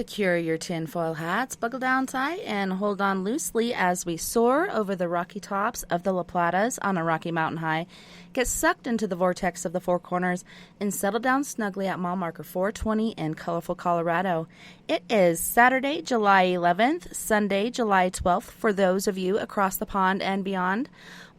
Secure your tinfoil hats, buckle down tight, and hold on loosely as we soar over the rocky tops of the La Platas on a rocky mountain high, get sucked into the vortex of the Four Corners, and settle down snugly at mile marker 420 in colorful Colorado. It is Saturday, July 11th, Sunday, July 12th for those of you across the pond and beyond.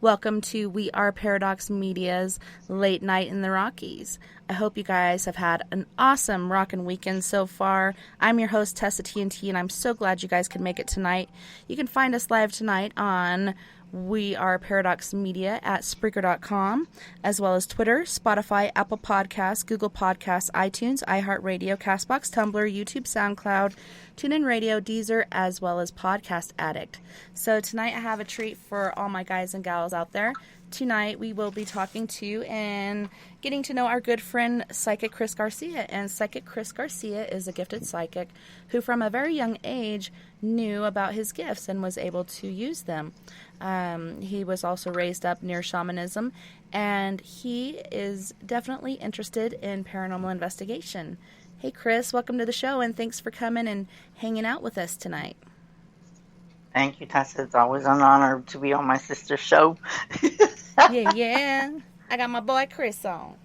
Welcome to We Are Paradox Media's Late Night in the Rockies. I hope you guys have had an awesome rockin' weekend so far. I'm your host, TessaTNT, and I'm so glad you guys could make it tonight. You can find us live tonight on We Are Paradox Media at Spreaker.com, as well as Twitter, Spotify, Apple Podcasts, Google Podcasts, iTunes, iHeartRadio, CastBox, Tumblr, YouTube, SoundCloud, TuneIn Radio, Deezer, as well as Podcast Addict. So tonight I have a treat for all my guys and gals out there. Tonight we will be talking to and getting to know our good friend Psychic Chris Garcia. And Psychic Chris Garcia is a gifted psychic who from a very young age knew about his gifts and was able to use them. He was also raised up near shamanism, and he is definitely interested in paranormal investigation. Hey Chris, welcome to the show, and thanks for coming and hanging out with us tonight. Thank you, Tessa. It's always an honor to be on my sister's show. Yeah. I got my boy Chris on.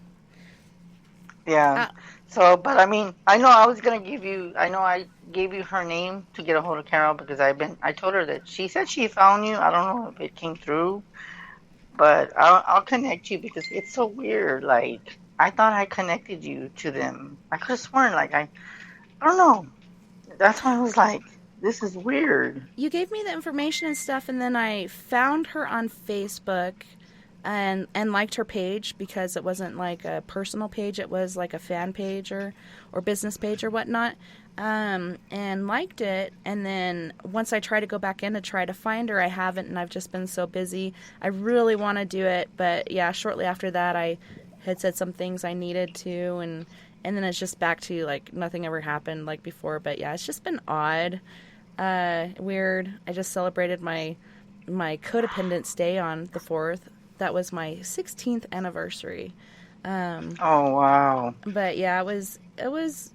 Yeah. But I mean, I know I gave you her name to get a hold of Carol because I told her that she said she found you. I don't know if it came through, but I'll connect you because it's so weird. Like, I thought I connected you to them. I could have sworn, like, I don't know. That's why I was like, this is weird. You gave me the information and stuff, and then I found her on Facebook and liked her page because it wasn't like a personal page. It was like a fan page or business page or whatnot, and liked it. And then once I try to go back in to try to find her, I haven't, and I've just been so busy. I really want to do it, but yeah, shortly after that, I had said some things I needed to, and then it's just back to like nothing ever happened like before. But yeah, it's just been odd. Weird. I just celebrated my Codependence Day on the 4th. That was my 16th anniversary. Oh wow! But yeah, it was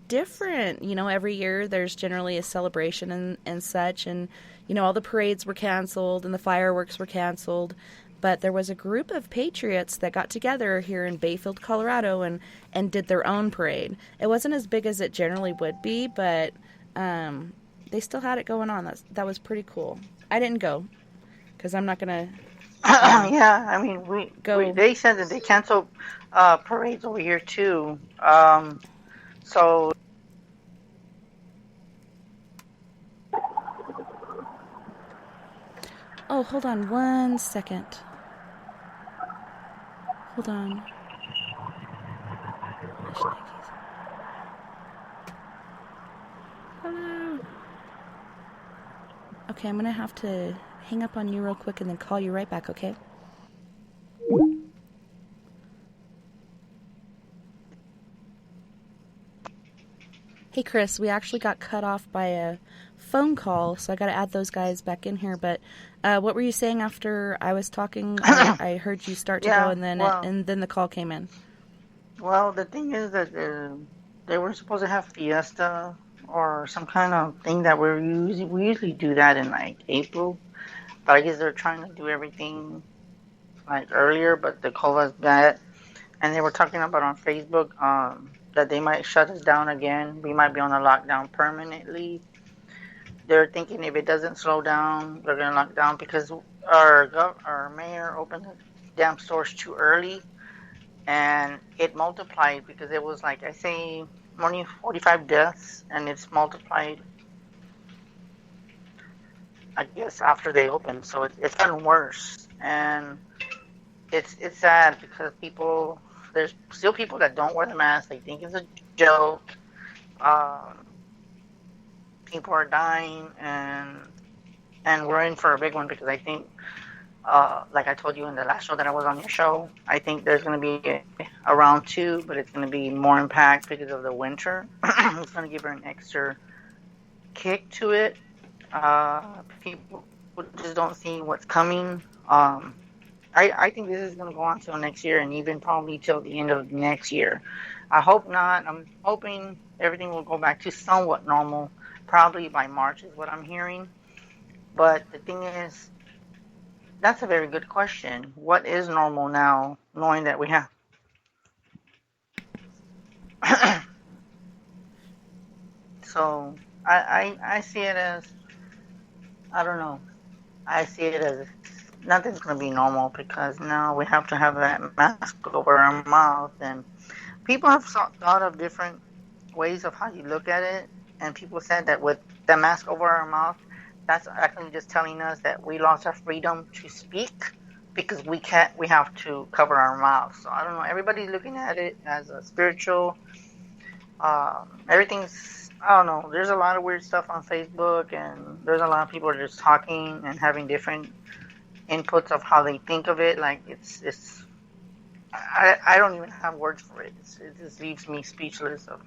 different. You know, every year there's generally a celebration and such, and you know all the parades were canceled and the fireworks were canceled. But there was a group of patriots that got together here in Bayfield, Colorado, and did their own parade. It wasn't as big as it generally would be, but they still had it going on. That was pretty cool. I didn't go because I'm not gonna. Yeah, I mean, they said that they canceled parades over here too. So. Oh, hold on 1 second. Hold on. Hello. Okay, I'm going to have to hang up on you real quick and then call you right back, okay? Hey, Chris, we actually got cut off by a phone call, so I got to add those guys back in here. But what were you saying after I was talking? I heard you start to go, and then the call came in. Well, the thing is that they were supposed to have fiesta or some kind of thing that we usually do that in like April, but I guess they're trying to do everything like earlier. But the COVID's bad, and they were talking about on Facebook that they might shut us down again. We might be on a lockdown permanently. They're thinking if it doesn't slow down, they're going to lock down because our mayor opened the damn stores too early, and it multiplied because it was like, I say, only 45 deaths, and it's multiplied, I guess, after they opened. So it's gotten worse, and it's sad because there's still people that don't wear the mask. They think it's a joke. People are dying, and we're in for a big one because I think, like I told you in the last show that I was on your show, I think there's going to be a round 2, but it's going to be more impact because of the winter. It's going to give her an extra kick to it. People just don't see what's coming. I think this is going to go on till next year and even probably till the end of next year. I hope not. I'm hoping everything will go back to somewhat normal, probably by March is what I'm hearing. But the thing is, that's a very good question. What is normal now, knowing that we have? So I see it as, I don't know. I see it as nothing's going to be normal because now we have to have that mask over our mouth. And people have thought of different ways of how you look at it. And people said that with the mask over our mouth, that's actually just telling us that we lost our freedom to speak because we have to cover our mouth. So I don't know. Everybody's looking at it as a spiritual. Everything's, I don't know. There's a lot of weird stuff on Facebook, and there's a lot of people just talking and having different inputs of how they think of it. Like it's I don't even have words for it. It just leaves me speechless of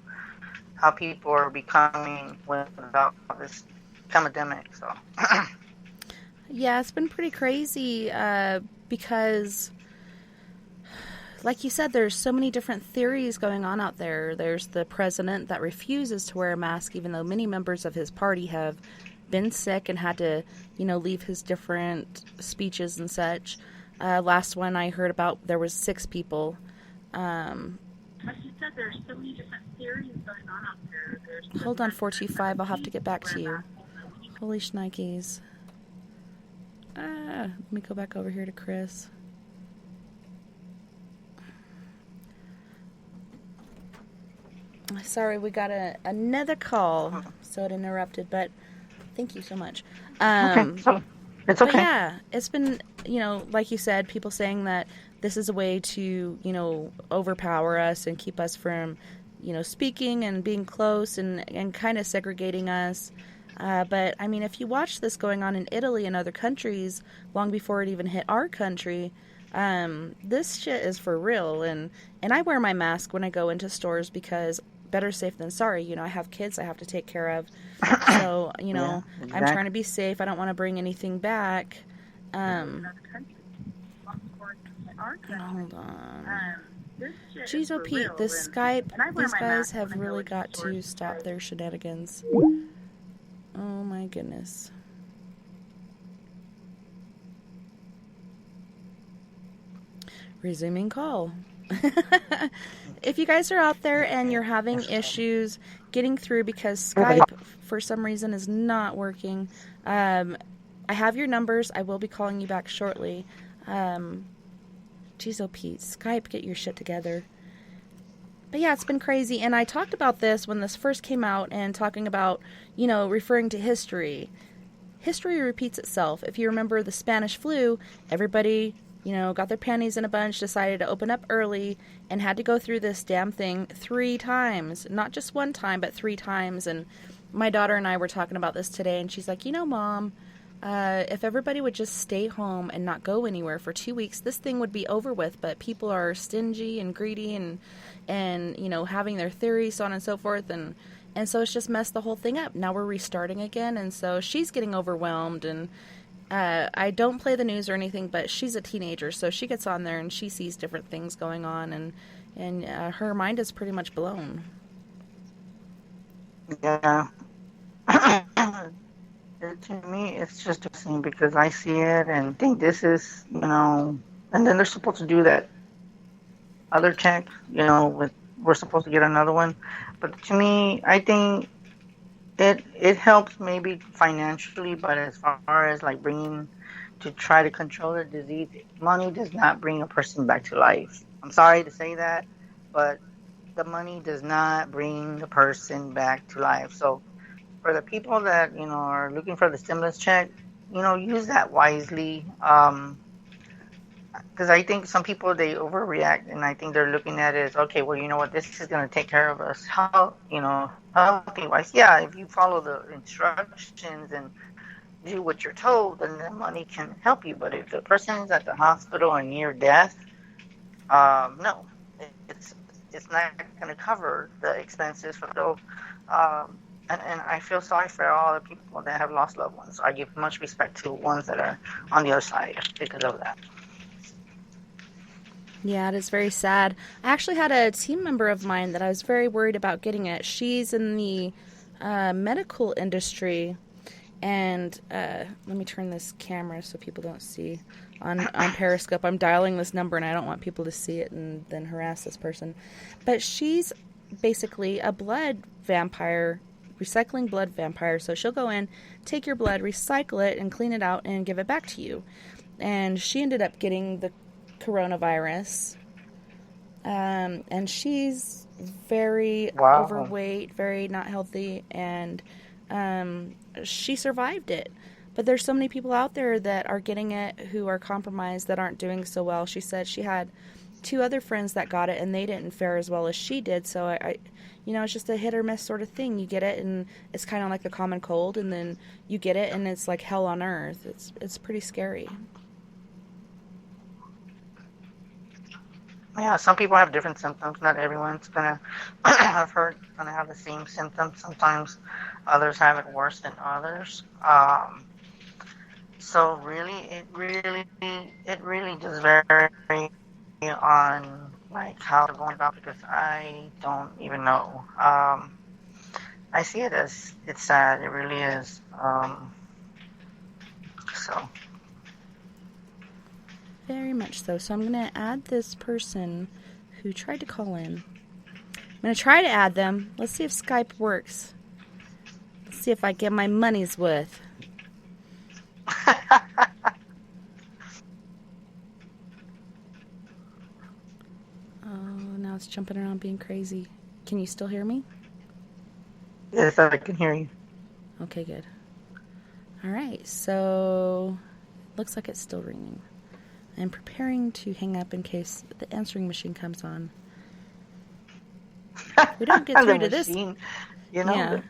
how people are becoming without this pandemic. So Yeah, it's been pretty crazy because, like you said, there's so many different theories going on out there. There's the president that refuses to wear a mask, even though many members of his party have been sick and had to, leave his different speeches and such. Last one I heard about, there was 6 people. Like you said, there's so many different theories going on out there. Hold on, 425. I'll have to get back to you. Holy shnikes. Let me go back over here to Chris. Sorry, we got another call, so it interrupted, but thank you so much. okay, so it's okay. But yeah, it's been, like you said, people saying that this is a way to, overpower us and keep us from, speaking and being close and kind of segregating us. But, I mean, if you watch this going on in Italy and other countries long before it even hit our country, this shit is for real. And I wear my mask when I go into stores because better safe than sorry. I have kids I have to take care of. So, Yeah, exactly. I'm trying to be safe. I don't want to bring anything back. Hold on. Jeez, oh Pete, this Skype, these guys have really got to stop their shenanigans. Oh my goodness. Resuming call. If you guys are out there and you're having issues getting through because Skype for some reason is not working, I have your numbers. I will be calling you back shortly. Geez, oh Pete, Skype, get your shit together. But yeah, it's been crazy. And I talked about this when this first came out and talking about, referring to history. History repeats itself. If you remember the Spanish flu, everybody, got their panties in a bunch, decided to open up early, and had to go through this damn thing 3 times. Not just one time, but 3 times. And my daughter and I were talking about this today, and she's like, Mom, if everybody would just stay home and not go anywhere for 2 weeks, this thing would be over with. But people are stingy and greedy and having their theories, so on and so forth. And so it's just messed the whole thing up. Now we're restarting again. And so she's getting overwhelmed. And I don't play the news or anything, but she's a teenager. So she gets on there and she sees different things going on. And her mind is pretty much blown. Yeah. To me, it's just a scene because I see it and think this is, and then they're supposed to do that other check, we're supposed to get another one. But to me, I think it helps maybe financially, but as far as like to try to control the disease, money does not bring a person back to life. I'm sorry to say that, but the money does not bring the person back to life. So for the people that, are looking for the stimulus check, use that wisely. Because I think some people, they overreact, and I think they're looking at it as, okay, well, you know what, this is going to take care of us. How, healthy-wise, yeah, if you follow the instructions and do what you're told, then the money can help you. But if the person's at the hospital and near death, no, it's not going to cover the expenses for those. And I feel sorry for all the people that have lost loved ones. I give much respect to ones that are on the other side because of that. Yeah, it is very sad. I actually had a team member of mine that I was very worried about getting it. She's in the medical industry, and let me turn this camera so people don't see. On Periscope, I'm dialing this number, and I don't want people to see it and then harass this person. But she's basically a blood vampire, recycling blood vampire. So she'll go in, take your blood, recycle it, and clean it out and give it back to you. And she ended up getting the coronavirus. And she's very overweight, very not healthy, and she survived it. But there's so many people out there that are getting it who are compromised, that aren't doing so well. She said she had 2 other friends that got it, and they didn't fare as well as she did. So I it's just a hit or miss sort of thing. You get it, and it's kind of like the common cold, and then you get it, and it's like hell on earth. It's pretty scary. Yeah, some people have different symptoms. Not everyone's gonna I've heard gonna have the same symptoms. Sometimes others have it worse than others. So really, it really just varies on like how they're going about, because I don't even know. I see it as it's sad. It really is. So. Very much so. So I'm going to add this person who tried to call in. I'm going to try to add them. Let's see if Skype works. Let's see if I get my money's worth. Oh, now it's jumping around being crazy. Can you still hear me? Yes, I can hear you. Okay, good. All right, so looks like it's still ringing. I'm preparing to hang up in case the answering machine comes on. We don't get through to this. Yeah.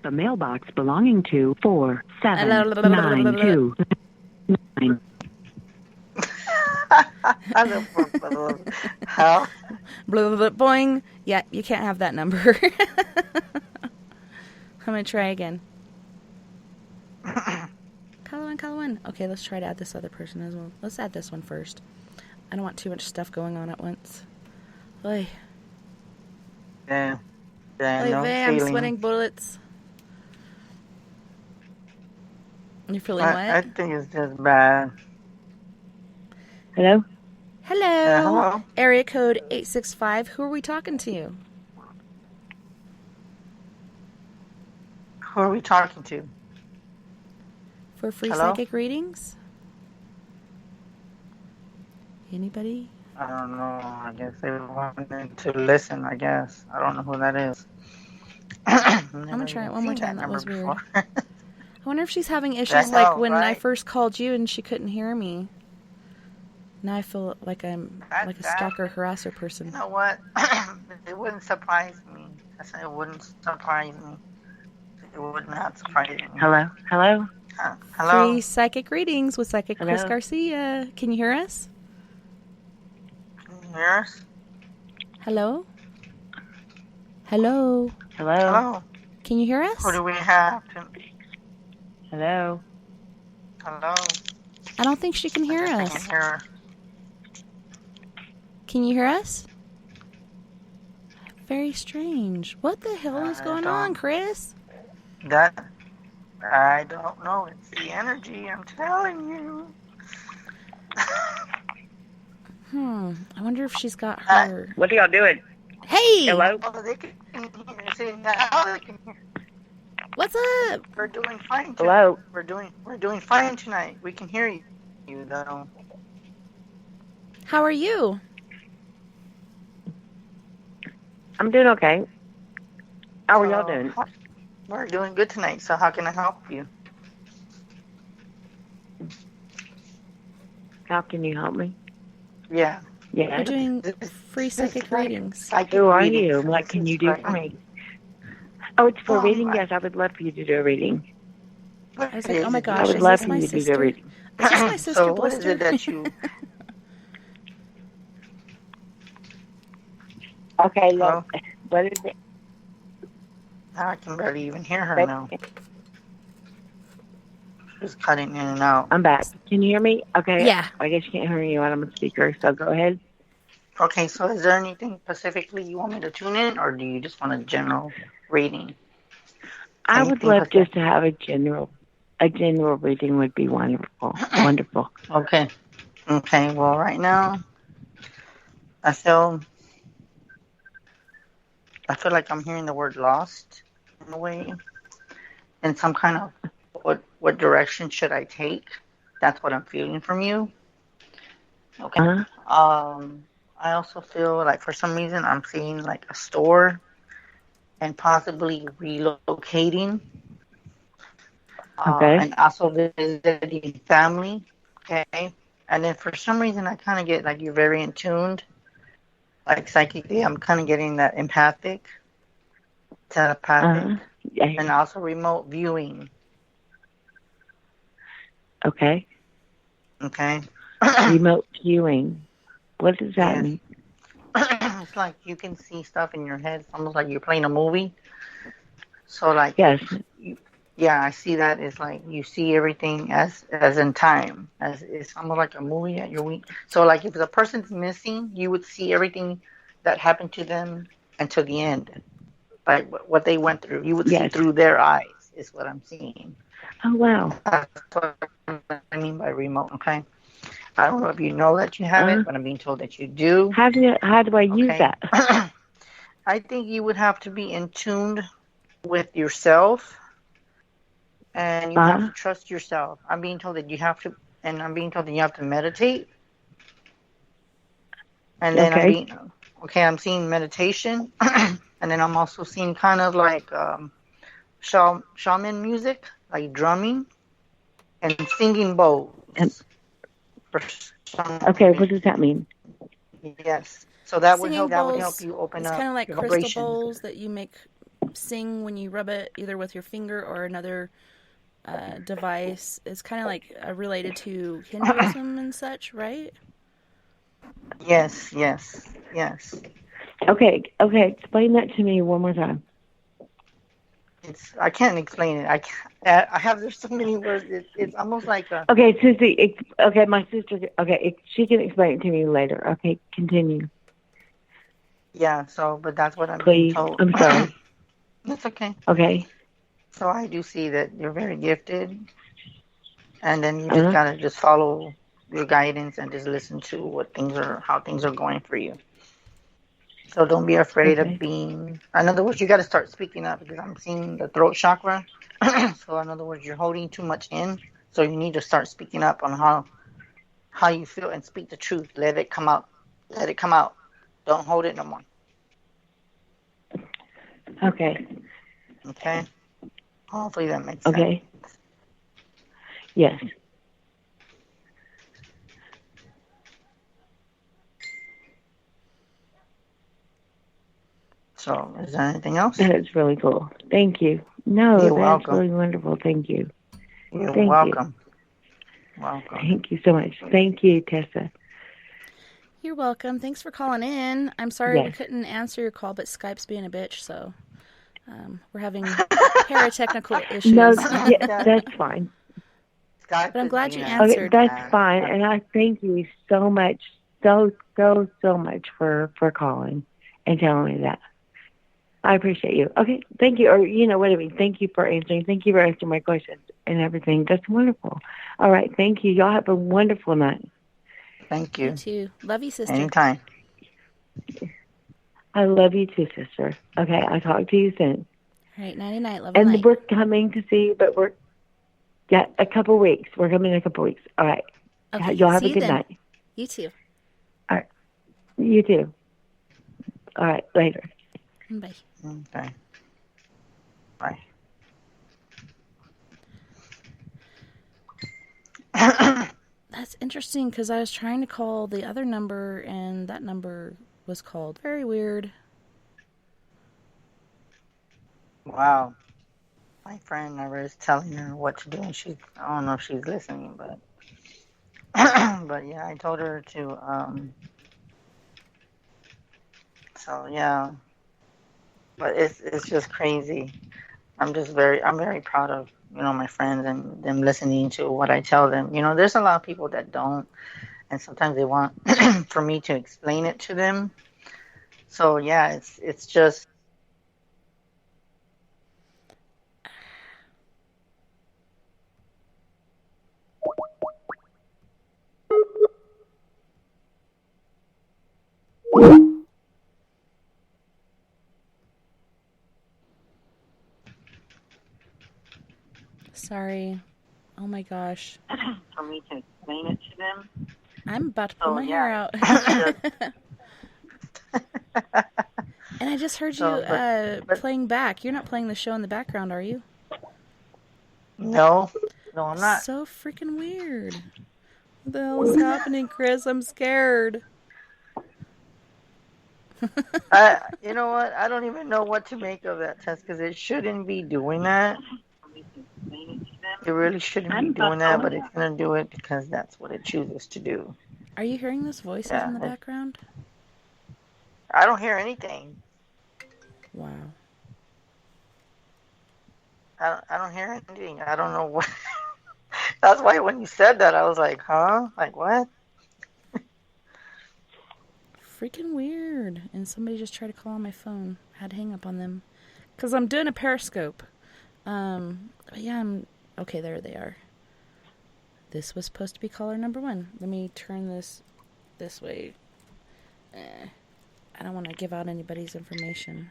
The mailbox belonging to 47929. How? Boing. Yeah, you can't have that number. I'm going to try again. Call one. Okay, let's try to add this other person as well. Let's add this one first. I don't want too much stuff going on at once. Oy. Yeah. Oy No vey, I'm feeling. sweating bullets. You're feeling I what? think it's just bad. Hello? Hello. Hello. Area code 865. Who are we talking to? Who are we talking to? For free Hello? psychic readings? Anybody? I don't know. I guess they wanted to listen, I guess. I don't know who that is. I'm going to try it one more time. That was weird. I wonder if she's having issues I like know, when I right? first called you and she couldn't hear me. Now I feel like I'm like a stalker harasser person. You know what? It wouldn't surprise me. I said it wouldn't surprise me. It would not surprise me. Hello? Hello? Hello? Free psychic readings with Psychic Chris Hello? Garcia. Can you hear us? Can you hear us? Hello? Hello? Hello? Hello? Can you hear us? Who do we have? Hello? Hello? I don't think she can hear I us. can hear her. Can you hear us? Very strange. What the hell is I going don't. on, Chris? That, I don't know. It's the energy, I'm telling you. I wonder if she's got her... What are y'all doing? Hey! Hello? Oh, they can hear. See, now they can hear. What's up? We're doing fine tonight. Hello? We're doing fine tonight. We can hear you though. How are you? I'm doing okay. How are y'all doing? We're doing good tonight. So how can I help you? How can you help me? Yeah. Yeah. We're doing free psychic readings. Who are you? What can you do for me? Oh, it's for Oh, reading? I- Yes, I would love for you to do a reading. I was like, oh my I gosh, would is love this for my you to do a sister? reading. Is this my sister, So what is Blister? it that you? Okay, Hello? look. What is it? I can barely even hear her now. just cutting in and out. I'm back. Can you hear me? Okay. Yeah. I guess you can't hear me when I'm a speaker, so go ahead. Okay, so is there anything specifically you want me to tune in, or do you just want a general reading? I would Anything love specific? just to have a general reading would be wonderful. Wonderful. Okay. Okay, well, right now, I feel like I'm hearing the word lost in a way, in some kind of what direction should I take? That's what I'm feeling from you. Okay. I also feel like for some reason I'm seeing like a store and possibly relocating, Okay. and also visiting family. Okay. And then for some reason I kind of get like you're very in tuned, like psychically. I'm kind of getting that empathic, telepathic, Yeah. and also remote viewing. Okay. Okay. Remote viewing. What does that Yes. mean? It's like you can see stuff in your head. It's almost like you're playing a movie. So like, Yes. yeah, I see that as like you see everything as in time, as it's almost like a movie at your week. So like if the person's missing, you would see everything that happened to them until the end, like what they went through. You would see Yes. through their eyes. Is what I'm seeing. Oh, wow. That's what I mean by remote. Okay. I don't know if you know that you have it, but I'm being told that you do. How do I use Okay. that? I think you would have to be in tune with yourself, and you have to trust yourself. I'm being told that you have to, and I'm being told that you have to meditate. And then Okay. I'm seeing meditation, and then I'm also seeing kind of like shaman music, like drumming and singing bowls. Okay, what does that mean? Yes. So that would Singing help bowls, you open it's up kind of like your crystal vibration. bowls that you make sing when you rub it either with your finger or another device. It's kind of like related to Hinduism and such, right? Yes. Okay, explain that to me one more time. I can't explain it. There's so many words. It's almost like a. Okay, Susie. Okay, my sister. Okay, she can explain it to me later. Okay, continue. Yeah. So, but that's what I'm being Please. told. I'm sorry. That's okay. Okay. So I do see that you're very gifted, and then you just gotta just follow your guidance and just listen to how things are going for you. So don't be afraid of being. In other words, you got to start speaking up because I'm seeing the throat chakra. So in other words, you're holding too much in. So you need to start speaking up on how you feel and speak the truth. Let it come out. Let it come out. Don't hold it no more. Okay. Okay. Hopefully that makes sense. Okay. Yes. So, is there anything else? That's really cool. Thank you. No, You're that's welcome. really wonderful. Thank you. You're Thank welcome. you. Welcome. Thank you so much. Thank you, Tessa. You're welcome. Thanks for calling in. I'm sorry we couldn't answer your call, but Skype's being a bitch, so we're having paratechnical issues. No, that's fine. Skype but I'm glad you is answered. Okay, that's fine, and I thank you so much, so much for calling and telling me that. I appreciate you. Okay, thank you. Or, you know what I mean. Thank you for answering. Thank you for answering my questions and everything. That's wonderful. All right, thank you. Y'all have a wonderful night. Thank you. You too. Love you, sister. Anytime. I love you too, sister. Okay, I'll talk to you soon. All right, night-night. Love and night. We're coming to see you, but a couple weeks. We're coming in a couple weeks. All right. Okay, Y'all have see a good you then. night. You too. All right. You too. All right, later. Bye. Okay. Bye. That's interesting because I was trying to call the other number and that number was called. Very weird. Wow. My friend never is telling her what to do, and I don't know if she's listening, but but yeah, I told her to so but it's just crazy. I'm very proud of my friends and them listening to what I tell them. There's a lot of people that don't, and sometimes they want for me to explain it to them. So yeah, it's just. Sorry. Oh my gosh. For me to explain it to them. I'm about to pull my hair out. And I just heard you playing back. You're not playing the show in the background, are you? No, I'm not. So freaking weird. What the hell is happening, Chris? I'm scared. You know what? I don't even know what to make of that test because it shouldn't be doing that. It really shouldn't be doing that, but it's going to do it because that's what it chooses to do. Are you hearing those voices in the background? I don't hear anything. Wow. I don't hear anything. I don't know what. That's why when you said that, I was like, huh? Like, what? Freaking weird. And somebody just tried to call on my phone. I had to hang up on them. Because I'm doing a Periscope. Yeah, okay, there they are. This was supposed to be caller number 1. Let me turn this way. I don't want to give out anybody's information.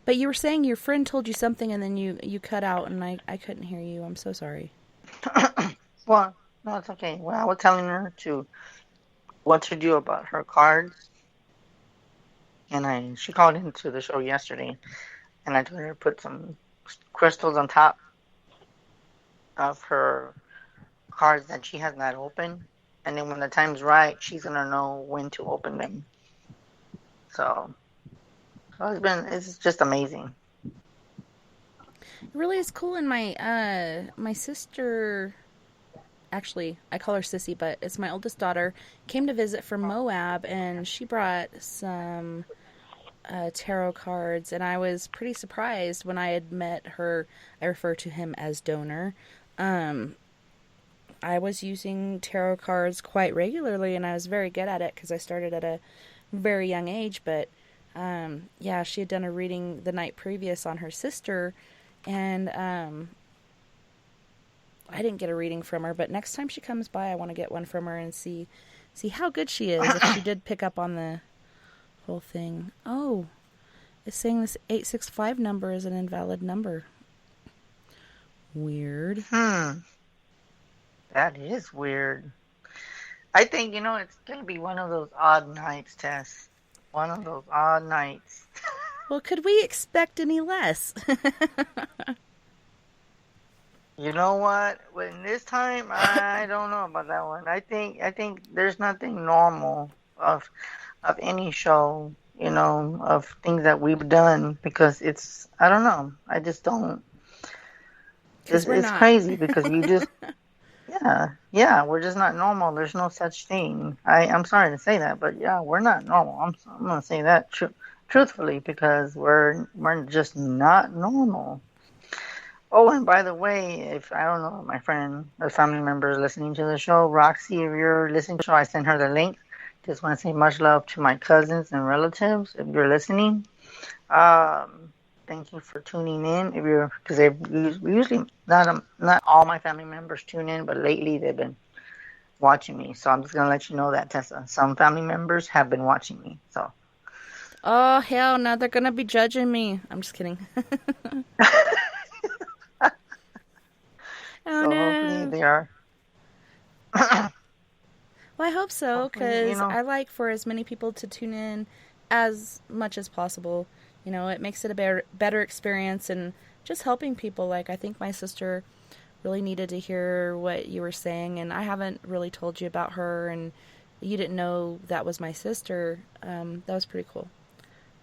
But you were saying your friend told you something and then you cut out and I couldn't hear you. I'm so sorry. Well, no, it's okay. Well, I was telling her what to do about her cards. And she called into the show yesterday. And I told her to put some crystals on top of her cards that she has not opened. And then when the time's right, she's going to know when to open them. So it's just amazing. It really is cool. And my sister, actually, I call her Sissy, but it's my oldest daughter, came to visit from Moab, and she brought some tarot cards, and I was pretty surprised when I had met her. I refer to him as Donor. I was using tarot cards quite regularly, and I was very good at it because I started at a very young age, but yeah, she had done a reading the night previous on her sister, and I didn't get a reading from her, but next time she comes by, I want to get one from her and see how good she is, if she did pick up on the whole thing. Oh, it's saying this 865 number is an invalid number. Weird. That is weird. I think, it's going to be one of those odd nights, Tess. One of those odd nights. Well, could we expect any less? You know what? When this time, I don't know about that one. I think there's nothing normal of any show, of things that we've done, because I don't know. I just don't. It's crazy because you just, yeah, we're just not normal. There's no such thing. I'm sorry to say that, but yeah, we're not normal. I'm going to say that truthfully, because we're just not normal. Oh, and by the way, if I don't know, my friend or family members listening to the show, Roxy, if you're listening to the show, I sent her the link. Just want to say much love to my cousins and relatives. If you're listening, thank you for tuning in. Because they usually not all my family members tune in, but lately they've been watching me. So I'm just gonna let you know that, Tessa. Some family members have been watching me. So. Oh hell! Now they're gonna be judging me. I'm just kidding. Oh, so no. Hopefully they are. Well, I hope so, because I like for as many people to tune in as much as possible. It makes it a better experience, and just helping people. Like, I think my sister really needed to hear what you were saying, and I haven't really told you about her, and you didn't know that was my sister. That was pretty cool.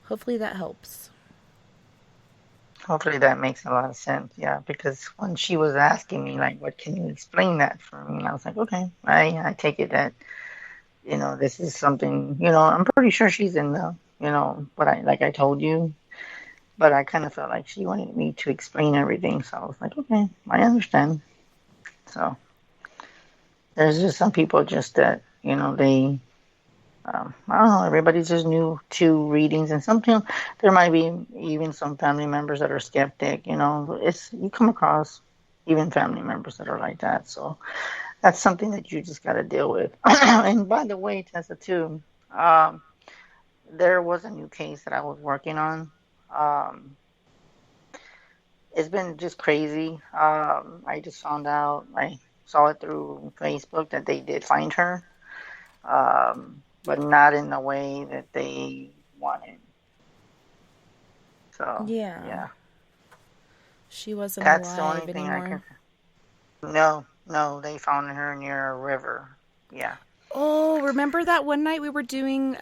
Hopefully that helps. Hopefully that makes a lot of sense, yeah, because when she was asking me, like, what can you explain that for me? And I was like, okay, I take it that, this is something, I'm pretty sure she's in the, like I told you, But I kind of felt like she wanted me to explain everything, so I was like, okay, I understand. So there's just some people just that, they, I don't know, everybody's just new to readings, and sometimes there might be even some family members that are skeptic, you come across even family members that are like that, so that's something that you just got to deal with. And by the way, Tessa, too, um, there was a new case that I was working on. Um, it's been just crazy. I just found out, I saw it through Facebook that they did find her, but not in the way that they wanted. So, Yeah. yeah, She wasn't that's the alive only thing I can. anymore. No, no, they found her near a river. Yeah. Oh, remember that one night we were doing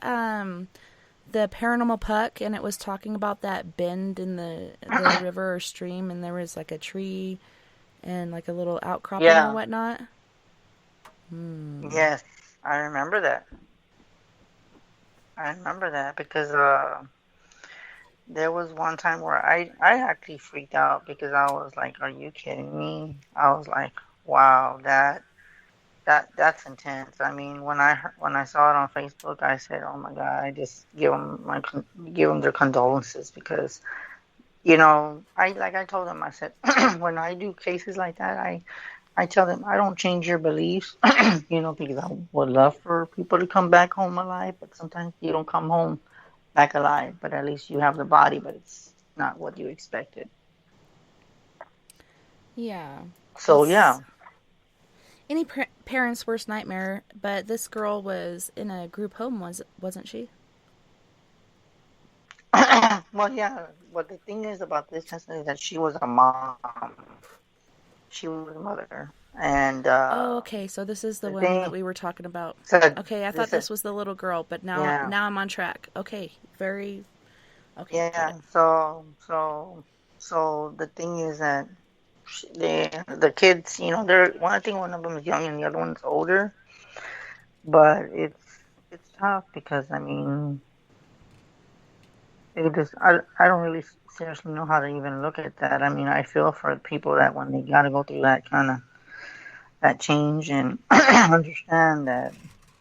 the paranormal puck, and it was talking about that bend in the river or stream, and there was like a tree and like a little outcropping or Yeah. whatnot. Yes, I remember that. I remember that because there was one time where I actually freaked out because I was like, "Are you kidding me?" I was like, "Wow, that's intense." I mean, when I saw it on Facebook, I said, "Oh my God!" I just give them their condolences because I told them, I said, when I do cases like that, I tell them I don't change your beliefs, because I would love for people to come back home alive, but sometimes you don't come home back alive, but at least you have the body, but it's not what you expected. Yeah. So That's yeah. any parent's worst nightmare, but this girl was in a group home, wasn't she? Well, yeah. What the thing is about this test is that she was a mom. She was a mother, and Oh, okay. So this is the the one that thing we were talking about. said Okay, I thought this. this was the little girl, but now Yeah, now I'm on track. Okay, very okay. Get yeah. it. So the thing is that the kids, they're one. I think one of them is young and the other one's older, but it's tough because I mean, I don't really seriously know how to even look at that. I mean, I feel for people that when they got to go through that kind of that change and understand that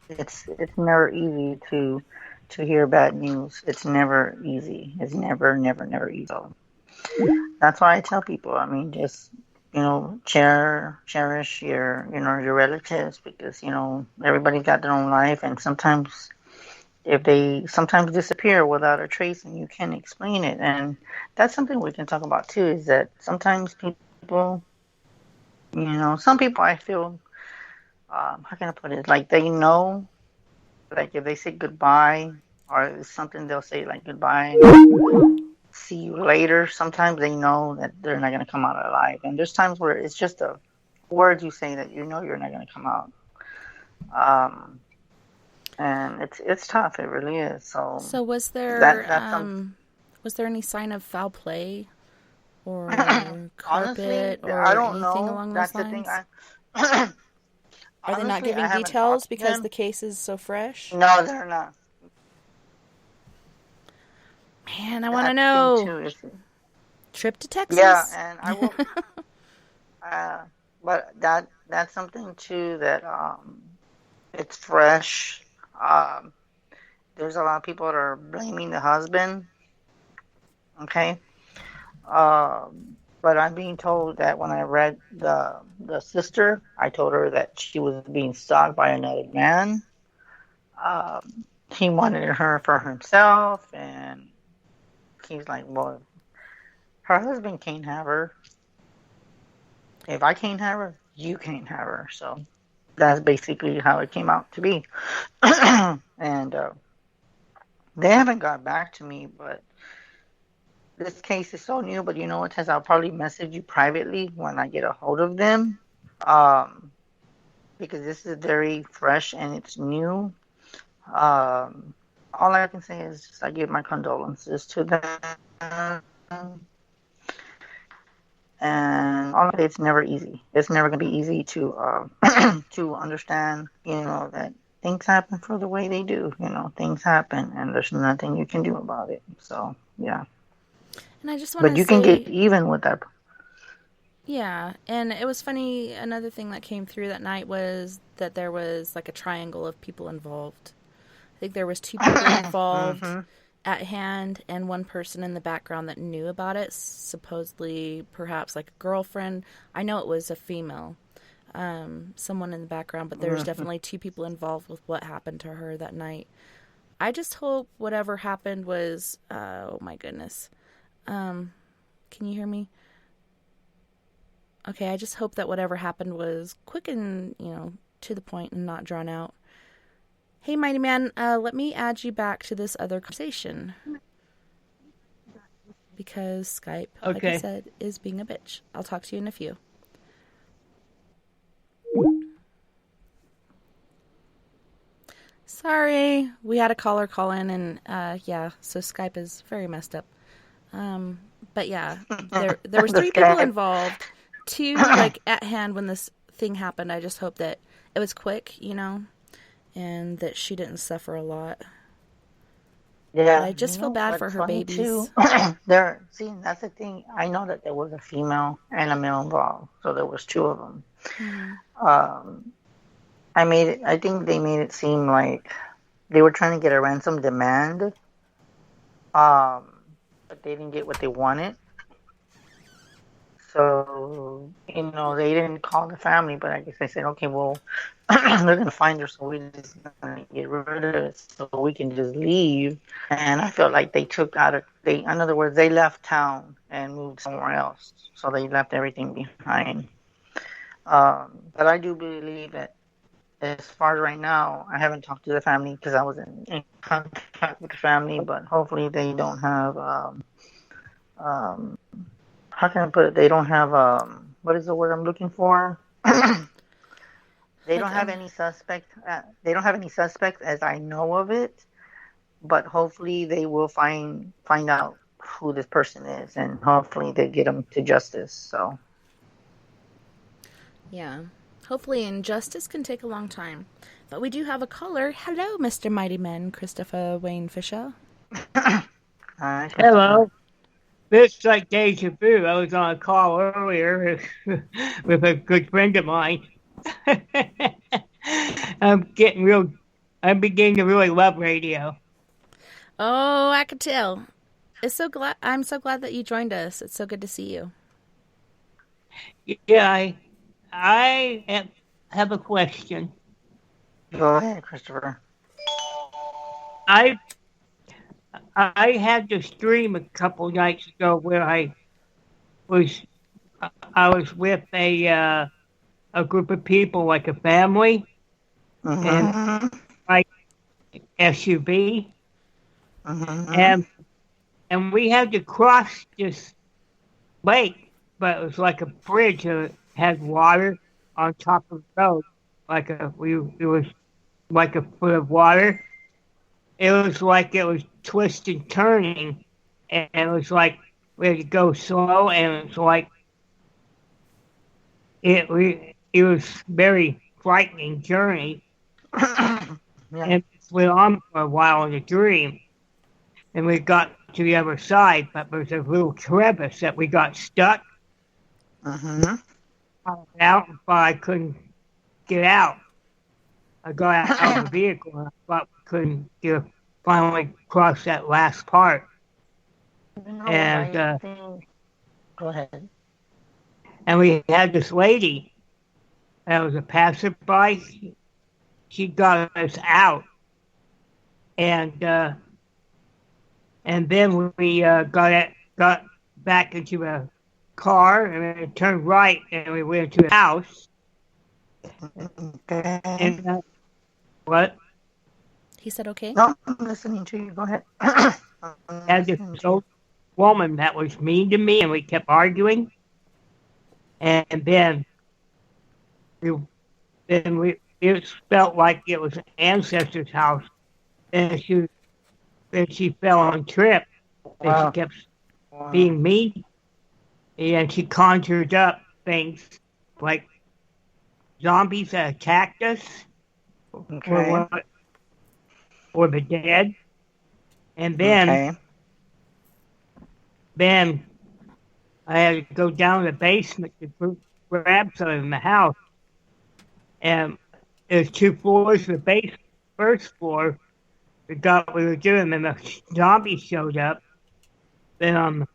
it's never easy to hear bad news. It's never easy. It's never easy. So that's why I tell people. I mean, just cherish your relatives because everybody's got their own life, and sometimes if they sometimes disappear without a trace, and you can't explain it, and that's something we can talk about too. Is that sometimes people, some people I feel, how can I put it? Like they know, like if they say goodbye or something, they'll say like goodbye. See you later. Sometimes they know that they're not going to come out alive. And there's times where it's just a word you say that you know you're not going to come out. Um, and it's tough. It really is. So So that's some. was there any sign of foul play or Honestly, carpet I or don't anything know. along those That's the thing. lines? Are they not Honestly, I giving haven't details talked to because the them. case is so fresh? No, they're not. Man, I want to That's the thing know. too. Trip to Yeah, Texas? and I will. Uh, but that's something too that it's fresh. Um, there's a lot of people that are blaming the husband. Okay. But I'm being told that when I read the sister, I told her that she was being stalked by another man. He wanted her for himself, and he's like, "Well, her husband can't have her. If I can't have her, you can't have her." So that's basically how it came out to be. And they haven't got back to me, but this case is so new. But you know what, Tess? I'll probably message you privately when I get a hold of them, um, because this is very fresh and it's new. Um, all I can say is just I give my condolences to them. And all of it's never easy. It's never going to be easy to to understand, that things happen for the way they do. Things happen, and there's nothing you can do about it. So, yeah. And I just want But to you can say, get even with that. yeah, and it was funny. Another thing that came through that night was that there was like a triangle of people involved. I think there was 2 people involved at hand and 1 person in the background that knew about it, supposedly perhaps like a girlfriend. I know it was a female, someone in the background, but there's definitely 2 people involved with what happened to her that night. I just hope whatever happened was, oh my goodness. Can you hear me? Okay, I just hope that whatever happened was quick and, to the point and not drawn out. Hey, Mighty Man, let me add you back to this other conversation. Because Skype, like I said, is being a bitch. I'll talk to you in a few. Sorry, we had a caller call in, and so Skype is very messed up. But yeah, there was 3 people involved, 2 like at hand when this thing happened. I just hope that it was quick, and that she didn't suffer a lot. Yeah, but I just feel bad for her babies. Too, that's the thing. I know that there was a female and a male involved, so there was 2 of them. Mm-hmm. I think they made it seem like they were trying to get a ransom demand, but they didn't get what they wanted. So, they didn't call the family, but I guess they said, okay, well, they're going to find her, so we're just going to get rid of it so we can just leave. And I felt like in other words, they left town and moved somewhere else. So they left everything behind. But I do believe that as far as right now, I haven't talked to the family because I was in contact with the family, but hopefully they don't have, how can I put it? They don't have, what is the word I'm looking for? They don't have any suspect. They don't have any suspects as I know of it, but hopefully they will find out who this person is, and hopefully they get them to justice. So, yeah, hopefully, and justice can take a long time. But we do have a caller. Hello, Mr. Mighty Man, Christopher Wayne Fisher. Hi, hello. This is like deja vu. I was on a call earlier with a good friend of mine. I'm beginning to really love radio. Oh, I could tell. I'm so glad that you joined us. It's so good to see you. Yeah, I have a question. Go ahead, Christopher. I had this dream a couple nights ago where I was with a group of people, like a family, and like SUV, and we had to cross this lake, but it was like a bridge that had water on top of the road, it was like a foot of water. It was like it was twisting, turning, and it was like we had to go slow, and it's like it was very frightening journey. And it went on for a while in the dream, and we got to the other side, but there was a little crevice that we got stuck. Out, but I couldn't get out. I got out of the vehicle, and I thought we couldn't finally cross that last part. And go ahead. And we had this lady that was a passerby. She got us out, and then we got back into a car, and it turned right, and we went to a house. And what? He said, "Okay." No, I'm listening to you. Go ahead. Had this old woman that was mean to me, and we kept arguing. And then it felt like it was an ancestor's house. And she fell on a trip, and she kept being mean. And she conjured up things like zombies that attacked us, or the dead. And then then I had to go down to the basement to grab something in the house. And there's 2 floors to the first floor. We thought we were doing, and the zombie showed up. Then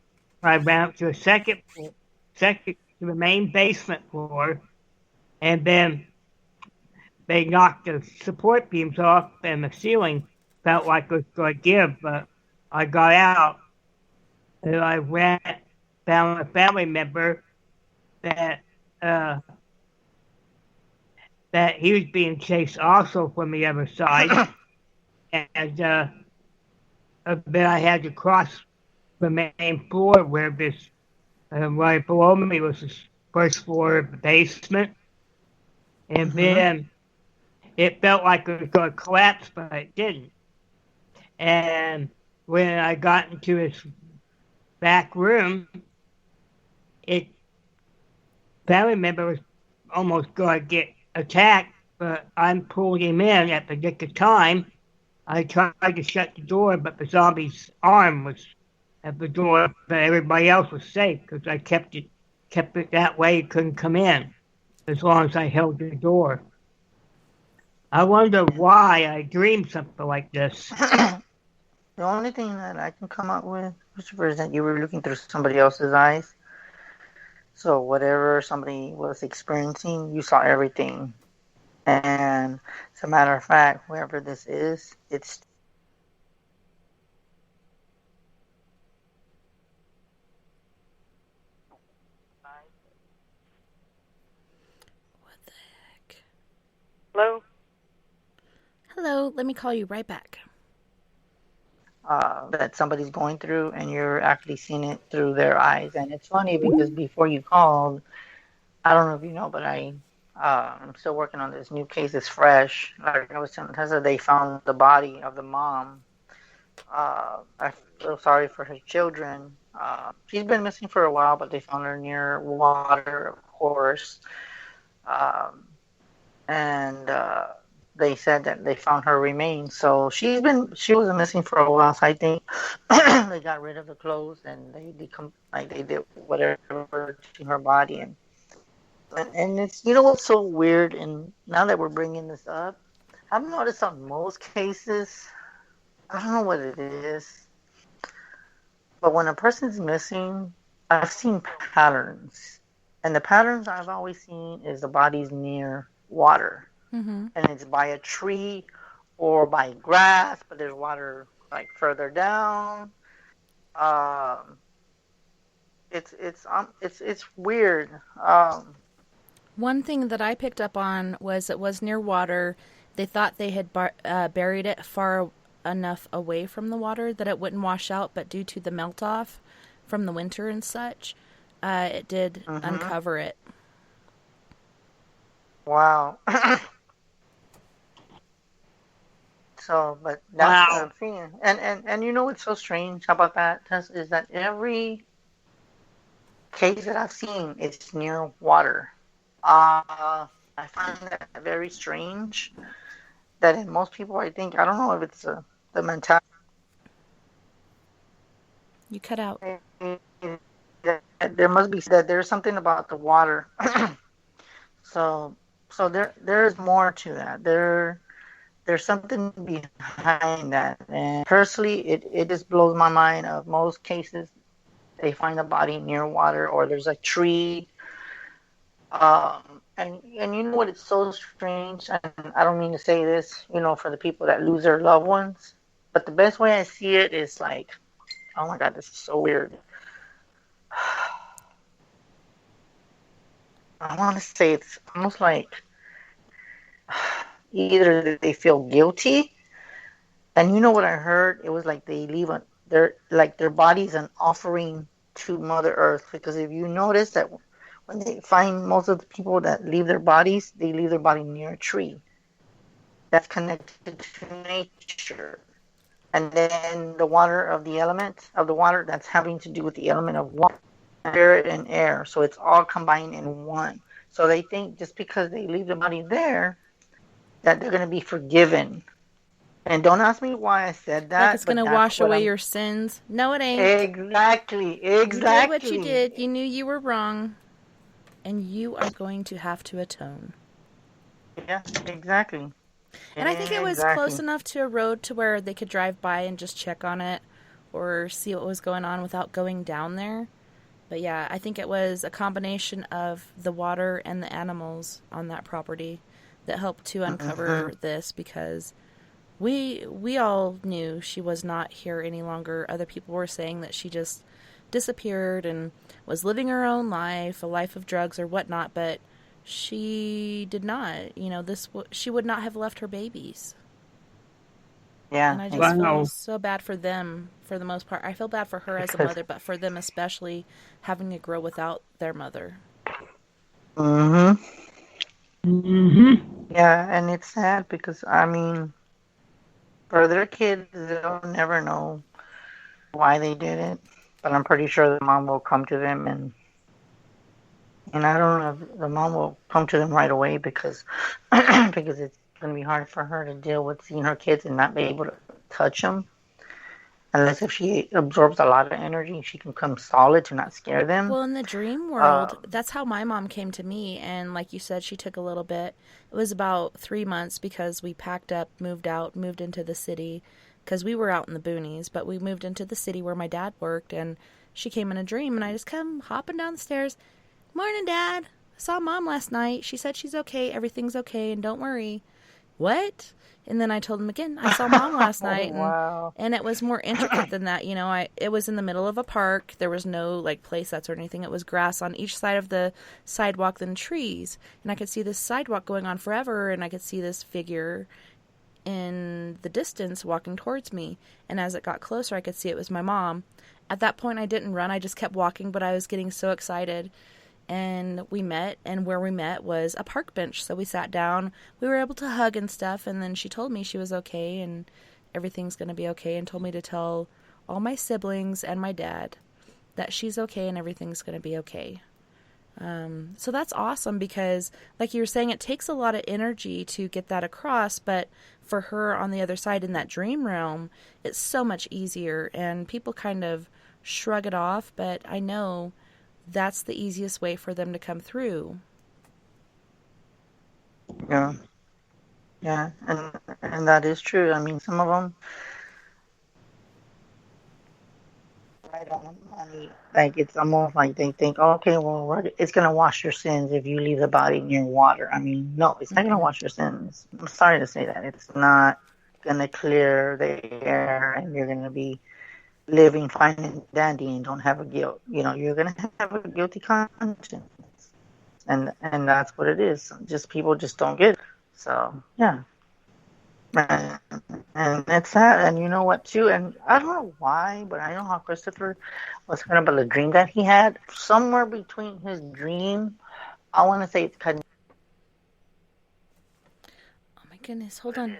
I ran up to the second to the main basement floor, and then they knocked the support beams off, and the ceiling felt like it was going to give, but I got out, and I found a family member that he was being chased also from the other side, and then I had to cross the main floor where this right below me was the first floor of the basement, and then it felt like it was going to collapse, but it didn't. And when I got into this back room, family member was almost going to get attacked, but I pulled him in at the nick of time. I tried to shut the door, but the zombie's arm was at the door, but everybody else was safe because I kept it that way. He couldn't come in as long as I held the door. I wonder why I dreamed something like this. The only thing that I can come up with, Christopher, is that you were looking through somebody else's eyes. So whatever somebody was experiencing, you saw everything. And as a matter of fact, whoever this is, it's What the heck? hello. Hello, let me call you right back. That somebody's going through, and you're actually seeing it through their eyes. And it's funny because before you called, I don't know if you know, but I'm still working on this new case. It's fresh. Like I was telling Tessa, they found the body of the mom. I feel sorry for her children. She's been missing for a while, but they found her near water, of course. And they said that they found her remains. So she was missing for a while. So I think they got rid of the clothes and they did whatever to her body. And it's, you know what's so weird, and now that we're bringing this up, I've noticed on most cases, I don't know what it is, but when a person's missing, I've seen patterns. And the patterns I've always seen is the body's near water. Mm-hmm. And it's by a tree or by grass, but there's water like further down. It's weird. One thing that I picked up on was it was near water. They thought they had buried it far enough away from the water that it wouldn't wash out, but due to the melt-off from the winter and such, it did uncover it. Wow. So, but that's what I'm seeing. And you know what's so strange about that, Tess, is that every case that I've seen, it's near water. I find that very strange. That in most people, I think, I don't know if it's the mentality. You cut out. There must be that there's something about the water. So there's more to that. There's something behind that. And personally, it just blows my mind. Of most cases, they find a body near water or there's a tree. And you know what? It's so strange. And I don't mean to say this, for the people that lose their loved ones. But the best way I see it is like, oh my God, this is so weird. I want to say it's almost like either they feel guilty, and you know what I heard? It was like they leave their body's an offering to Mother Earth. Because if you notice that when they find most of the people that leave their bodies, they leave their body near a tree that's connected to nature. And then the water of the element of the water, that's having to do with the element of water, spirit, and air. So it's all combined in one. So they think just because they leave the body there, that they're going to be forgiven. And don't ask me why I said that, Like it's but gonna that's wash what away I'm. your sins. No, it ain't. Exactly, You did what you exactly. did. You knew you were wrong, and you are going to have to atone. Yeah, exactly. And I think it was close Exactly. enough to a road to where they could drive by and just check on it or see what was going on without going down there. But yeah, I think it was a combination of the water and the animals on that property that helped to Hmm. uncover this because we all knew she was not here any longer. Other people were saying that she just disappeared and was living her own life, a life of drugs or whatnot, but she did not. You know, she would not have left her babies. Yeah, And I just feel Wow. so bad for them for the most part. I feel bad for her as a because. mother, but for them especially having to grow without their mother. Hmm. Mm-hmm. Yeah, and it's sad because I mean, for their kids, they'll never know why they did it. But I'm pretty sure the mom will come to them, and I don't know if the mom will come to them right away because because it's gonna be hard for her to deal with seeing her kids and not be able to touch them. Unless if she absorbs a lot of energy, she can come solid to not scare them. Well, in the dream world, Um, that's how my mom came to me. And like you said, she took a little bit. It was about 3 months because we packed up, moved out, moved into the city because we were out in the boonies, but we moved into the city where my dad worked. And she came in a dream, and I just come hopping down the stairs. Morning, Dad. I saw Mom last night. She said she's okay, everything's okay, and don't worry. What? And then I told him again, I saw Mom last oh night, wow. and it was more intricate than that. You know, it was in the middle of a park. There was no like play sets or anything. It was grass on each side of the sidewalk, then trees, and I could see this sidewalk going on forever, and I could see this figure in the distance walking towards me. And as it got closer, I could see it was my mom. At that point, I didn't run. I just kept walking, but I was getting so excited. And we met, and where we met was a park bench. So we sat down. We were able to hug and stuff. And then she told me she was okay and everything's going to be okay, and told me to tell all my siblings and my dad that she's okay and everything's going to be okay. So that's awesome because, like you were saying, it takes a lot of energy to get that across, but for her on the other side in that dream realm, it's so much easier, and people kind of shrug it off, but I know that's the easiest way for them to come through. Yeah, yeah, and that is true. I mean, some of them right on the money. Like it's almost like they think, okay, well, it's gonna wash your sins if you leave the body near water. I mean, no, it's not gonna Mm-mm. wash your sins. I'm sorry to say that. It's not gonna clear the air, and you're gonna be living fine and dandy and don't have a guilt. You know, you're gonna have a guilty conscience, and that's what it is. Just people just don't get it. So yeah. And, and it's sad, and you know what too, and I don't know why, but I know how Christopher was talking about the dream that he had. Somewhere between his dream, I want to say it's kind Oh my goodness, hold on.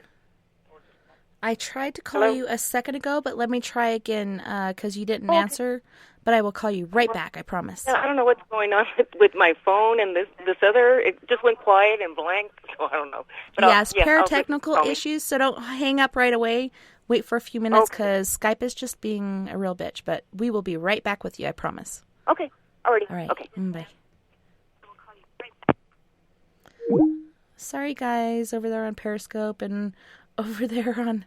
I tried to call Hello? you a second ago, but let me try again because you didn't Oh, okay. answer. But I will call you right back, I promise. Yeah, I don't know what's going on with my phone and this other. It just went quiet and blank, so I don't know. But Yes, I'll just paratechnical call me. issues, so don't hang up right away. Wait for a few minutes Okay. because Skype is just being a real bitch. But we will be right back with you, I promise. Okay. Alrighty. All right. Okay. Bye. Sorry, guys, over there on Periscope and over there on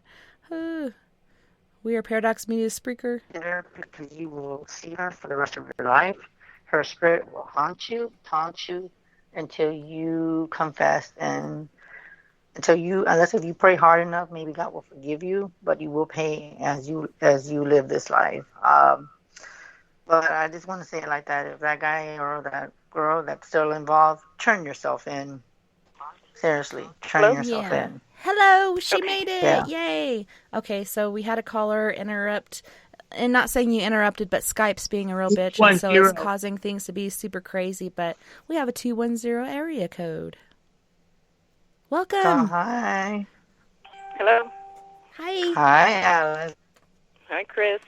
We Are Paradox Media Spreaker. of there because you will see her for the rest of your life. Her spirit will taunt you until you confess and unless if you pray hard enough, maybe God will forgive you, but you will pay as you live this life. But I just want to say it like that. If that guy or that girl that's still involved, turn yourself in. Seriously, turn Hello? yourself Yeah. in. Hello, she Okay. made it. Yeah. Yay. Okay, so we had a caller interrupt. And not saying you interrupted, but Skype's being a real bitch, and so it's 10. causing things to be super crazy. But we have a 210 area code. So Welcome. hi. Hello? Hi. Hi, Alice. Hi, Chris.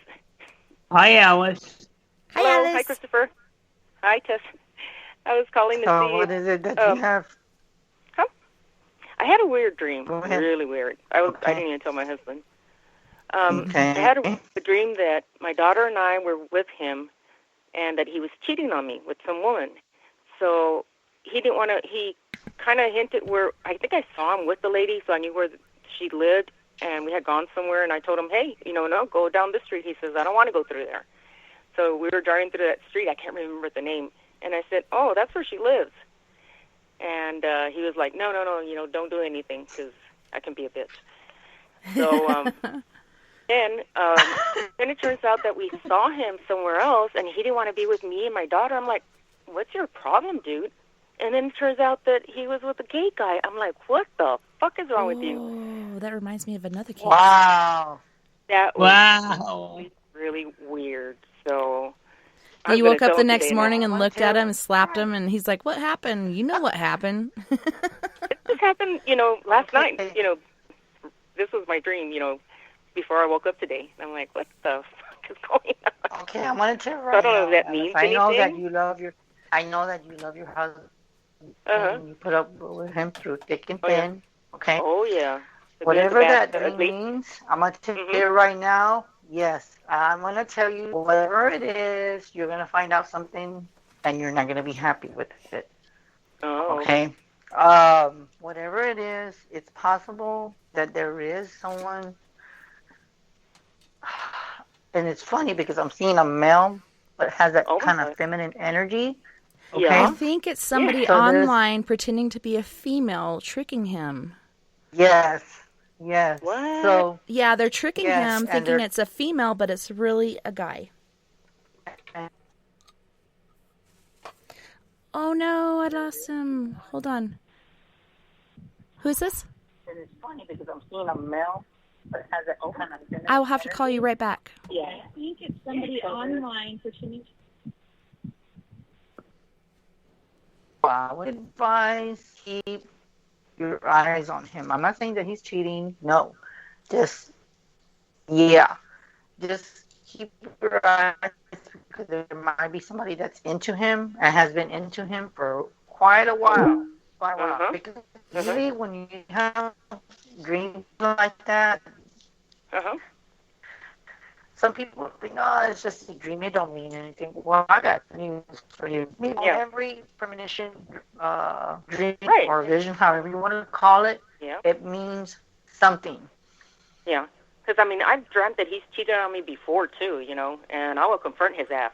Hi, Alice. Hi, Hello. Alice. Hi, Christopher. Hi, Tess. I was calling to So see what is it that you have? huh? I had a weird dream. Go ahead. Really weird. I Okay. didn't even tell my husband. Okay. I had a dream that my daughter and I were with him, and that he was cheating on me with some woman. So he didn't want to. He kind of hinted where I think I saw him with the lady, so I knew where she lived, and we had gone somewhere. And I told him, hey, no, go down this street. He says, I don't want to go through there. So we were driving through that street. I can't remember the name. And I said, oh, that's where she lives. And he was like, no, don't do anything because I can be a bitch. So then it turns out that we saw him somewhere else, and he didn't want to be with me and my daughter. I'm like, what's your problem, dude? And then it turns out that he was with a gay guy. I'm like, what the fuck is wrong with you? Oh, that reminds me of another case. Wow. That was Wow. really weird. So You woke up the next today, morning and and looked at him and slapped him, and he's like, what happened? You know what happened. this happened, last night. This was my dream, before I woke up today. And I'm like, what the fuck is going on? Okay, I'm gonna tell you right I don't know if now, that means I know that anything. I know that you love your husband. Uh-huh. And you put up with him through thick and Oh, yeah. thin. Okay. Oh, yeah. The good, Whatever the bad, that the dream ugly. means, I'm gonna tell you right now. Yes, I'm gonna tell you whatever it is. You're gonna find out something, and you're not gonna be happy with it. Oh, Okay. Whatever it is, it's possible that there is someone. And it's funny because I'm seeing a male, but has that Oh, kind my. of feminine energy. Okay. Yeah. I think it's somebody So there's- online pretending to be a female, tricking him. Yes. Yes. What? So. Yeah, they're tricking Yes, him, and thinking they're- it's a female, but it's really a guy. Oh no, I lost him. Hold on. Who's this? And it's funny because I'm seeing a male, but has that kind of feminine I will have to call you right back. Yeah. I think it's somebody online pretending to. I would advise keep your eyes on him. I'm not saying that he's cheating. No. Just keep your eyes because there might be somebody that's into him and has been into him for quite a while. Uh-huh. Because usually when you have dreams like that, Uh-huh. some people think, oh, it's just a dream. It don't mean anything. Well, I got news for you. Yeah. Every premonition, dream, Right. or vision, however you want to call it, Yeah. it means something. Yeah. Because, I've dreamt that he's cheated on me before, too, and I will confront his ass,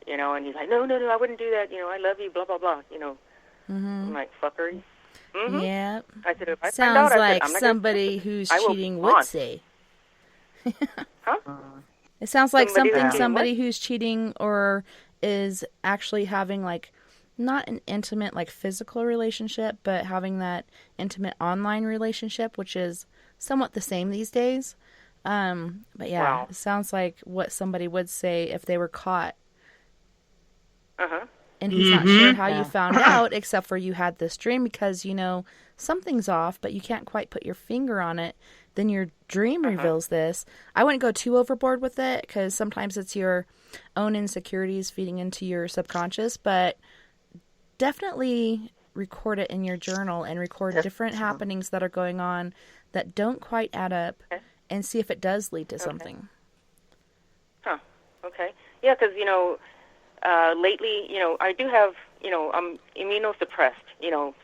and he's like, no, I wouldn't do that, I love you, blah, blah, blah, I'm like, fucker. Mm-hmm. Yeah. I said, if I find Sounds out, I said, like I'm not somebody who's I will cheating move would on. say. Huh? It sounds like Somebody something who's somebody who's cheating or is actually having like not an intimate like physical relationship, but having that intimate online relationship, which is somewhat the same these days. But yeah, Wow. it sounds like what somebody would say if they were caught. Uh-huh. And he's not sure how Yeah. you found out, except for you had this dream because, something's off, but you can't quite put your finger on it. Then your dream reveals this. I wouldn't go too overboard with it because sometimes it's your own insecurities feeding into your subconscious, but definitely record it in your journal and record Yes. different happenings that are going on that don't quite add up Okay. and see if it does lead to something. Huh. Okay. Yeah, because, lately, I do have, I'm immunosuppressed,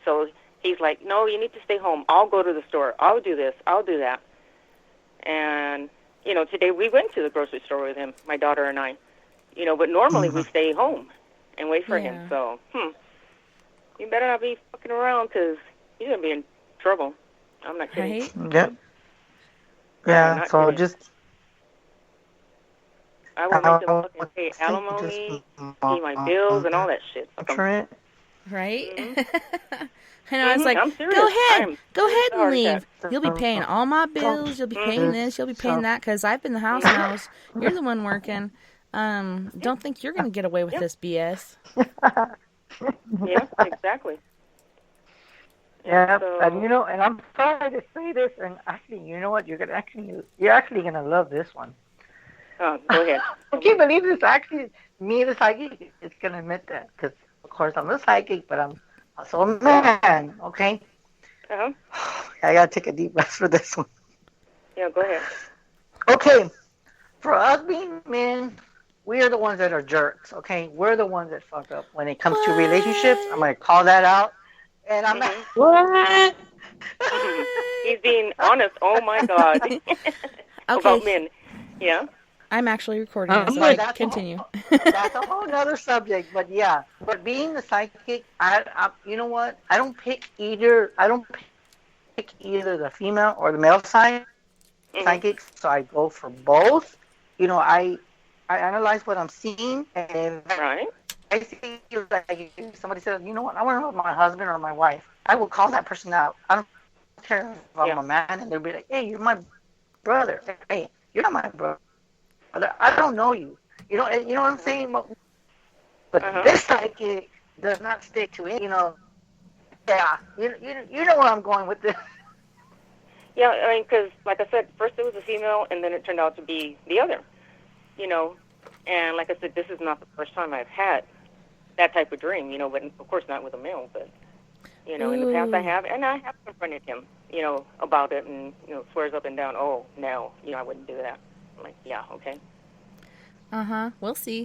so he's like, no, you need to stay home. I'll go to the store. I'll do this. I'll do that. And, today we went to the grocery store with him, my daughter and I, but normally we stay home and wait for him. Yeah. So, you better not be fucking around because he's going to be in trouble. I'm not kidding. Right? Yep. I'm Yeah, not so kidding. just. I will make them fucking pay alimony, pay my bills, and all that shit. Fuck 'em. Trent. Right? I know, I was like, I'm serious. go ahead I'm and hard leave. attack. You'll be paying all my bills. You'll be paying this. You'll be paying that because I've been the house mouse. You're the one working. Don't think you're going to get away with this BS. Yeah, exactly. Yeah, so- and and I'm sorry to say this, and actually, you know what? You're actually gonna love this one. Oh, go ahead. I can't believe this. Actually, me, the psychic, is gonna admit that because, of course, I'm a psychic, but I'm also a man. Okay. Uh-huh. I gotta take a deep breath for this one. Yeah, go ahead. Okay, for us being men, we are the ones that are jerks. Okay, we're the ones that fuck up when it comes to relationships. I'm gonna call that out, and I'm What? He's being honest. Oh my God. About men. Yeah. I'm actually recording this. like, Okay, continue. That's a whole nother subject. But yeah, but being the psychic, I you know what? I don't pick either. I don't pick either the female or the male side psychics. So I go for both. You know, I analyze what I'm seeing, and Right. I see like if somebody says, you know what, I want to know my husband or my wife. I will call that person out. I don't care if I'm a man, and they'll be like, hey, you're my brother. Hey, you're not my brother. I don't know you. You know what I'm saying? But this psychic does not stick to it. You know, yeah. You know where I'm going with this. Yeah, I mean, because like I said, first it was a female, and then it turned out to be the other. You know, and like I said, this is not the first time I've had that type of dream. You know, but of course not with a male. But you know, in the past I have, and I have confronted him. You know, about it, and swears up and down. Oh, no, I wouldn't do that. I'm like, yeah, okay. We'll see.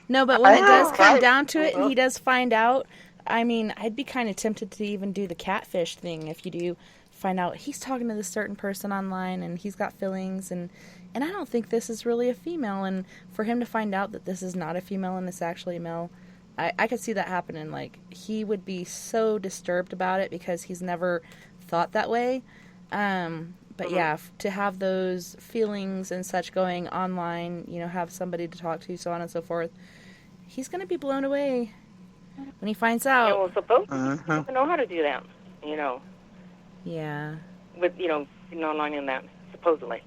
No, but when it does come down to it, and he does find out, I mean, I'd be kind of tempted to even do the catfish thing if you do find out he's talking to this certain person online and he's got feelings, and I don't think this is really a female, and for him to find out that this is not a female and it's actually a male, I could see that happening. Like, he would be so disturbed about it because he's never thought that way. But yeah, to have those feelings and such going online, have somebody to talk to, so on and so forth, he's going to be blown away when he finds out. Yeah, well, supposedly he doesn't know how to do that, Yeah. With, being online in that, supposedly.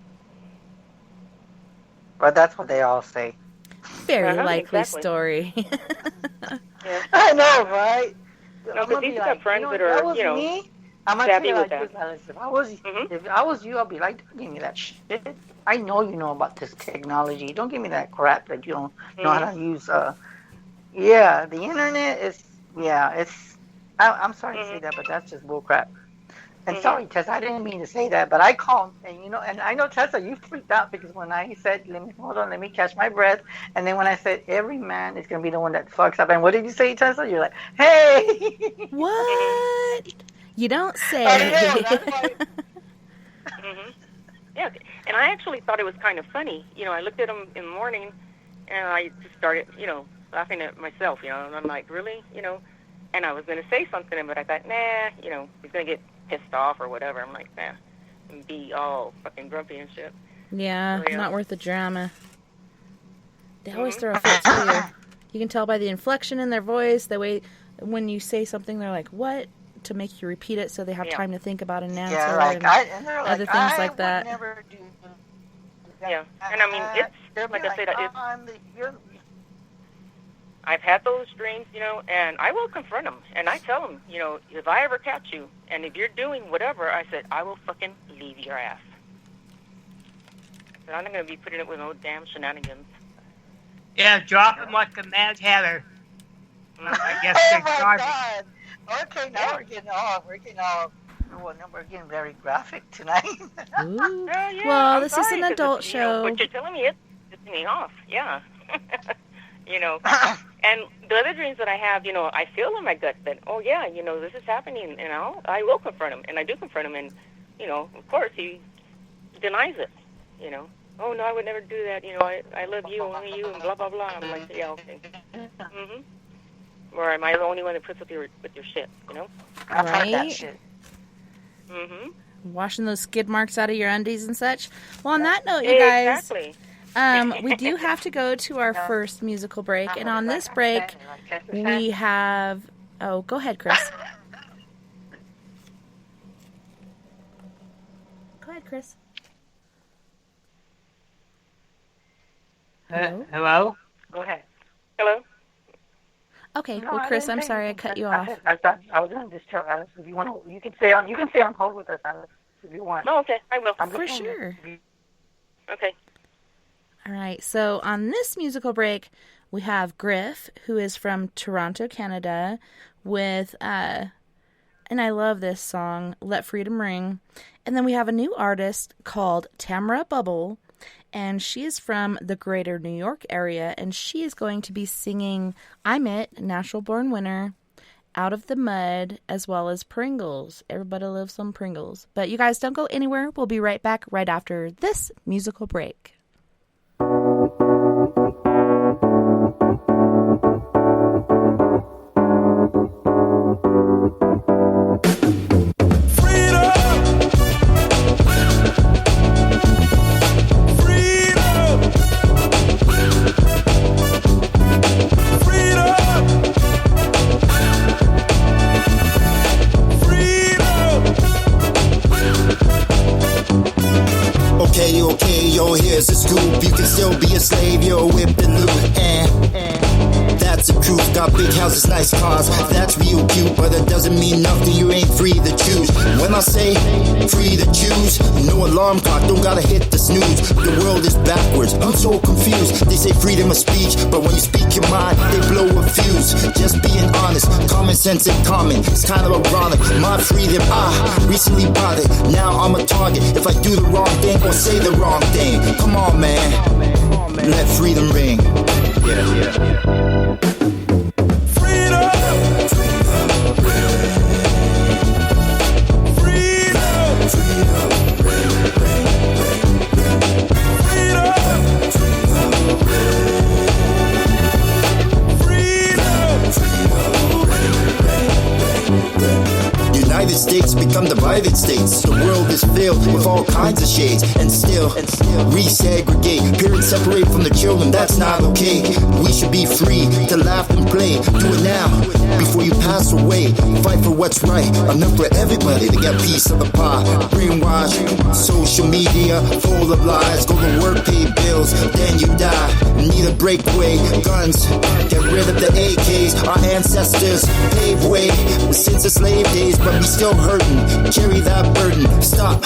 But that's what they all say. Very likely exactly. Story. Yeah. I know, right? No, because he's got friends that are, that was me. I'm gonna savvy tell you with like that. this, if I was you, I'd be like, don't give me that shit. I know you know about this technology. Don't give me that crap that you don't know how to use. Yeah, the internet is. Yeah, it's. I'm sorry to say that, but that's just bull crap. And sorry, Tessa, I didn't mean to say that, but I called, and and I know, Tessa, you freaked out because when I said, let me catch my breath, and then when I said every man is gonna be the one that fucks up, and what did you say, Tessa? You're like, hey. What? You don't say. Yeah, and I actually thought it was kind of funny. I looked at him in the morning, and I just started, laughing at myself, and I'm like, really? And I was going to say something, but I thought, nah, he's going to get pissed off or whatever. I'm like, nah, and be all fucking grumpy and shit. Yeah, So, it's not worth the drama. They always throw a fit for you. You can tell by the inflection in their voice, the way when you say something, they're like, what? To make you repeat it so they have time to think about an answer. Yeah, like, and they're other like, things like that. Never do that. Yeah, and I mean, it's, like I said, I've had those dreams, and I will confront them, and I tell them, if I ever catch you, and if you're doing whatever, I said, I will fucking leave your ass. And I'm not going to be putting up with no damn shenanigans. Yeah, drop him like a Mad Hatter. I guess they're garbage. God. Okay, now we're getting off. Well, no, we're getting very graphic tonight. Ooh. Yeah, well, I'm this sorry, is an adult show. But you're telling me it's me off, yeah. And the other dreams that I have, I feel in my gut that, oh, yeah, this is happening, I will confront him, and I do confront him, and, of course, he denies it, Oh, no, I would never do that, I love you, only you, and blah, blah, blah. I'm like, yeah, okay. Or am I the only one that puts up with your shit, I've heard that shit. Washing those skid marks out of your undies and such. Well, on that note, you guys, we do have to go to our first musical break, and on this break, we have. Oh, go ahead, Chris. Go ahead, Chris. Hello? Go ahead. Hello? Okay, No, well, Chris, I'm sorry I cut you off. I thought I was going to just tell Alice if you want to. You can stay on hold with us, Alice, if you want. Oh, okay, I will. For sure. Okay. All right, so on this musical break, we have Griff, who is from Toronto, Canada, with an And I love this song, Let Freedom Ring. And then we have a new artist called Tamara Bubble, and she is from the greater New York area, and she is going to be singing I'm It, Natural Born Winner, Out of the Mud, as well as Pringles. Everybody loves some Pringles. But you guys don't go anywhere. We'll be right back right after this musical break. Okay, yo, here's the scoop. You can still be a slave, you're whipped and loop. That's the truth. Got big houses, nice cars. That's real cute, but that doesn't mean nothing. You ain't free to choose. When I say free to choose, no alarm clock, don't gotta hit the snooze. The world is backwards, I'm so confused. They say freedom of speech, but when you speak your mind, they blow a fuse. Just being honest, common sense ain't common. It's kind of ironic. My freedom, recently bought it. Now I'm a target. If I do the wrong thing or say the wrong thing, come on, man. Let freedom ring. Yeah. United States become divided states. The world is filled with all kinds of shades, and still resegregate. Parents separate from the children, that's not okay. We should be free to laugh and play. Do it now, before you pass away. Fight for what's right, enough for everybody to get a piece of the pie. Brainwash, social media, full of lies. Go to work, pay bills, then you die. Need a breakaway, guns, get rid of the AKs. Our ancestors paved way since the slave days, but we still hurting. Carry that burden. Stop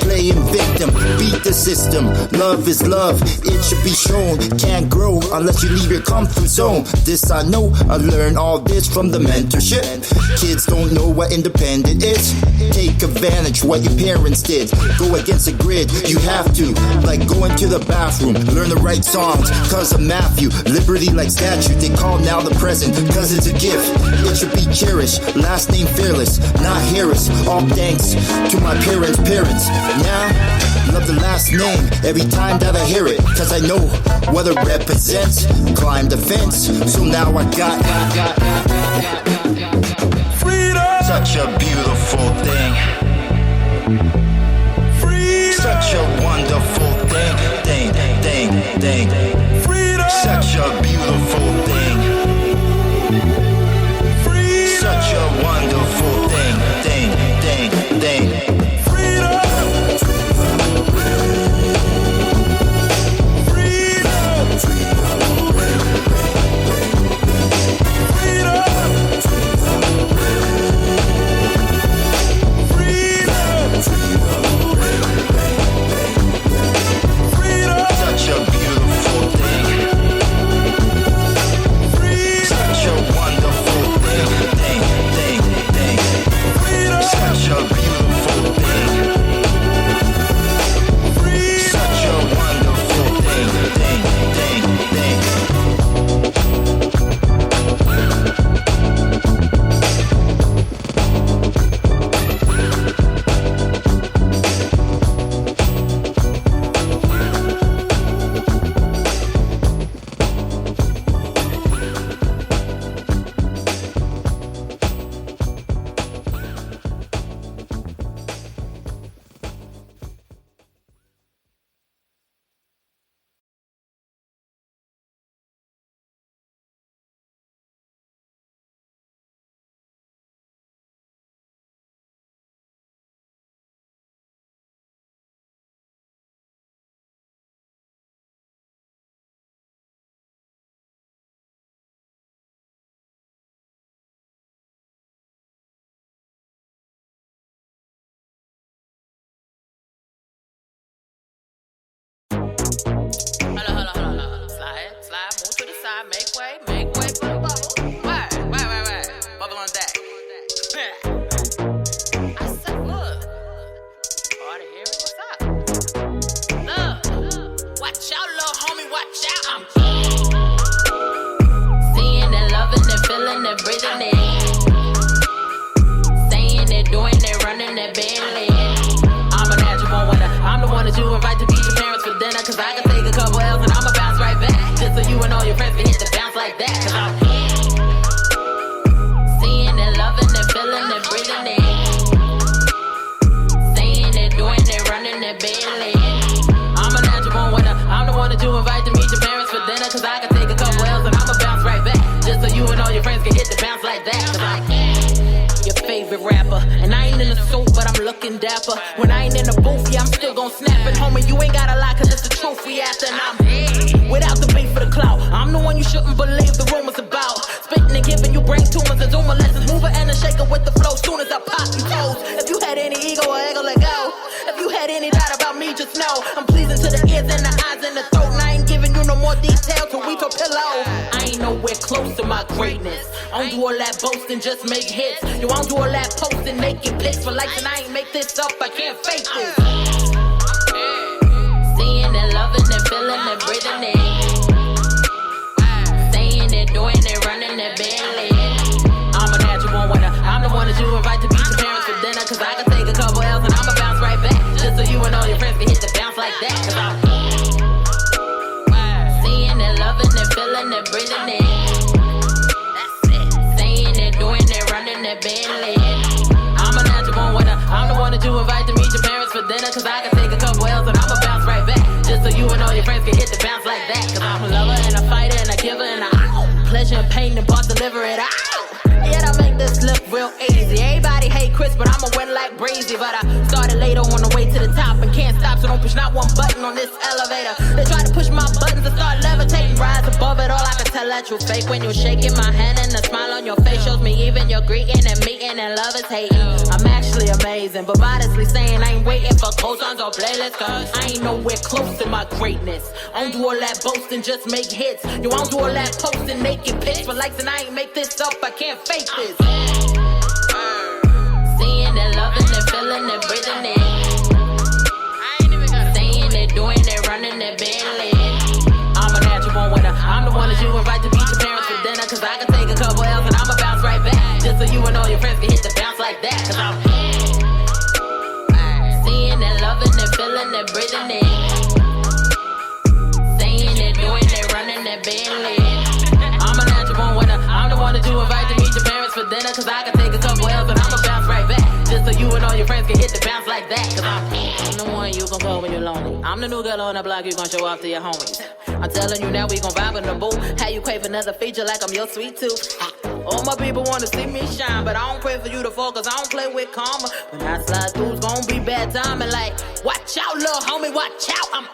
playing victim. Beat the system. Love is love. It should be shown. Can't grow unless you leave your comfort zone. This I know. I learned all this from the mentorship. Kids don't know what independent is. Take advantage what your parents did. Go against the grid. You have to. Like going to the bathroom. Learn the right songs. Cause of Matthew. Liberty like statue. They call now the present. Cause it's a gift. It should be cherished. Last name fearless. Not Harris. All thanks to my parents' parents. Now, love the last name every time that I hear it. Cause I know what it represents. Climb the fence. So now I got freedom. Such a beautiful thing. Freedom. Such a wonderful thing. Freedom. Such a beautiful thing. Freedom. Such a wonderful thing. Make way for the bubble. Wait. Bubble on deck. it, breathing it. Saying it, doing it, running it, Bentley. I'm a natural winner. I'm the one that you invite to meet your parents for dinner. Cause I can take a couple L's and I'ma bounce right back. Just so you and all your friends can hit the bounce like that. Cause I'm seeing it, loving it, feeling it, breathing it. Saying it, doing it, running it, Bentley. I'm a natural winner. I'm the one that you invite to meet your parents for dinner. Cause I can take a couple L's and I'ma bounce right back. Just so you and all your friends can hit the bounce like that. Cause I your favorite rapper. And I ain't in the suit, but I'm looking dapper. When I ain't in the booth, yeah, I'm still gon' snap it. Homie, you ain't gotta lie, cause it's the truth we after. And I'm without the beef for the clout. I'm the one you shouldn't believe the rumors about. Spitting and giving you brain tumors and Zuma lessons. Mover and a shaker with the flow soon as I pop you toes. If you had any ego or ego, let go. If you had any doubt about me, just know I'm pleasing to the ears and the eyes and the throat. And I ain't giving you no more details till we talk pillow. I ain't nowhere close to my greatness. I don't do all that boasting, just make hits. Yo, I don't do all that posting, making pics for likes, and I ain't make this up, I can't fake this. Seeing it, loving it, feeling it, breathing it. Saying it, doing it, running it, Bentley. I'm a natural winner. I'm the one that you invite to meet your parents for dinner. Cause I can take a couple L's and I'ma bounce right back. Just so you and all your friends can hit the bounce like that. Cause I'm seeing it, loving it, feeling it, breathing it. Saying it, doing it, running it, Bentley. I'm a natural winner. I'm the one that you invite to meet your parents for dinner. Cause I can take a couple L's and I'ma bounce right back. Just so you and all your friends can hit the bounce like that. Cause I'm a lover and a fighter and a giver and a pleasure and pain and boss deliver it out. Yet I make this look real easy. Everybody hate Chris, but I'ma win like breezy. But I started later on the way to the top and can't stop, so don't push not one button on this elevator. They try to push my buttons to start levitating, rise above it all. I can tell that you fake when you're shaking my hand, and the smile on your face shows me even you're greeting and meeting and love is hating. I'm actually amazing, but modestly saying I ain't waiting for cosigns or playlists, cause I ain't nowhere close to my greatness. I don't do all that boasting, just make hits. Yo, I don't do all that posting, naked pics for likes, and I ain't make this up, I can't fake this. Seeing it, loving it, feeling it, breathing it. Saying it, doing it, running it, Bentley. I'm a natural winner. I'm the one that you invite to meet your parents for dinner. Cause I can take a couple L's and I'ma bounce right back. Just so you and all your friends can hit the bounce like that. Cause I'm seeing it, loving it, feeling it, breathing it. Saying it, doing it, running it, Bentley. I'm a natural winner. I'm the one that you invite to meet your parents for dinner. Cause I can take a couple L's and I'ma bounce right back. Just so you and all your friends can hit the bounce like that. Cause I'm the one you gon' call when you're lonely. I'm the new girl on the block you gon' show off to your homies. I'm telling you now we gon' vibe in the booth. How you crave another feature like I'm your sweet tooth. All my people wanna see me shine, but I don't pray for you to fall cause I don't play with karma. When I slide through it's gon' be bad timing like watch out little homie, watch out. I'm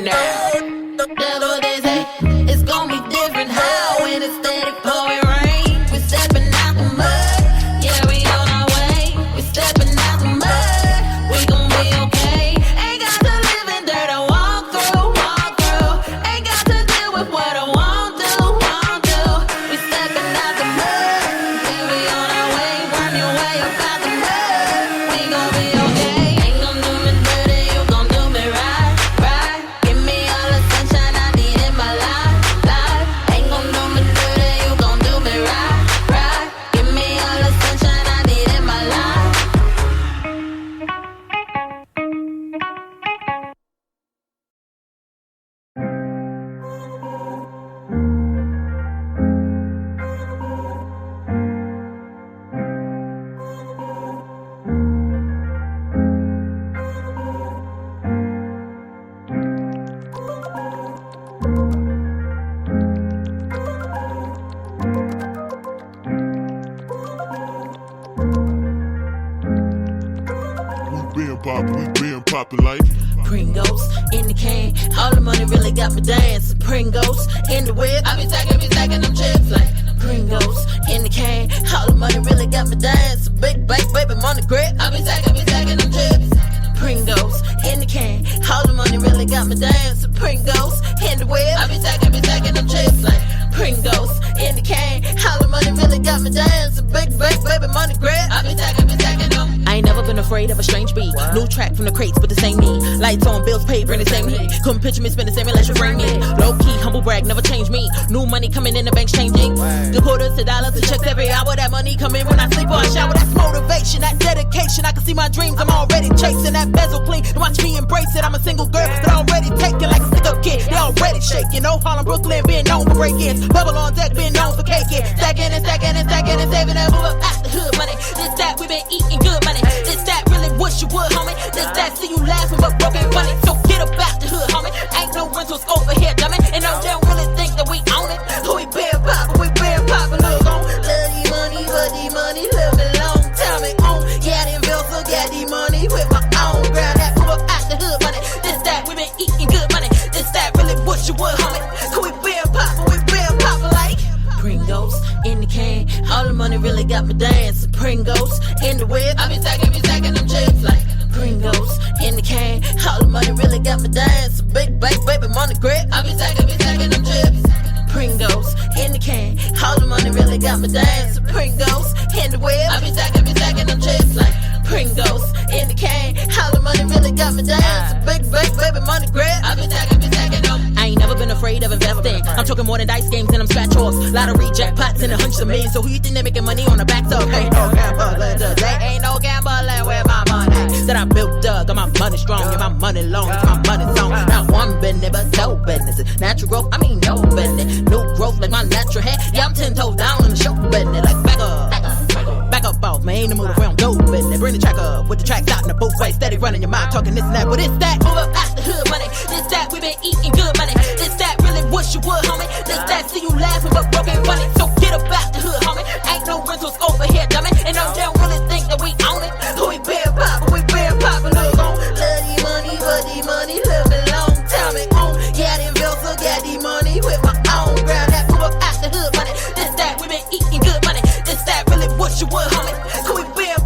rain now. That's what they say. It's gonna be different how when it's steady pouring rain. We're stepping out the mud. Yeah, we on our way. We're stepping out the mud. We gon' be okay. Ain't got to live in dirt. I walk through, walk through. Ain't got to deal with what I won't do, won't do. We stepping out the mud. Yeah, we on our way. Worm your way up out the mud. We gon' be okay. Ain't gon' do me dirty. You gon' do me right, right. Give me all the sunshine I need in my life, life. Ain't gon' do me dirty. You gon' do me right, right. Give me all the sunshine I need in my life. We been poppin' like Pringles in the can, all the money really got me dancing. Pringles in the whip, I be stacking them chips like Pringles in the can, all the money really got me dancing. Big baby money grip, I be stacking them chips. Pringles in the can, all the money really got me dancing. Pringles in the whip, I be stacking them chips like Pringles in the can, all the money really got me dancing. Big baby money grip, I be stacking them. I ain't never been afraid of a strange beat. New track from the crates with the same need. Lights on, bills paid, bring the same heat. Couldn't picture me spending the same unless you bring me. Low key, humble brag, never change me. New money coming in, the bank's changing. The quarters to dollars to checks every hour. That money come in when I sleep or I shower. That's motivation, that dedication. I can see my dreams, I'm already chasing. That bezel clean, and watch me embrace it. I'm a single girl, but already taken like a stick-up kid. They already shaking. No Harlem, Brooklyn, being known for break-ins. Bubble on deck, being known for caking. Stacking and saving that move up out the hood money. This that, we been eating good money. This that, really wish you would, homie. This that, see you laughing but broken funny. So get up out the hood, homie. Ain't no rentals over here, dummy. And no, they don't really think that we own it. Who we been poppin', look on. Love the money, but the money live a long time and on. Yeah, them bills, so got the money with my own ground. That move up out the hood money. This that, we been eating good money. This that, really wish you would, homie. Who we been poppin' like Pringles in the can, all the money really got me dancing. Pringles in the whip, I be stacking them chips like Pringles in the can, all the money really got me dancing. Big baby money grip, I be stacking them chips. Pringles in the can, all the money really got me dancing. Pringles in the whip, I be stacking them chips like Pringles in the can, all the money really got me dancing. Big baby money grip, I be stacking them. I ain't never been afraid of investing. I'm talking more than dice games and I'm scratch offs. Lottery jackpots and hundreds of millions. So who you think they making money on the backs of? Ain't no gambler today. Ain't no gambling with my money that I built up. Got my money strong, yeah, my money long, it's my money song. Not one business, but no business. Natural growth, I mean no business. New growth like my natural hair. Yeah, I'm 10 toes down in the show business. Like back up off, man. Ain't the move around, no business. Bring the track up with the tracks out in the booth way. Steady running your mind, talking this and that. But it's that, move up out the hood money. This that, we been eating good money. This that, really wish you would, homie. This that, see you laughing but broken funny. So get up out the hood, homie. Ain't no rentals over here, dummy. And no, they don't really think that we own it. Who we been poppin', look on. Love the money, but the money live a long time and on. Yeah, them bills, so got the money with my own ground. That move up out the hood money. This that, we been eating good money. This that, really wish you would, homie. Who we been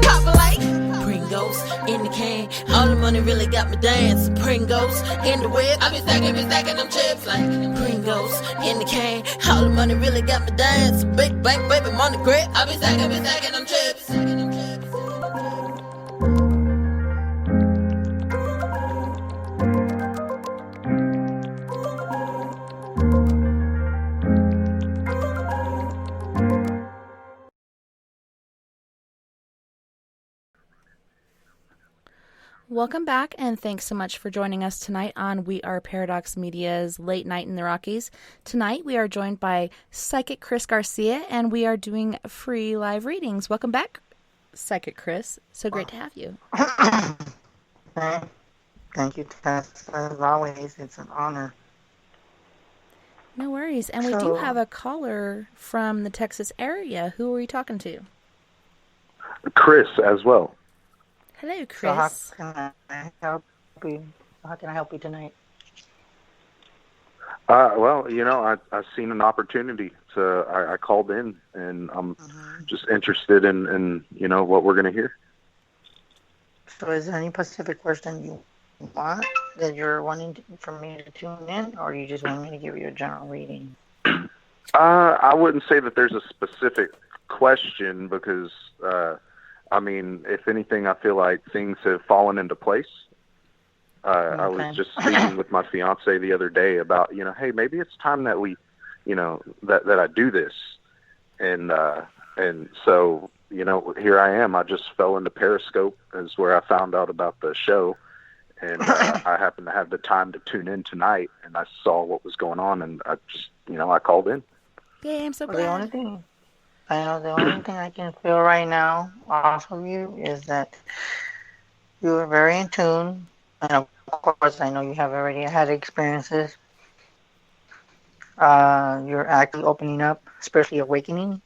poppin' like Pringles in the can, all the money really got me dancing. Pringles in the whip, I be stacking them chips like Pringles in the can, all the money really got me dancing. Big baby money grip, I be stacking them chips. Welcome back, and thanks so much for joining us tonight on We Are Paradox Media's Late Night in the Rockies. Tonight, we are joined by Psychic Chris Garcia, and we are doing free live readings. Welcome back, Psychic Chris. So great to have you. Thank you, Tess. As always, it's an honor. No worries. And we do have a caller from the Texas area. Who are we talking to? Chris as well. Hello, Chris. So how can I help you? How can I help you tonight? Well, I've seen an opportunity, so I called in, and I'm just interested in what we're going to hear. So is there any specific question you want that you're wanting for me to tune in, or you just want me to give you a general reading? I wouldn't say that there's a specific question because, if anything, I feel like things have fallen into place. I was just speaking with my fiance the other day about, hey, maybe it's time that we, that I do this. And so, here I am. I just fell into Periscope is where I found out about the show. And I happened to have the time to tune in tonight, and I saw what was going on, and I just, I called in. Yay, I'm so glad. The only thing I can feel right now off of you is that you are very in tune. And of course, I know you have already had experiences. You're actually opening up, spiritually awakening,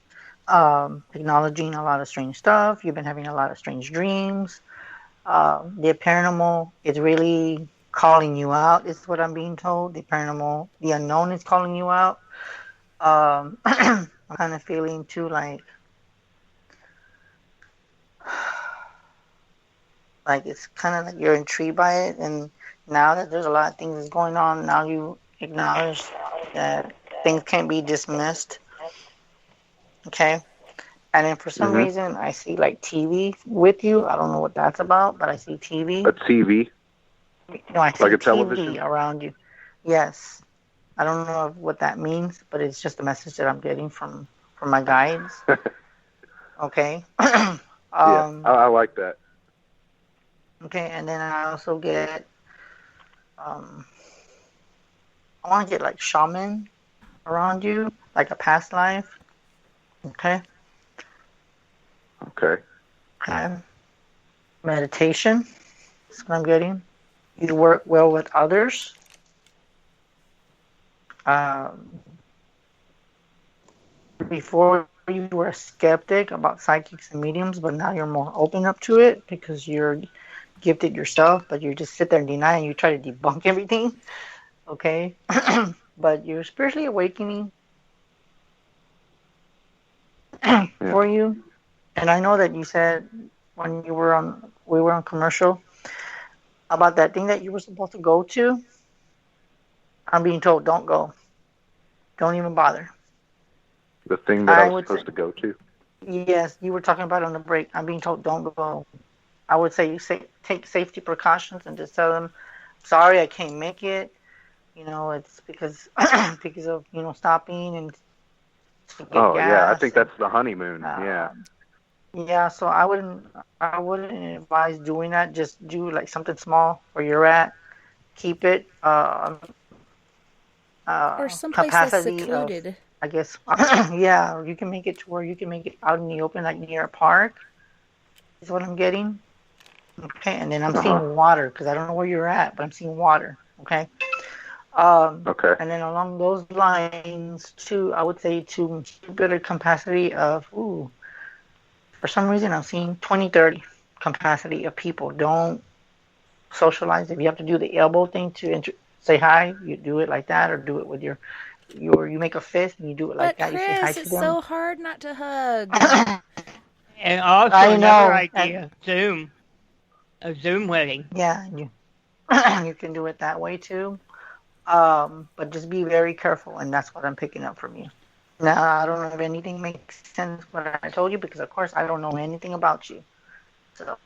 acknowledging a lot of strange stuff. You've been having a lot of strange dreams. The paranormal is really calling you out, is what I'm being told. The paranormal, the unknown is calling you out. I'm kind of feeling too like it's kind of like you're intrigued by it, and now that there's a lot of things that's going on, now you acknowledge that things can't be dismissed. Okay? And then for some reason, I see like TV with you. I don't know what that's about, but I see TV. A TV? No, I see like a TV television around you. Yes. I don't know what that means, but it's just a message that I'm getting from my guides. Okay? Yeah, I like that. Okay, and then I also get, I want to get like shaman around you, like a past life. Okay? Okay. Meditation. That's what I'm getting. You work well with others. Before you were a skeptic about psychics and mediums, but now you're more open up to it because you're gifted yourself, but you just sit there and deny and you try to debunk everything. Okay? But you're spiritually awakening for you. And I know that you said when we were on commercial about that thing that you were supposed to go to. I'm being told, don't go. Don't even bother. The thing that I was supposed to go to? Yes, you were talking about it on the break. I'm being told, don't go. I would say take safety precautions and just tell them, sorry, I can't make it. It's because of, stopping and to get gas. Yeah, I think that's the honeymoon. Yeah. Yeah, so I wouldn't advise doing that. Just do like something small where you're at. Keep it or someplace that's secluded. I guess, yeah, you can make it to where you can make it out in the open, like near a park, is what I'm getting. Okay, and then I'm seeing water, because I don't know where you're at, but I'm seeing water, okay? Okay. And then along those lines, too, I would say to keep it a capacity of, for some reason I'm seeing 20-30 capacity of people. Don't socialize. If you have to do the elbow thing to say hi, you do it like that, or do it with you make a fist and you do it like that. Chris, you say hi to it's them. so hard not to hug. And also another idea, Zoom. A Zoom wedding. Yeah, you can do it that way too. But just be very careful, and that's what I'm picking up from you. Now, I don't know if anything makes sense what I told you, because of course I don't know anything about you. So.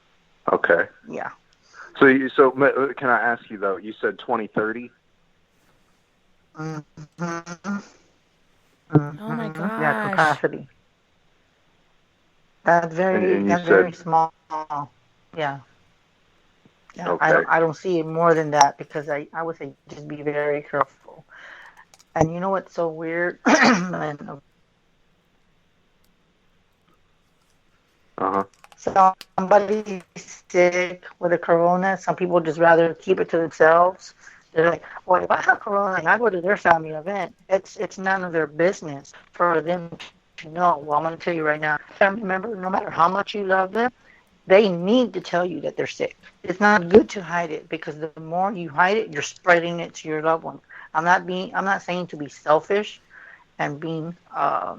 Okay. Yeah. So can I ask you though? You said 20-30. Mm-hmm. Oh my gosh. Yeah, capacity. That's very small. Yeah. Yeah. Okay. I don't see it more than that, because I would say just be very careful. And you know what's so weird? Somebody sick with a corona, some people just rather keep it to themselves. They're like, well, if I have corona and I go to their family event, it's none of their business for them to know. Well, I'm going to tell you right now, family member, no matter how much you love them, they need to tell you that they're sick. It's not good to hide it, because the more you hide it, you're spreading it to your loved ones. I'm not saying to be selfish and being how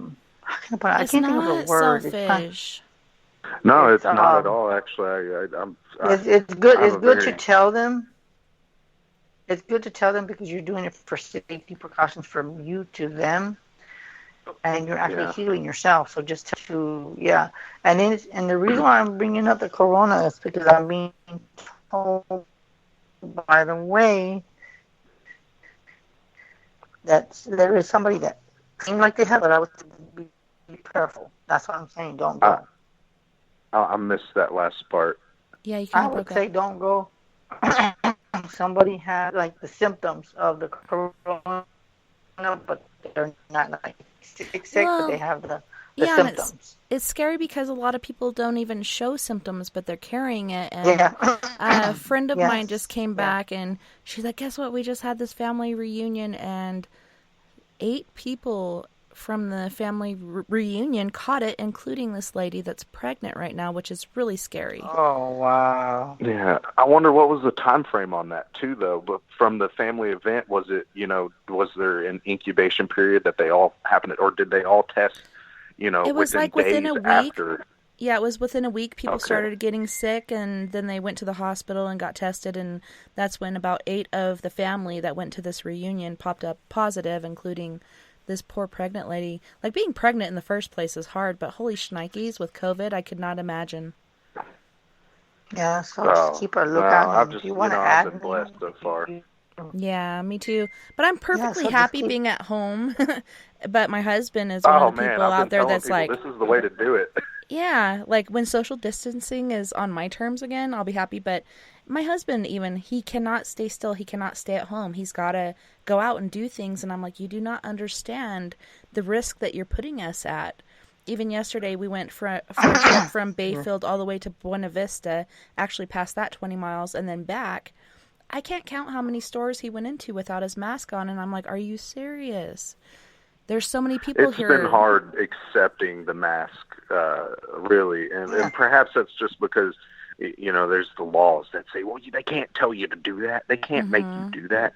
can I put it? I can't think of the word. Selfish. No, it's not at all. Actually, it's good. It's good to tell them. It's good to tell them, because you're doing it for safety precautions from you to them, and you're actually healing yourself. So just and the reason why I'm bringing up the corona is because I'm being told, by the way, that there is somebody that seemed like they have it. I would be careful. That's what I'm saying. Don't go. I missed that last part. Yeah, you kind I of would broke say up. don't go. Somebody had like the symptoms of the corona, but they're not like sick, but they have the symptoms. It's scary because a lot of people don't even show symptoms, but they're carrying it. And a friend of mine just came back, and she's like, guess what? We just had this family reunion, and 8 people from the family reunion caught it, including this lady that's pregnant right now, which is really scary. Oh, wow. Yeah. I wonder what was the time frame on that too, though. But from the family event, was it, was there an incubation period that they all happened, or did they all test, it was like within a week. After? Yeah, it was within a week. People started getting sick, and then they went to the hospital and got tested, and that's when about 8 of the family that went to this reunion popped up positive, including this poor pregnant lady. Like, being pregnant in the first place is hard, but holy shnikes, with COVID, I could not imagine. Yeah, so just keep a lookout. I've been blessed so far. Yeah, me too. But I'm perfectly happy being at home. But my husband is one of the people out there that's like, this is the way to do it. Yeah, like when social distancing is on my terms again, I'll be happy. But my husband, even, he cannot stay still. He cannot stay at home. He's got to go out and do things. And I'm like, you do not understand the risk that you're putting us at. Even yesterday, we went for a trip from Bayfield all the way to Buena Vista, actually past that 20 miles, and then back. I can't count how many stores he went into without his mask on. And I'm like, are you serious? There's so many people here. It's been hard accepting the mask, really. And perhaps that's just because, there's the laws that say, well, they can't tell you to do that. They can't make you do that.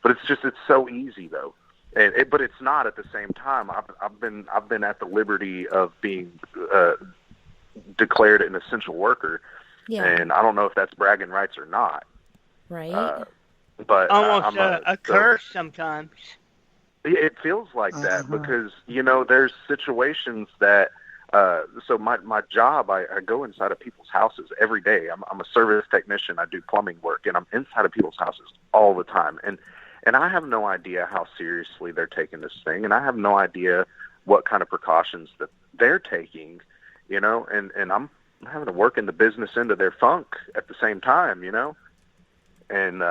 But it's so easy, though. But it's not at the same time. I've been at the liberty of being declared an essential worker. Yeah. And I don't know if that's bragging rights or not. Right. But almost a curse sometimes. It feels like that because, there's situations that, so my job, I go inside of people's houses every day. I'm a service technician. I do plumbing work, and I'm inside of people's houses all the time. And I have no idea how seriously they're taking this thing, and I have no idea what kind of precautions that they're taking, and I'm having to work in the business end of their funk at the same time, And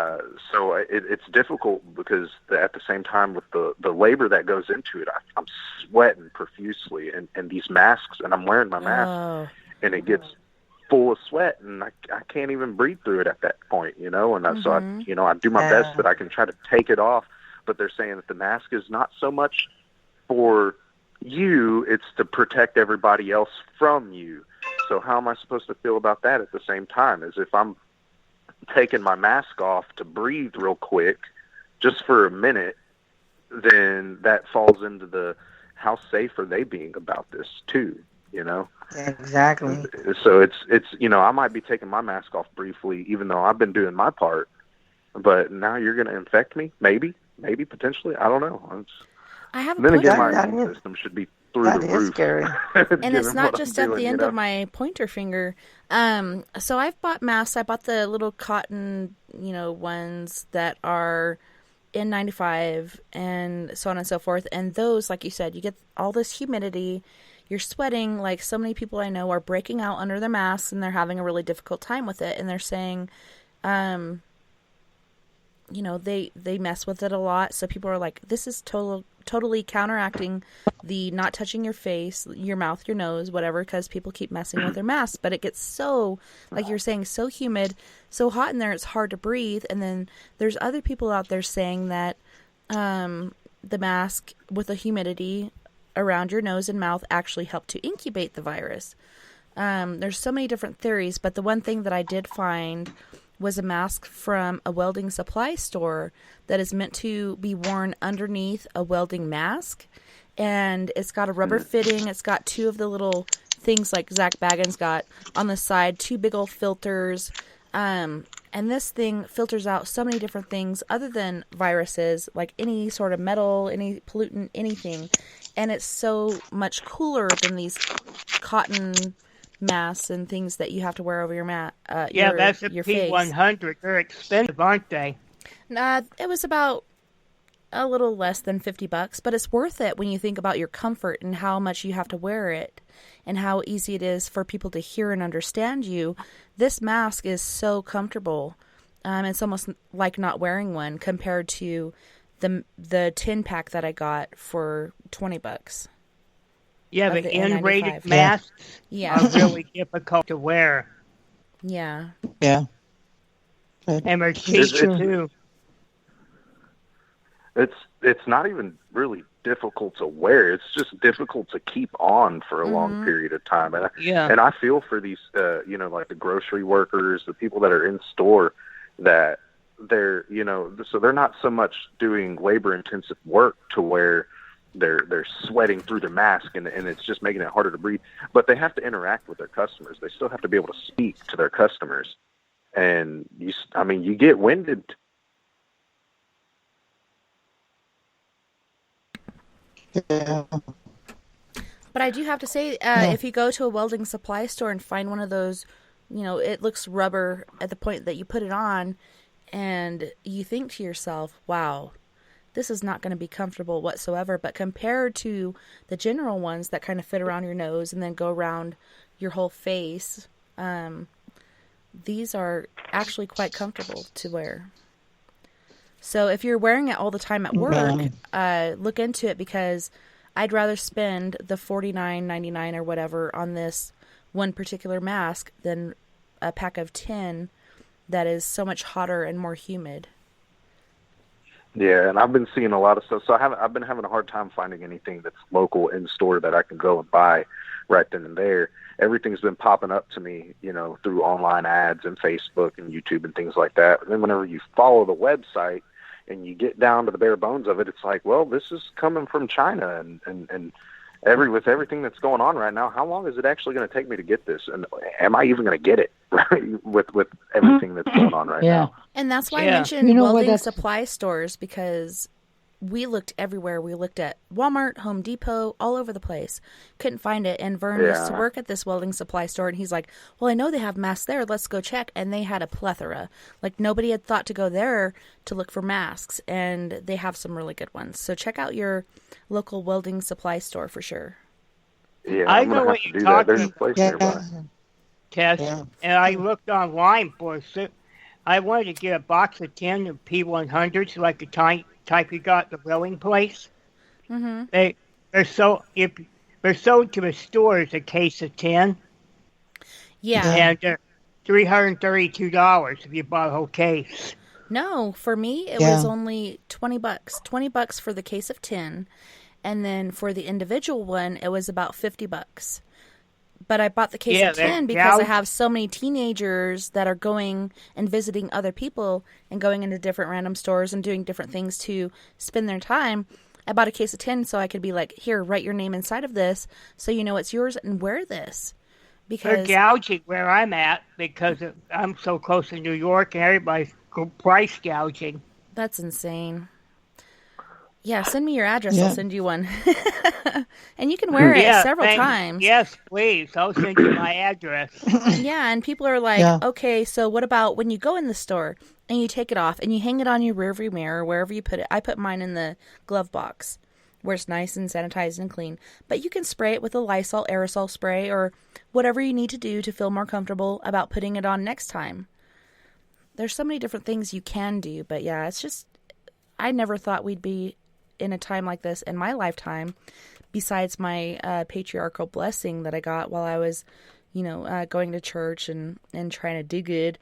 so it's difficult because at the same time with the labor that goes into it, I'm sweating profusely and these masks, and I'm wearing my mask, and it gets full of sweat, and I can't even breathe through it at that point, and so I do my best that I can try to take it off, but they're saying that the mask is not so much for you, it's to protect everybody else from you. So how am I supposed to feel about that at the same time? As if I'm taking my mask off to breathe real quick just for a minute, then that falls into the how safe are they being about this too, Exactly. So it's I might be taking my mask off briefly even though I've been doing my part, but now you're going to infect me, maybe potentially, I don't know. I have then again, my immune system should be through the roof. Scary. And it's not just at the end of my pointer finger. So I've bought masks. I bought the little cotton, ones that are N95 and so on and so forth. And those, like you said, you get all this humidity. You're sweating. Like, so many people I know are breaking out under their masks, and they're having a really difficult time with it. And they're saying, they mess with it a lot. So people are like, this is totally counteracting the not touching your face, your mouth, your nose, whatever, because people keep messing with their masks. But it gets so, like you're saying, so humid, so hot in there, it's hard to breathe. And then there's other people out there saying that the mask with the humidity around your nose and mouth actually help to incubate the virus. There's so many different theories, but the one thing that I did find was a mask from a welding supply store that is meant to be worn underneath a welding mask. And it's got a rubber fitting. It's got two of the little things like Zach Baggins got on the side, two big old filters. And this thing filters out so many different things other than viruses, like any sort of metal, any pollutant, anything. And it's so much cooler than these cotton masks and things that you have to wear over your that's a your P100. face. They're expensive, aren't they? It was about a little less than $50, but it's worth it when you think about your comfort and how much you have to wear it and how easy it is for people to hear and understand you. This mask is so comfortable. It's almost like not wearing one compared to the 10-pack that I got for $20. Yeah, of the the N-rated N95. masks Yeah. are really difficult to wear. Yeah. Yeah. And they're cheap, too. It's not even really difficult to wear. It's just difficult to keep on for a long period of time. And I feel for these, like the grocery workers, the people that are in store, that they're, so they're not so much doing labor-intensive work to where they're sweating through the mask and it's just making it harder to breathe. But they have to interact with their customers. They still have to be able to speak to their customers. And you get winded. Yeah. But I do have to say, if you go to a welding supply store and find one of those, it looks rubber at the point that you put it on, and you think to yourself, wow, this is not going to be comfortable whatsoever. But compared to the general ones that kind of fit around your nose and then go around your whole face, these are actually quite comfortable to wear. So if you're wearing it all the time at work, look into it, because I'd rather spend the $49.99 or whatever on this one particular mask than a pack of 10 that is so much hotter and more humid. Yeah, and I've been seeing a lot of stuff. So I've been having a hard time finding anything that's local in store that I can go and buy right then and there. Everything's been popping up to me, through online ads and Facebook and YouTube and things like that. And then whenever you follow the website and you get down to the bare bones of it, it's like, well, this is coming from China, and with everything that's going on right now, how long is it actually going to take me to get this? And am I even going to get it, right, with everything that's going on right now? And that's why I mentioned welding supply stores, because we looked everywhere. We looked at Walmart, Home Depot, all over the place. Couldn't find it. And Vern used to work at this welding supply store, and he's like, well, I know they have masks there. Let's go check. And they had a plethora. Like, nobody had thought to go there to look for masks, and they have some really good ones. So check out your local welding supply store for sure. Yeah, I know what you're talking about, Tess. Yeah. And I looked online for it. I wanted to get a box of 10 of P100s, like the type you got at the grilling place. Mm-hmm. They're sold to the stores, a case of 10. Yeah. And they're $332 if you bought a whole case. No, for me, it was only $20. $20 for the case of 10. And then for the individual one, it was about $50. But I bought the case of 10 because I have so many teenagers that are going and visiting other people and going into different random stores and doing different things to spend their time. I bought a case of 10 so I could be like, here, write your name inside of this so you know it's yours and wear this. Because they're gouging where I'm at because I'm so close to New York and everybody's price gouging. That's insane. Yeah, send me your address. I'll send you one. And you can wear it several times. Yes, please. I'll send you my address. Yeah, and people are like, okay, so what about when you go in the store and you take it off and you hang it on your rearview mirror, wherever you put it. I put mine in the glove box where it's nice and sanitized and clean. But you can spray it with a Lysol aerosol spray or whatever you need to do to feel more comfortable about putting it on next time. There's so many different things you can do, but yeah, it's just, I never thought we'd be in a time like this in my lifetime, besides my patriarchal blessing that I got while I was, going to church and trying to do good.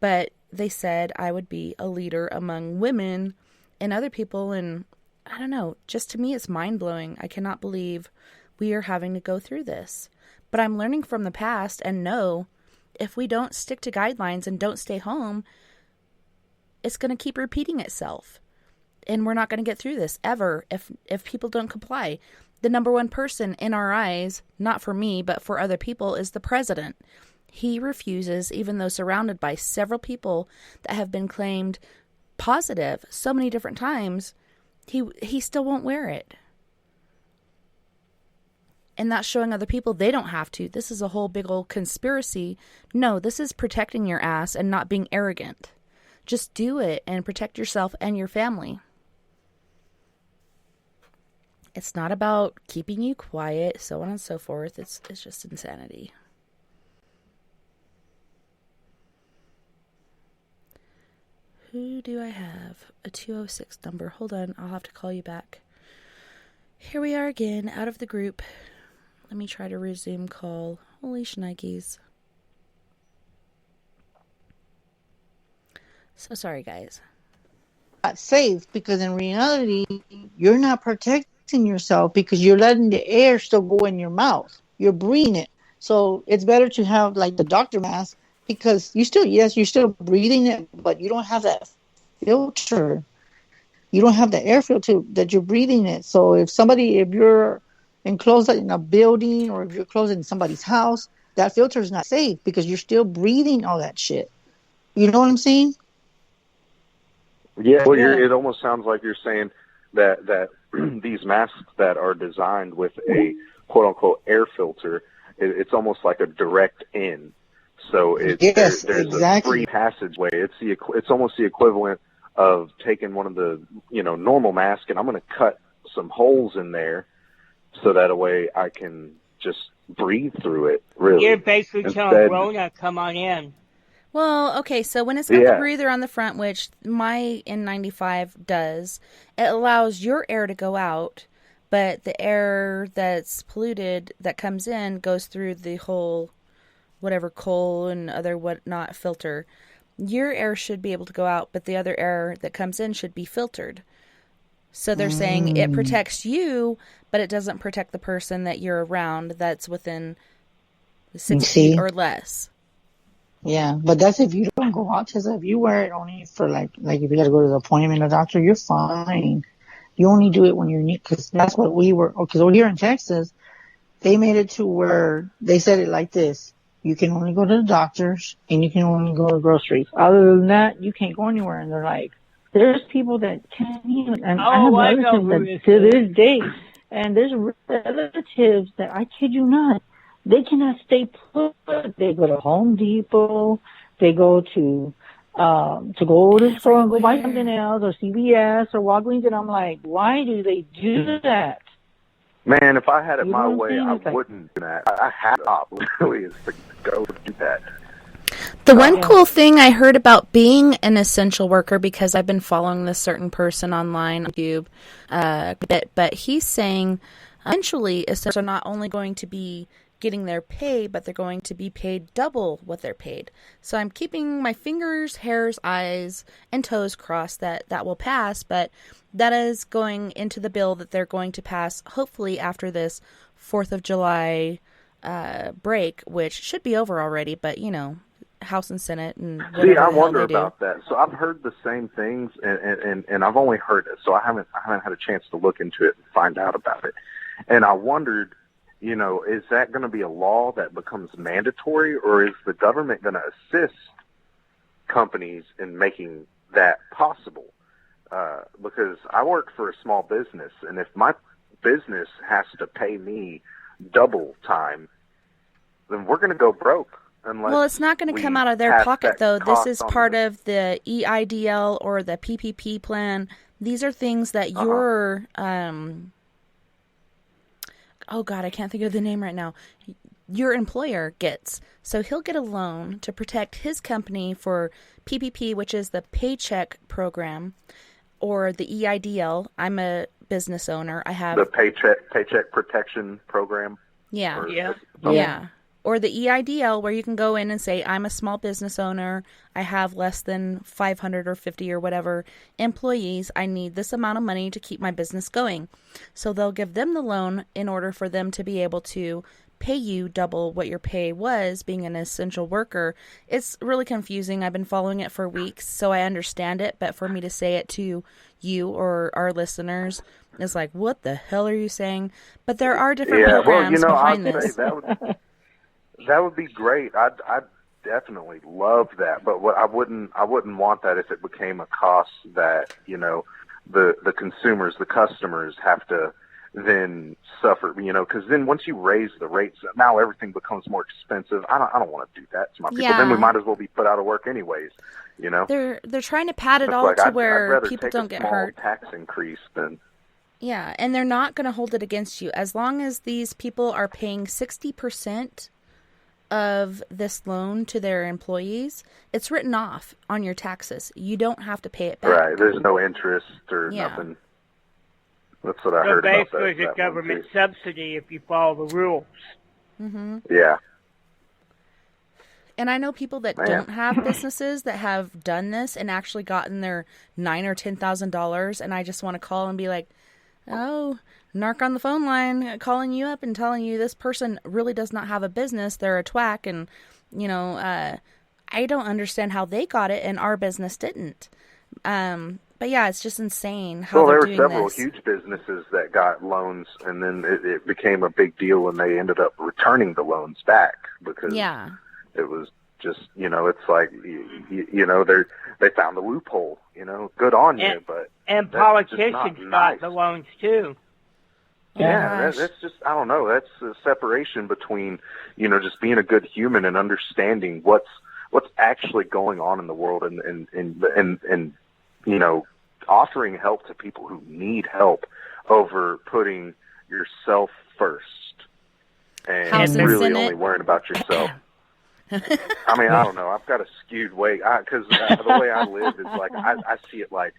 But they said I would be a leader among women and other people. And I don't know, just to me, it's mind blowing. I cannot believe we are having to go through this. But I'm learning from the past and know if we don't stick to guidelines and don't stay home, it's going to keep repeating itself. And we're not going to get through this ever if people don't comply. The number one person in our eyes, not for me, but for other people, is the president. He refuses, even though surrounded by several people that have been claimed positive so many different times, he still won't wear it. And that's showing other people they don't have to. This is a whole big old conspiracy. No, this is protecting your ass and not being arrogant. Just do it and protect yourself and your family. It's not about keeping you quiet, so on and so forth. It's just insanity. Who do I have? A 206 number. Hold on, I'll have to call you back. Here we are again, out of the group. Let me try to resume call. Holy shnikes. So sorry, guys. Not safe, because in reality, you're not protecting yourself because you're letting the air still go in your mouth. You're breathing it. So it's better to have like the doctor mask, because you're still breathing it, but you don't have that filter. You don't have the air filter that you're breathing it. So if you're enclosed in a building, or if you're closed in somebody's house, that filter is not safe because you're still breathing all that shit. You know what I'm saying? Yeah, well, it almost sounds like you're saying that these masks that are designed with a quote-unquote air filter, it's almost like a direct in. So there's a free passageway. It's almost the equivalent of taking one of the normal masks, and I'm going to cut some holes in there so that way I can just breathe through it. Really, you're basically telling Rona, come on in. Well, okay, so when it's got the breather on the front, which my N95 does, it allows your air to go out, but the air that's polluted that comes in goes through the whole whatever coal and other whatnot filter. Your air should be able to go out, but the other air that comes in should be filtered. So they're saying it protects you, but it doesn't protect the person that you're around that's within 6 feet or less. Yeah, but that's if you don't go out, Tessa. If you wear it only for like if you got to go to the appointment or doctor, you're fine. You only do it when you need, because that's what we were. Because over here in Texas, they made it to where they said it like this: you can only go to the doctors and you can only go to groceries. Other than that, you can't go anywhere. And they're like, there's people that can't even. And I have relatives that to this day, and there's relatives that, I kid you not, they cannot stay put. They go to Home Depot. They go to the store and go buy something else, or CVS or Walgreens. And I'm like, why do they do that? Man, if I had it my way, I wouldn't do that. I had to stop, literally, is to go do that. The one cool thing I heard about being an essential worker, because I've been following this certain person online on YouTube, but he's saying eventually essentials are not only going to be getting their pay, but they're going to be paid double what they're paid. So I'm keeping my fingers, hairs, eyes, and toes crossed that will pass, but that is going into the bill that they're going to pass hopefully after this 4th of July break, which should be over already, but House and Senate and see, I wonder about that. So I've heard the same things, and I've only heard it, so I haven't had a chance to look into it and find out about it. And I wondered, is that going to be a law that becomes mandatory, or is the government going to assist companies in making that possible? Because I work for a small business, and if my business has to pay me double time, then we're going to go broke. Well, it's not going to come out of their pocket, though. This is part of the EIDL or the PPP plan. These are things that your, oh God, I can't think of the name right now, your employer gets. So he'll get a loan to protect his company for PPP, which is the paycheck program, or the EIDL. I'm a business owner. I have... The paycheck protection program? Yeah. Yeah. Or the EIDL, where you can go in and say, I'm a small business owner. I have less than 500 or 50 or whatever employees. I need this amount of money to keep my business going. So they'll give them the loan in order for them to be able to pay you double what your pay was being an essential worker. It's really confusing. I've been following it for weeks, so I understand it. But for me to say it to you or our listeners is like, what the hell are you saying? But there are different programs behind this. That would be great. I'd definitely love that. But what I wouldn't want that if it became a cost that, the consumers, the customers have to then suffer, because then once you raise the rates, now everything becomes more expensive. I don't want to do that to my people. Then we might as well be put out of work anyways, They're trying to pad it all to where people don't get hurt. Tax increase than. Yeah, and they're not going to hold it against you. As long as these people are paying 60% of this loan to their employees, it's written off on your taxes. You don't have to pay it back. Right, there's no interest or nothing. That's what I heard about that. Basically, it's a government subsidy if you follow the rules. Mm-hmm. Yeah. And I know people that don't have businesses that have done this and actually gotten their $9,000 or $10,000, and I just want to call and be like, oh, narc on the phone line calling you up and telling you this person really does not have a business. They're a twack, and, I don't understand how they got it and our business didn't. But yeah, it's just insane how they're doing this. Well, there were several huge businesses that got loans, and then it became a big deal when they ended up returning the loans back because it was just, it's like, they found the loophole, good on you, but. And politicians got the loans too. Yeah, that's just, I don't know, that's a separation between, just being a good human and understanding what's actually going on in the world and offering help to people who need help over putting yourself first and really only worrying about yourself. I mean, I don't know. I've got a skewed way because the way I live is like I see it like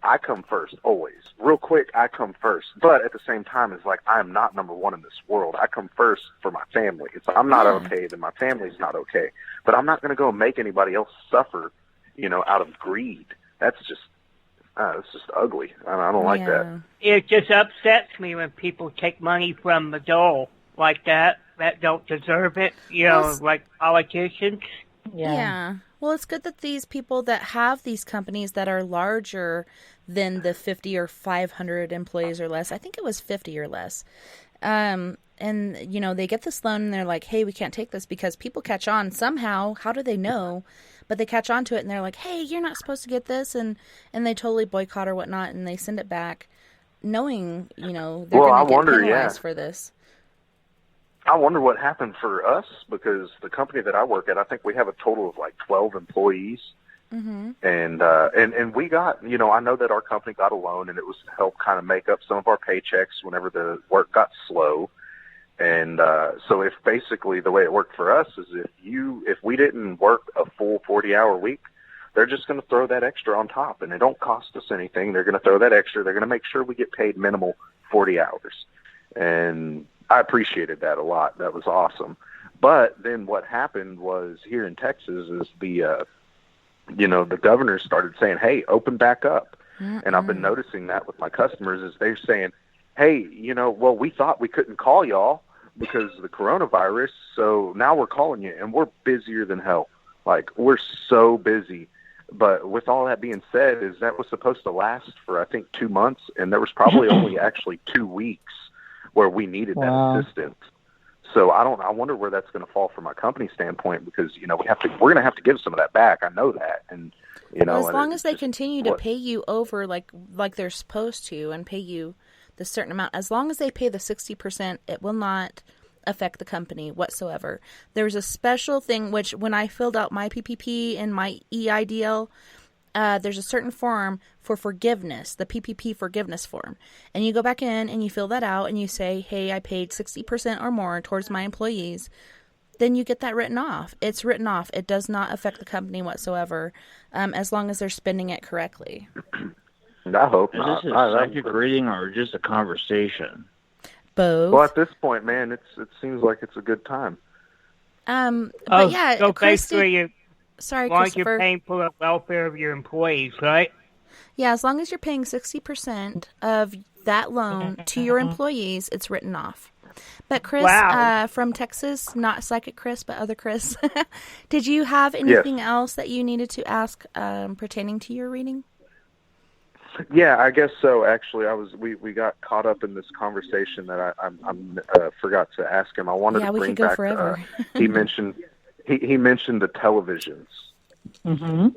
I come first always. Real quick, I come first. But at the same time, it's like I am not number one in this world. I come first for my family. If I'm not okay, then my family's not okay. But I'm not going to go make anybody else suffer, out of greed. That's just it's just ugly. I don't like that. It just upsets me when people take money from the dole like that don't deserve it, like politicians. Yeah. Well, it's good that these people that have these companies that are larger than the 50 or 500 employees or less, I think it was 50 or less, and, they get this loan and they're like, hey, we can't take this because people catch on somehow. How do they know? But they catch on to it and they're like, hey, you're not supposed to get this. And they totally boycott or whatnot and they send it back knowing, they're going to get penalized for this. I wonder what happened for us because the company that I work at, I think we have a total of like 12 employees. Mm-hmm. And we got, I know that our company got a loan and it was to help kind of make up some of our paychecks whenever the work got slow. And so if basically the way it worked for us is if we didn't work a full 40-hour week, they're just going to throw that extra on top and it don't cost us anything. They're going to throw that extra. They're going to make sure we get paid minimal 40 hours. And I appreciated that a lot. That was awesome. But then what happened was here in Texas is the governor started saying, hey, open back up. Mm-mm. And I've been noticing that with my customers is they're saying, hey, well, we thought we couldn't call y'all because of the coronavirus. So now we're calling you and we're busier than hell. Like we're so busy. But with all that being said is that was supposed to last for, I think, 2 months. And there was probably only actually 2 weeks where we needed that assistance. So I wonder where that's going to fall from a company standpoint because, we're going to have to give some of that back. I know that. And, as long as they continue to pay you over like they're supposed to and pay you the certain amount, as long as they pay the 60%, it will not affect the company whatsoever. There's a special thing, which when I filled out my PPP and my EIDL, there's a certain form for forgiveness, the PPP forgiveness form. And you go back in and you fill that out and you say, hey, I paid 60% or more towards my employees. Then you get that written off. It's written off. It does not affect the company whatsoever as long as they're spending it correctly. I hope Is not. this a psychic reading or just a conversation? Both. Well, at this point, man, it seems like it's a good time. But yeah, so Christy, basically, sorry, as long as Christopher. you're paying for the welfare of your employees, right? Yeah, as long as you're paying 60% of that loan to your employees, it's written off. But Chris, Wow. from Texas, not Psychic Chris, but other Chris, did you have anything else that you needed to ask pertaining to your reading? Yeah, I guess so. Actually, we got caught up in this conversation that I forgot to ask him. I wanted to we bring could go back. forever. He mentioned the televisions, Mm-hmm.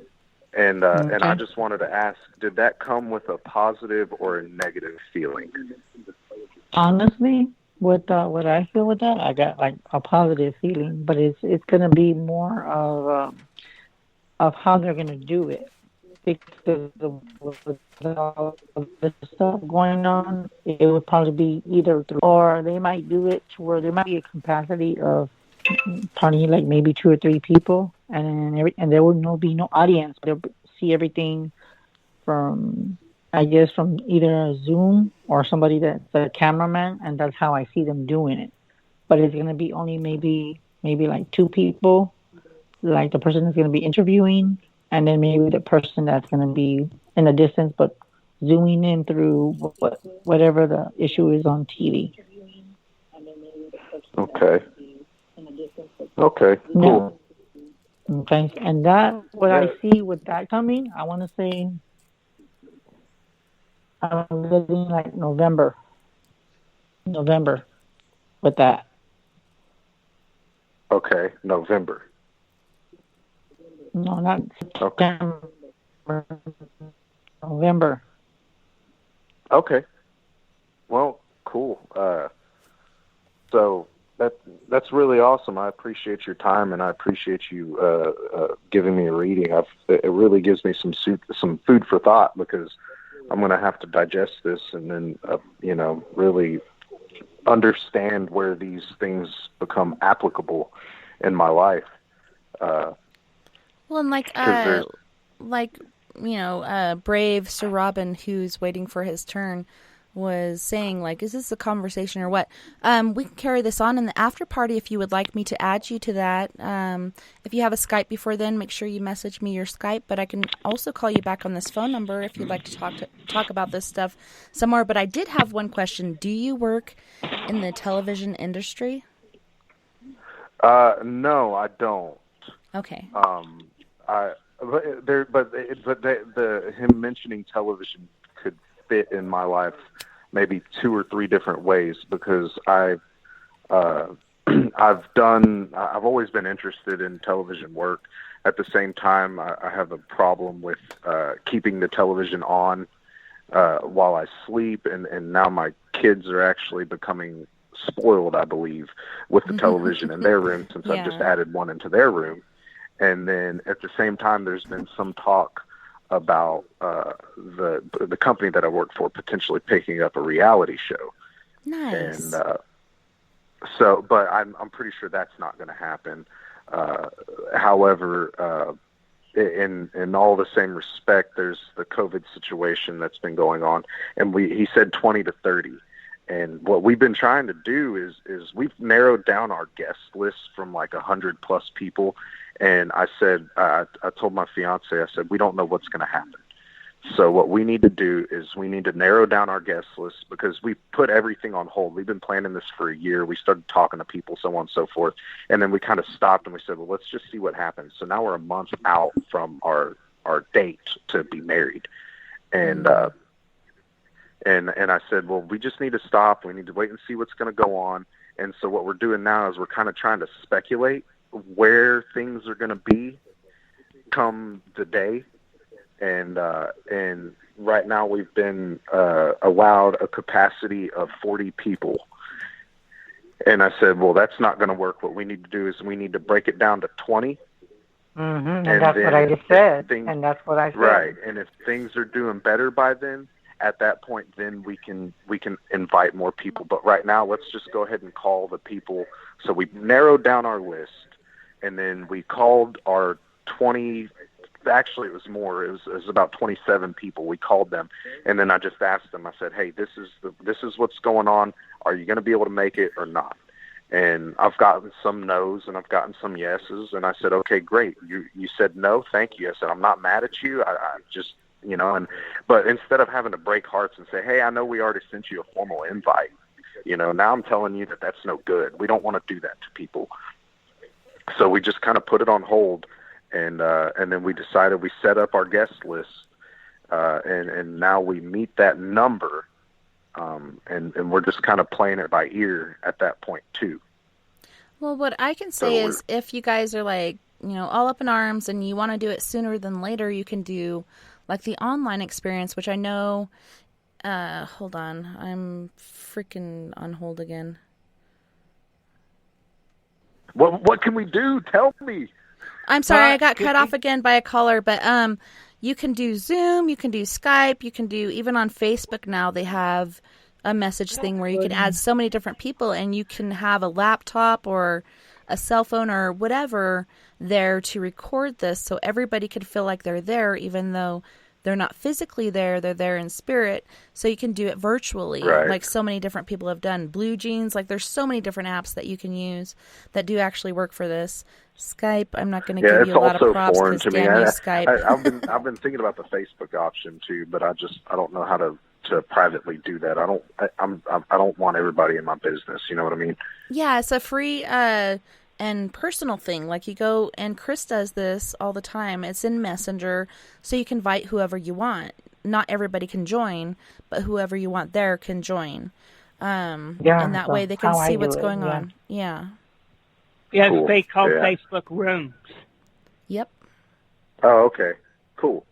and I just wanted to ask: did that come with a positive or a negative feeling? Honestly, with what I feel with that, I got like a positive feeling, but it's going to be more of how they're going to do it, because with all of this stuff going on, it would probably be either through, or they might do it to where there might be a capacity of probably like maybe 2 or 3 people, and there will be no audience. They'll see everything from, I guess, from either a Zoom or somebody that's a cameraman, and that's how I see them doing it. But it's gonna be only maybe like 2 people, like the person that's gonna be interviewing, and then maybe the person that's gonna be in a distance but zooming in through whatever the issue is on TV. Okay. Okay. Cool. Yeah. Okay. And that, what I see with that coming, I want to say, I'm getting like November with that. Okay. November. No, not September. November. Okay. Well, cool. So that's really awesome. I appreciate your time, and I appreciate you giving me a reading. It really gives me some food for thought, because I'm going to have to digest this and then really understand where these things become applicable in my life. Well, and brave Sir Robin, who's waiting for his turn, was saying, like, is this a conversation or what? We can carry this on in the after party if you would like me to add you to that. If you have a Skype before then, make sure you message me your Skype, but I can also call you back on this phone number if you'd like to talk about this stuff some more. But I did have one question. Do you work in the television industry? No, I don't. Okay. Him mentioning television could fit in my life maybe 2 or 3 different ways, because I've always been interested in television work. At the same time, I have a problem with keeping the television on while I sleep, and now my kids are actually becoming spoiled, I believe, with the television in their room, since I've just added one into their room. And then at the same time, there's been some talk about the company that I work for potentially picking up a reality show. Nice. And but I'm pretty sure that's not going to happen. However, in all the same respect, there's the COVID situation that's been going on, and he said 20 to 30. And what we've been trying to do is we've narrowed down our guest list from like 100 plus people. And I said, I told my fiance, I said, we don't know what's going to happen. So what we need to do is we need to narrow down our guest list, because we put everything on hold. We've been planning this for a year. We started talking to people, so on and so forth. And then we kind of stopped and we said, well, let's just see what happens. So now we're a month out from our date to be married. And I said, well, we just need to stop. We need to wait and see what's going to go on. And so what we're doing now is we're kind of trying to speculate where things are going to be come the day. And right now we've been allowed a capacity of 40 people. And I said, well, that's not going to work. What we need to do is we need to break it down to 20. Mm-hmm. And that's what I just said. And that's what I said. Right. And if things are doing better by then, at that point, then we can invite more people. But right now, let's just go ahead and call the people. So we narrowed down our list, and then we called our 20. Actually, it was more. It was about 27 people. We called them, and then I just asked them. I said, "Hey, this is what's going on. Are you going to be able to make it or not?" And I've gotten some no's and I've gotten some yeses. And I said, "Okay, great. You said no. Thank you." I said, "I'm not mad at you. I just." But instead of having to break hearts and say, hey, I know we already sent you a formal invite, Now I'm telling you that that's no good. We don't want to do that to people. So we just kind of put it on hold, and then we decided we set up our guest list, and now we meet that number, and we're just kind of playing it by ear at that point too. Well, what I can say is if you guys are like, all up in arms and you want to do it sooner than later, you can do like the online experience, which I know, hold on, I'm freaking on hold again. What can we do? Tell me. I'm sorry, I got cut off again by a caller, but you can do Zoom, you can do Skype, you can do, even on Facebook now, they have a message thing where you can add so many different people, and you can have a laptop or a cell phone or whatever there to record this, so everybody could feel like they're there, even though they're not physically there, they're there in spirit. So you can do it virtually, like so many different people have done. Blue Jeans, like there's so many different apps that you can use that do actually work for this. Skype, I'm not going to give you a lot of props because damn you, Skype. I've been thinking about the Facebook option too, but I don't know how to privately do that. I don't want everybody in my business. You know what I mean? Yeah, it's a free and personal thing. Like you go, and Chris does this all the time. It's in Messenger, so you can invite whoever you want. Not everybody can join, but whoever you want there can join. And that way they can see what's going on. Yeah. Yeah, cool. They call Facebook rooms. Yep. Oh, okay. Cool.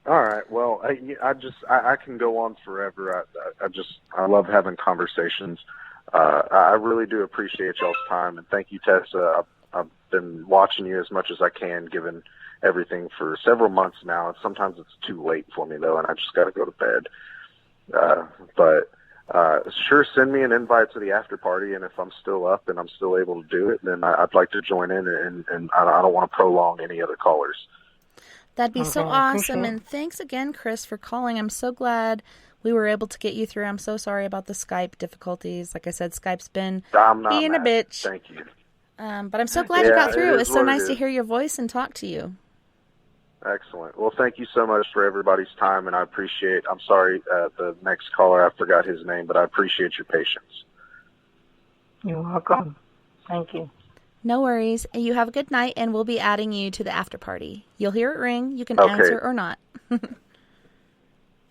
All right. Well, I can go on forever. I love having conversations. I really do appreciate y'all's time, and thank you, Tessa. I've been watching you as much as I can, given everything for several months now. And sometimes it's too late for me though, and I just got to go to bed. But sure, send me an invite to the after party, and if I'm still up and I'm still able to do it, then I'd like to join in. And I don't want to prolong any other callers. That'd be so awesome. And thanks again, Chris, for calling. I'm so glad we were able to get you through. I'm so sorry about the Skype difficulties. Like I said, Skype's been being a bitch. Thank you. But I'm so glad you got through. It was so nice to hear your voice and talk to you. Excellent. Well, thank you so much for everybody's time, and I'm sorry, the next caller, I forgot his name, but I appreciate your patience. You're welcome. Thank you. No worries. You have a good night, and we'll be adding you to the after party. You'll hear it ring. You can answer or not.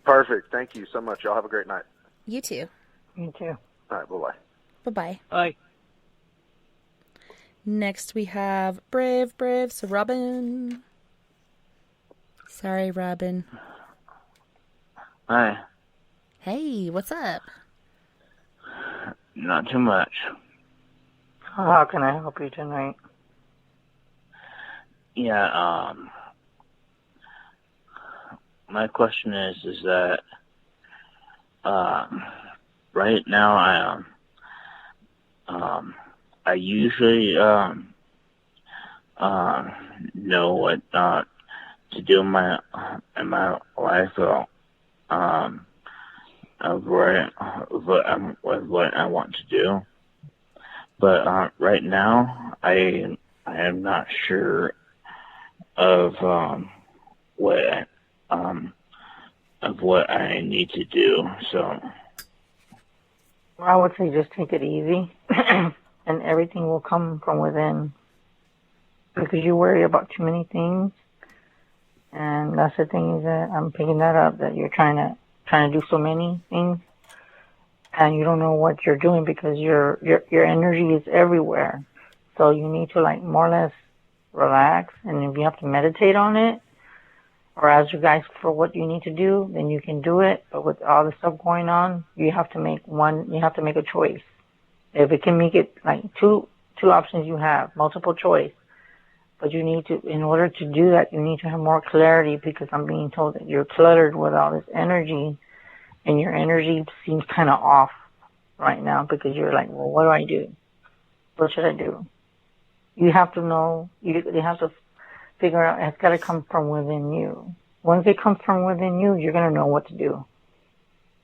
Perfect. Thank you so much. Y'all have a great night. You too. You too. All right. Bye-bye. Bye-bye. Bye. Next, we have Brave. So, Robin. Sorry, Robin. Hi. Hey, what's up? Not too much. How can I help you tonight? Yeah, my question is that, right now I usually, know what, to do in my life, of what I want to do. But right now, I am not sure of what I need to do. So I would say just take it easy, and everything will come from within. Because you worry about too many things, and that's the thing is that I'm picking that up, that you're trying to do so many things. And you don't know what you're doing because your energy is everywhere. So you need to more or less relax. And if you have to meditate on it or ask you guys for what you need to do, then you can do it. But with all the stuff going on, you have to make a choice. If it can make it two options you have, multiple choice. But you need to, in order to do that, you need to have more clarity because I'm being told that you're cluttered with all this energy. And your energy seems kind of off right now because you're like, well, what do I do? What should I do? You have to know, you have to figure out, it's got to come from within you. Once it comes from within you, you're going to know what to do.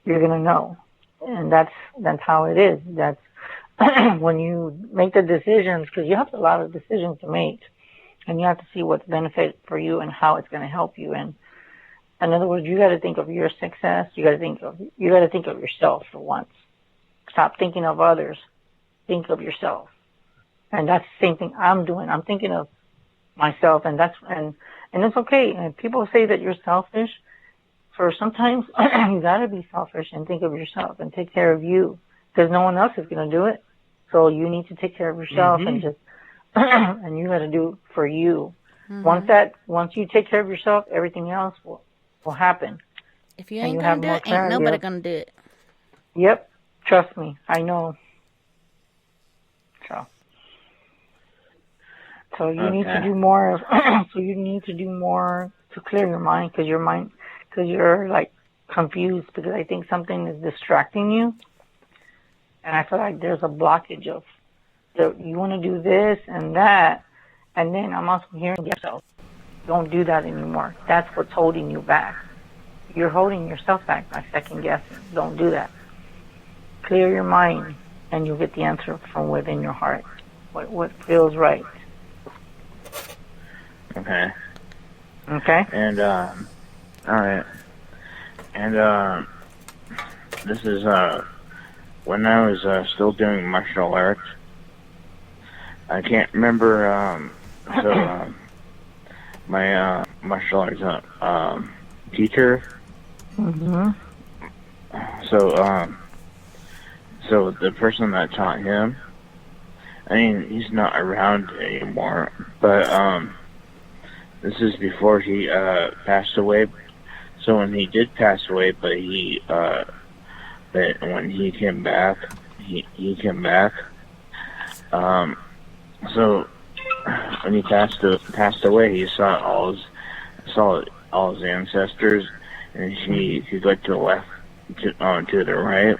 You're going to know. And that's how it is. That's when you make the decisions, because you have a lot of decisions to make. And you have to see what's benefit for you and how it's going to help you. And in other words, you got to think of your success. You got to think of yourself for once. Stop thinking of others. Think of yourself. And that's the same thing I'm doing. I'm thinking of myself, and it's okay. And people say that you're selfish. For sometimes you gotta be selfish and think of yourself and take care of you, because no one else is gonna do it. So you need to take care of yourself and just and you gotta do for you. Once you take care of yourself, everything else will happen. If you ain't gonna do it, ain't nobody gonna do it. Yep, trust me, I know. So you need to do more. So you need to do more to clear your mind, because you're like confused, because I think something is distracting you, and I feel like there's a blockage of you want to do this and that, and then I'm also hearing yourself. Don't do that anymore. That's what's holding you back. You're holding yourself back by second guessing. Don't do that. Clear your mind, and you'll get the answer from within your heart. What feels right. Okay. Okay. And all right. And this is when I was still doing martial arts. I can't remember. My martial arts teacher. So the person that taught him, I mean, he's not around anymore, but this is before he passed away. So when he did pass away, but when he came back, he came back. So when he passed away, he saw all his ancestors, and he could go to the left, to the right.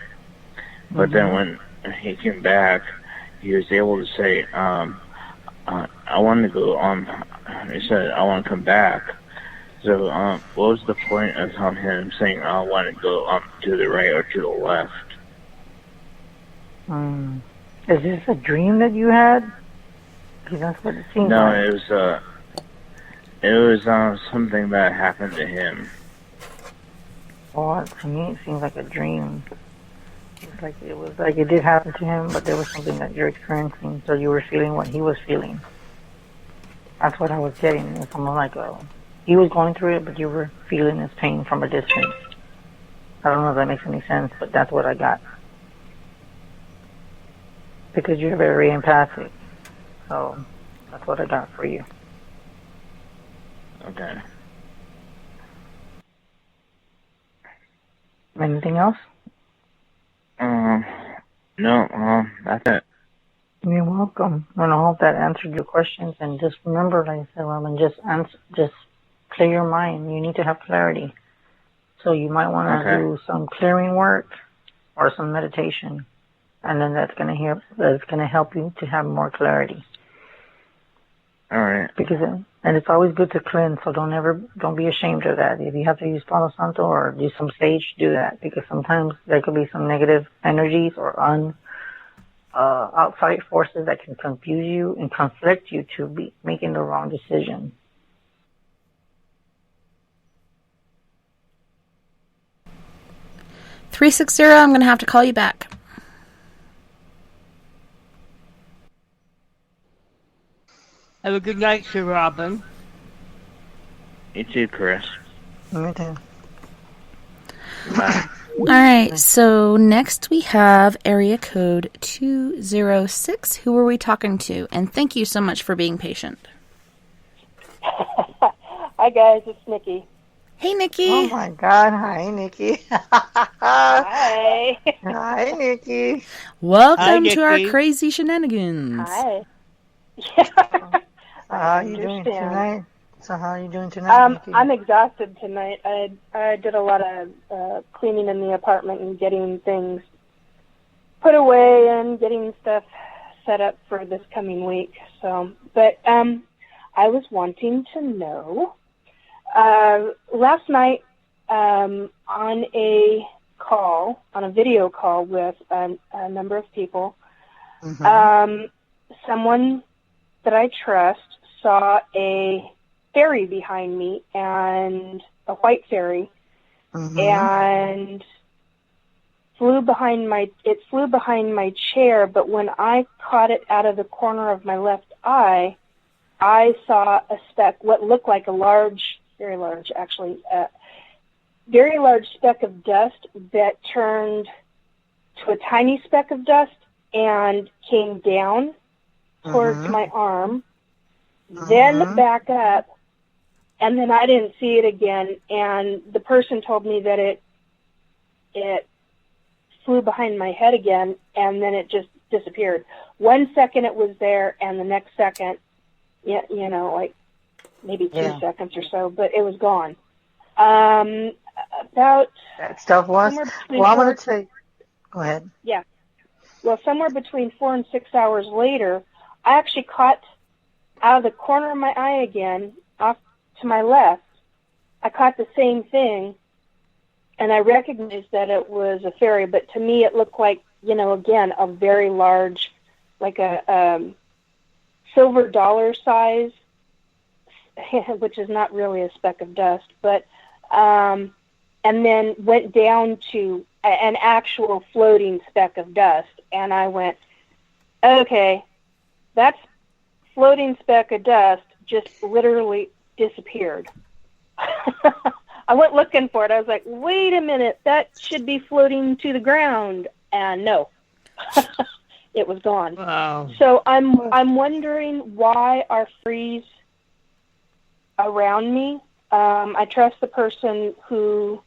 But then when he came back, he was able to say, I want to go on. He said, I want to come back. So what was the point of him saying, I want to go to the right or to the left? Is this a dream that you had? Because that's what it seems No, like. it was something that happened to him. Well, to me, it seems like a dream. It was like it did happen to him, but there was something that you're experiencing, so you were feeling what he was feeling. That's what I was getting. It was something like he was going through it, but you were feeling his pain from a distance. I don't know if that makes any sense, but that's what I got. Because you're very empathic. So that's what I got for you. Okay. Anything else? No, that's it. You're welcome. And I hope that answered your questions. And just remember, like I said, Robin, just clear your mind. You need to have clarity. So you might want to do some clearing work or some meditation, and then that's going to help you to have more clarity. All right. And it's always good to cleanse. So don't be ashamed of that. If you have to use Palo Santo or do some sage, do that, because sometimes there could be some negative energies or outside forces that can confuse you and conflict you to be making the wrong decision. $360. I'm going to have to call you back. Have a good night, Sir Robin. You too, Chris. Me too. Bye. All right, so next we have area code 206. Who are we talking to? And thank you so much for being patient. Hi, guys. It's Nikki. Hey, Nikki. Oh, my God. Hi, Nikki. Hi. Hi, Nikki. Welcome to our crazy shenanigans. Hi. How are you doing tonight? So how are you doing tonight, Nikki? I'm exhausted tonight. I did a lot of cleaning in the apartment and getting things put away and getting stuff set up for this coming week. So, but I was wanting to know, last night on a video call with a number of people, someone that I trust saw a fairy behind me, and a white fairy, and flew behind my chair, but when I caught it out of the corner of my left eye, I saw a speck, what looked like a large, very large actually, very large speck of dust that turned to a tiny speck of dust and came down towards my arm, then back up, and then I didn't see it again, and the person told me that it flew behind my head again, and then it just disappeared. 1 second it was there, and the next second, you know, like maybe 2 seconds or so, but it was gone. About that stuff was. Well, I'm going to say. Go ahead. Yeah. Well, somewhere between 4 and 6 hours later, I actually caught out of the corner of my eye again, off to my left. I caught the same thing, and I recognized that it was a fairy, but to me it looked like, you know, again, a very large, like a silver dollar size, which is not really a speck of dust, but, and then went down to an actual floating speck of dust, and I went, okay, that's floating speck of dust just literally disappeared. I went looking for it. I was like, wait a minute, that should be floating to the ground. And no, it was gone. Wow. So I'm wondering why are fairies around me. I trust the person who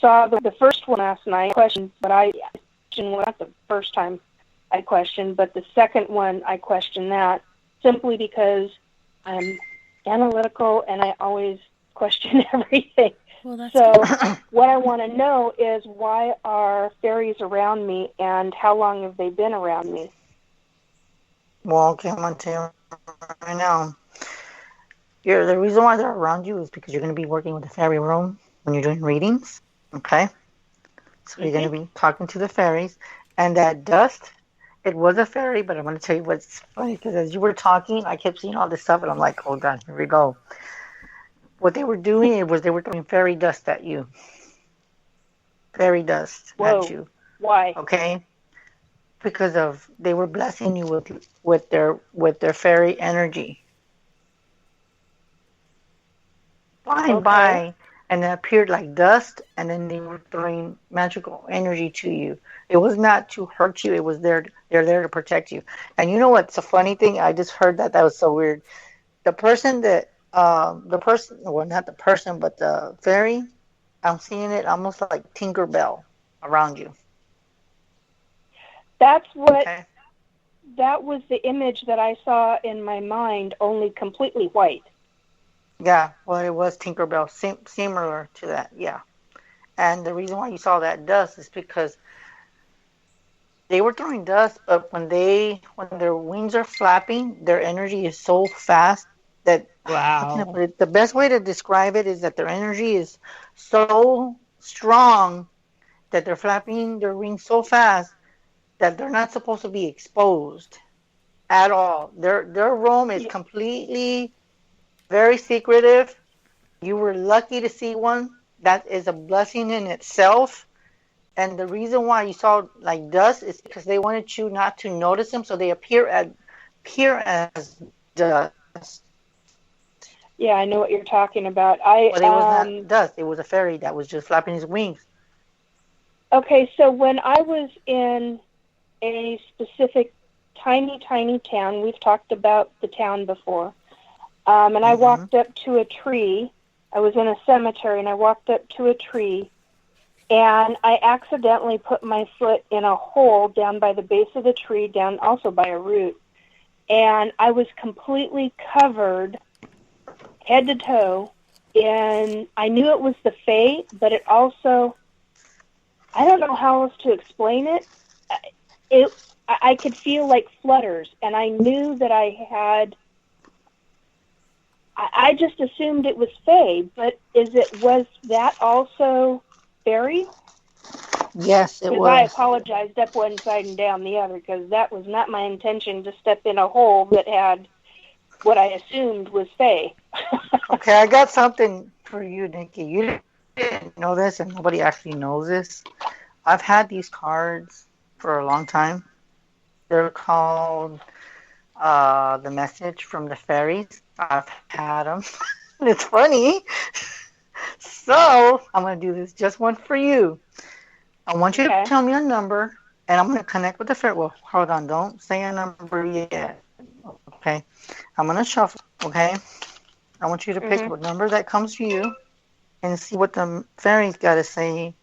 saw the first one last night. Questioned, but I questioned, well, not the first time I questioned, but the second one I questioned that simply because I'm analytical and I always question everything. Well, so what I want to know is why are fairies around me and how long have they been around me? Well, okay, I'm going to tell you right now. The reason why they're around you is because you're going to be working with the fairy room when you're doing readings, okay? So you're going to be talking to the fairies. And that dust, it was a fairy, but I'm going to tell you what's funny, because as you were talking, I kept seeing all this stuff, and I'm like, hold on, here we go. What they were doing was they were throwing fairy dust at you. Fairy dust at you. Why? Okay? Because they were blessing you with their fairy energy. Flying by, and it appeared like dust, and then they were throwing magical energy to you. It was not to hurt you. It was they're there to protect you. And you know what's a funny thing? I just heard that was so weird. The person, well, not the person, but the fairy, I'm seeing it almost like Tinkerbell around you. That's what, that was the image that I saw in my mind, only completely white. Yeah, well, it was Tinkerbell, similar to that, yeah. And the reason why you saw that dust is because they were throwing dust, but when their wings are flapping, their energy is so fast that the best way to describe it is that their energy is so strong that they're flapping their wings so fast that they're not supposed to be exposed at all. Their room is completely very secretive. You were lucky to see one. That is a blessing in itself. And the reason why you saw like dust is because they wanted you not to notice them, so they appear as dust. Yeah, I know what you're talking about. But it was not dust. It was a fairy that was just flapping his wings. Okay, so when I was in a specific tiny, tiny town, we've talked about the town before, and I walked up to a tree. I was in a cemetery, and I walked up to a tree, and I accidentally put my foot in a hole down by the base of the tree, down also by a root, and I was completely covered head to toe, and I knew it was the Fae, but it also, I don't know how else to explain it. I could feel like flutters, and I knew that I just assumed it was Fae, but was that also fairy? Yes, it was. I apologized up one side and down the other, because that was not my intention to step in a hole that had what I assumed was Fae. Okay, I got something for you, Nikki. You didn't know this, and nobody actually knows this. I've had these cards for a long time. They're called The Message from the Fairies. I've had them. It's funny. So I'm going to do this just one for you. I want you to tell me a number, and I'm going to connect with the fairy. Well, hold on. Don't say a number yet. Okay? I'm going to shuffle, okay? I want you to pick what number that comes to you and see what the fairies got to say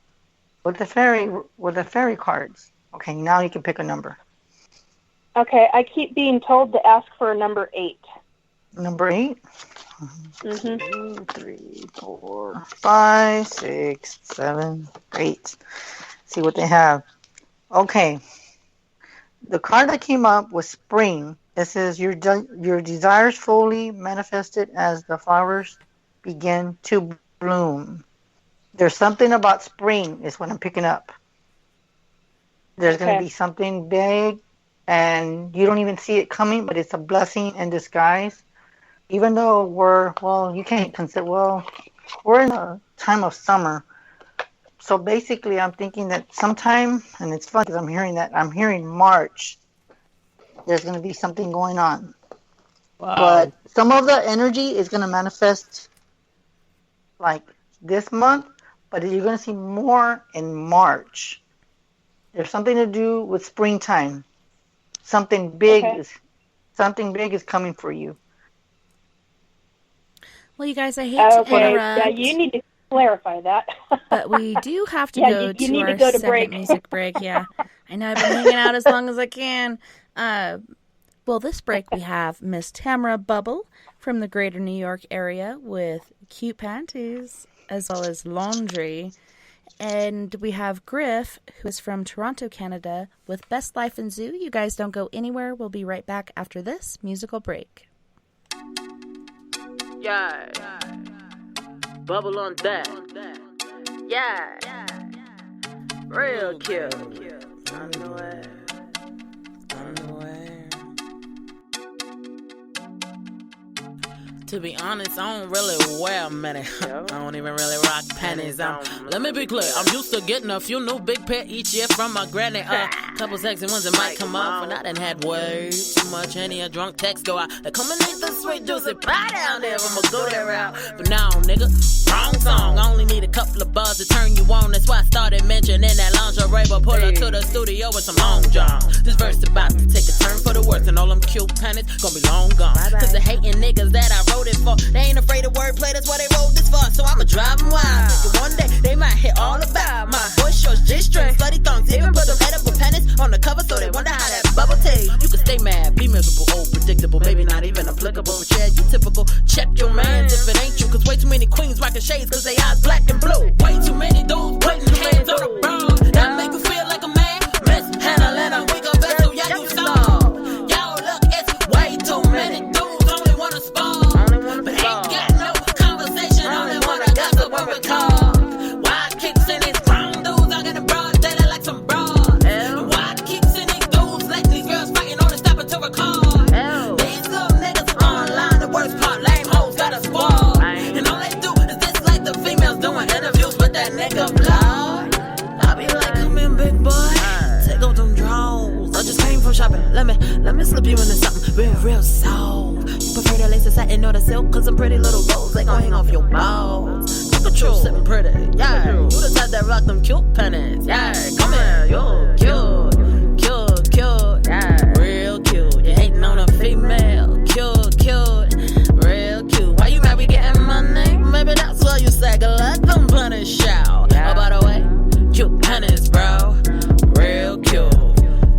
with the fairy cards. Okay, now you can pick a number. Okay, I keep being told to ask for number 8. Number 8? Mm-hmm. 2, 3, 4, 5, 6, 7, 8. See what they have. Okay. The card that came up was spring. It says your desires fully manifested as the flowers begin to bloom. There's something about spring is what I'm picking up. There's going to be something big, and you don't even see it coming, but it's a blessing in disguise. Even though we're in a time of summer. So basically, I'm thinking that sometime, and it's funny because I'm hearing March, there's going to be something going on. Wow. But some of the energy is going to manifest like this month, but you're going to see more in March. There's something to do with springtime. Something big is coming for you. Well, you guys, I hate to interrupt. Yeah, you need to clarify that. But we do have to go to our second music break. Yeah, I know I've been hanging out as long as I can. Well, this break we have Miss Tamara Bubble from the greater New York area with Cute Panties as well as Laundry. And we have Griff, who is from Toronto, Canada, with Best Life in Zoo. You guys don't go anywhere. We'll be right back after this musical break. Yeah. Bubble on that. Yeah. Real cute. Underwear. To be honest, I don't really wear many. I don't even really rock panties. Let me be clear, I'm used to getting a few new big pair each year from my granny. Couple sexy ones that might come off, and I done had way too much Henny or drunk text go out. They come and eat the sweet juicy pie down there, I'ma go there out. But now, nigga, wrong song. I only need a couple of bars to turn you on. That's why I started mentioning that lingerie, but pull her to the studio with some long john. This verse about to take a turn for the worse, and all them cute panties gonna be long gone. Cause the hating niggas that I wrote it for, they ain't afraid of wordplay, that's why they wrote this for. So I'ma drive them wild, thinking one day they might hit all about my boy shorts, G-strings, slutty thongs, even put them edible pennies on the cover so they wonder how that bubble tastes. You can stay mad, be miserable, old, predictable, maybe not even applicable, but yeah, you typical. Check your mans if it ain't you, cause way too many queens rocking shades cause they eyes black and blue. Way too many dudes putting hands on the bra, that make you feel like a man. Mishandling a weaker vessel, yeah, you saw. Yo, look, it's way too many dudes only wanna spar. But ain't got no conversation, only wanna gossip or recall. Wild kicks in these grown dudes, I got a broad daily like some broad. Wild kicks in these dudes, let these girls fighting on the stopper to recall. These little niggas online, the worst part, lame hoes got a squad. And all they do is dislike the females doing interviews with that nigga blog. I be like, come in, big boy, take off them drawers. I just came from shopping, let me slip you into something real soft. You prefer the lace, the satin, or the silk, cause some pretty little rolls, they gon' hang off your balls. Look at you sitting pretty, yeah. You the type that rock them cute pennies, yeah. Come here, you're cute, yeah. Real cute, you hating on a female, cute, real cute. Why you mad we getting money? Maybe that's why you sag a let them punish out. Oh, by the way, cute pennies, bro, real cute.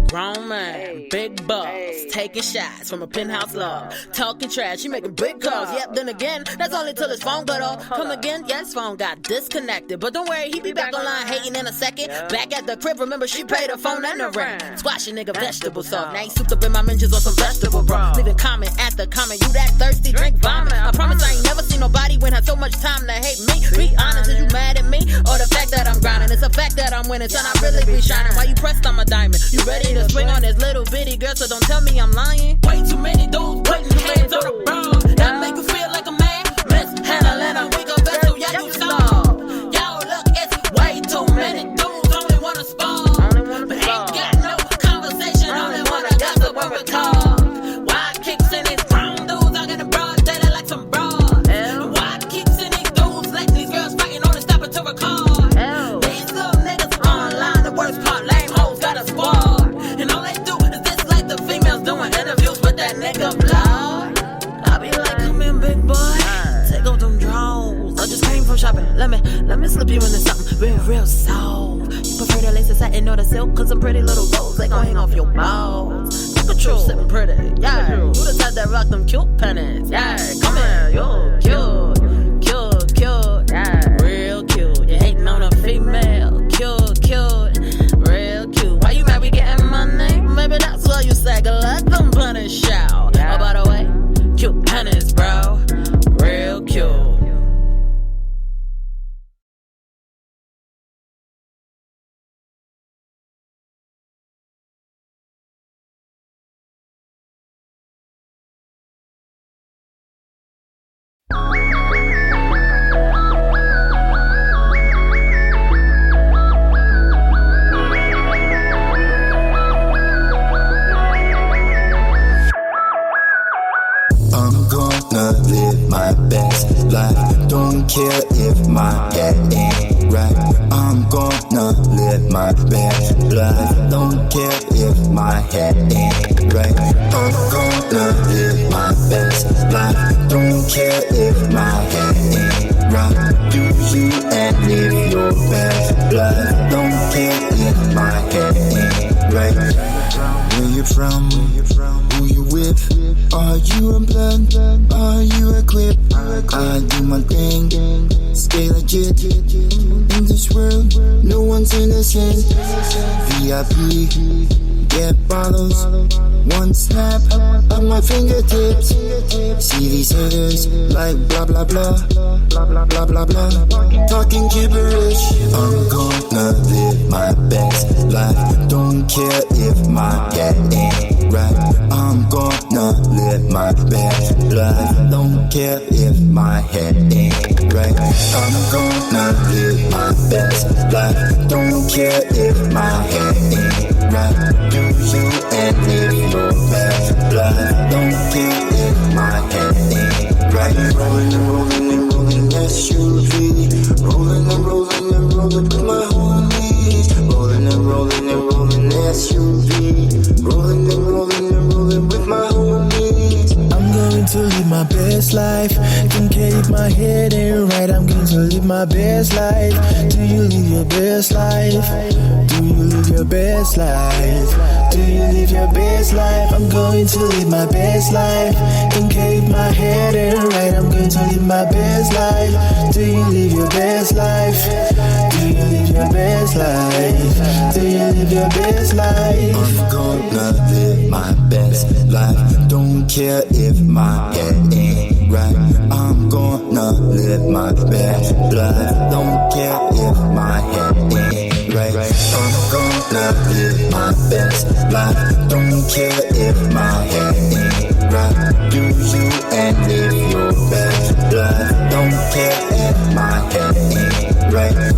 Grown man, big boss, taking shots from a penthouse love. Talking trash, he making big calls. Yep, then again, that's only till his phone got off. Come again, yes, phone got disconnected. But don't worry, he be back online hating in a second. Back at the crib, remember she paid her phone and the rent. Squash a nigga vegetable soft. Now he souped up in my mentions on some vegetable bro. Leaving comment at the comment, you that thirsty, drink vomit. I promise I ain't never seen nobody when had so much time to hate me. Be honest, is you mad at me? Or the fact that I'm grinding? It's a fact that I'm winning, son, I really be shining. Why you pressed on my diamond? You ready to swing on this little bitty girl, so don't tell me I'm lying. Way too many dudes putting hands on the bra, that make you feel like a man. Mishandling a weaker vessel, yeah, you saw. Yo, look, it's way too many dudes only wanna spar. real soul. You prefer the lace of satin or the silk, cause some pretty little rolls, they gon' hang off your balls. Look at you, sitting pretty, yeah. You the type that rock them cute pennies, yeah. Come here, you cute, cute, cute, yeah. Real cute, you hating on a female, cute, cute, real cute. Why you mad we getting money? Maybe that's why you sag like them bunnies shout. Oh, by the way, cute pennies, bro, real cute. I'm gonna live my best life. Don't care if my head ain't right. I'm gonna live my best life. Don't care if my head ain't right. I'm gonna live my best life. Don't care if my head ain't right. Do you and live your best life. Don't care if my head ain't right. Where you from? Who you with? Are you unplugged? Are you equipped? I do my thing, stay legit. In this world, no one's innocent. VIP, get bottles. One snap of my fingertips. See these haters like blah blah blah, blah blah blah blah. Talking gibberish. I'm gonna live my best life. Don't care if my head ain't right. I'm gonna live my best life. Don't care if my head ain't right. I'm gonna live my best life. Don't care if my head ain't right. Do you and live your best life. Don't care if my head ain't right. Rolling and rolling and rolling SUV. Rolling and rolling and rolling with my homies. Rolling and rolling and rolling SUV. Rolling and rolling and rolling with my homies. I'm going to live my best life. Don't care if my head ain't right. I'm going to live my best life. Do you live your best life? Do you live your best life? Do you live your best life? I'm going to live my best life. Don't care if my head ain't right. I'm going to live my best life. Do you live your best life? Do you live your best life? Do you live your best life? I'm gonna live my best life. Don't care if my head ain't right. I'm gonna live my best life. Don't care if my head ain't right. I'm gonna live my best life. Don't care if my head ain't right. Do you and live your best life. Don't care if my head ain't right.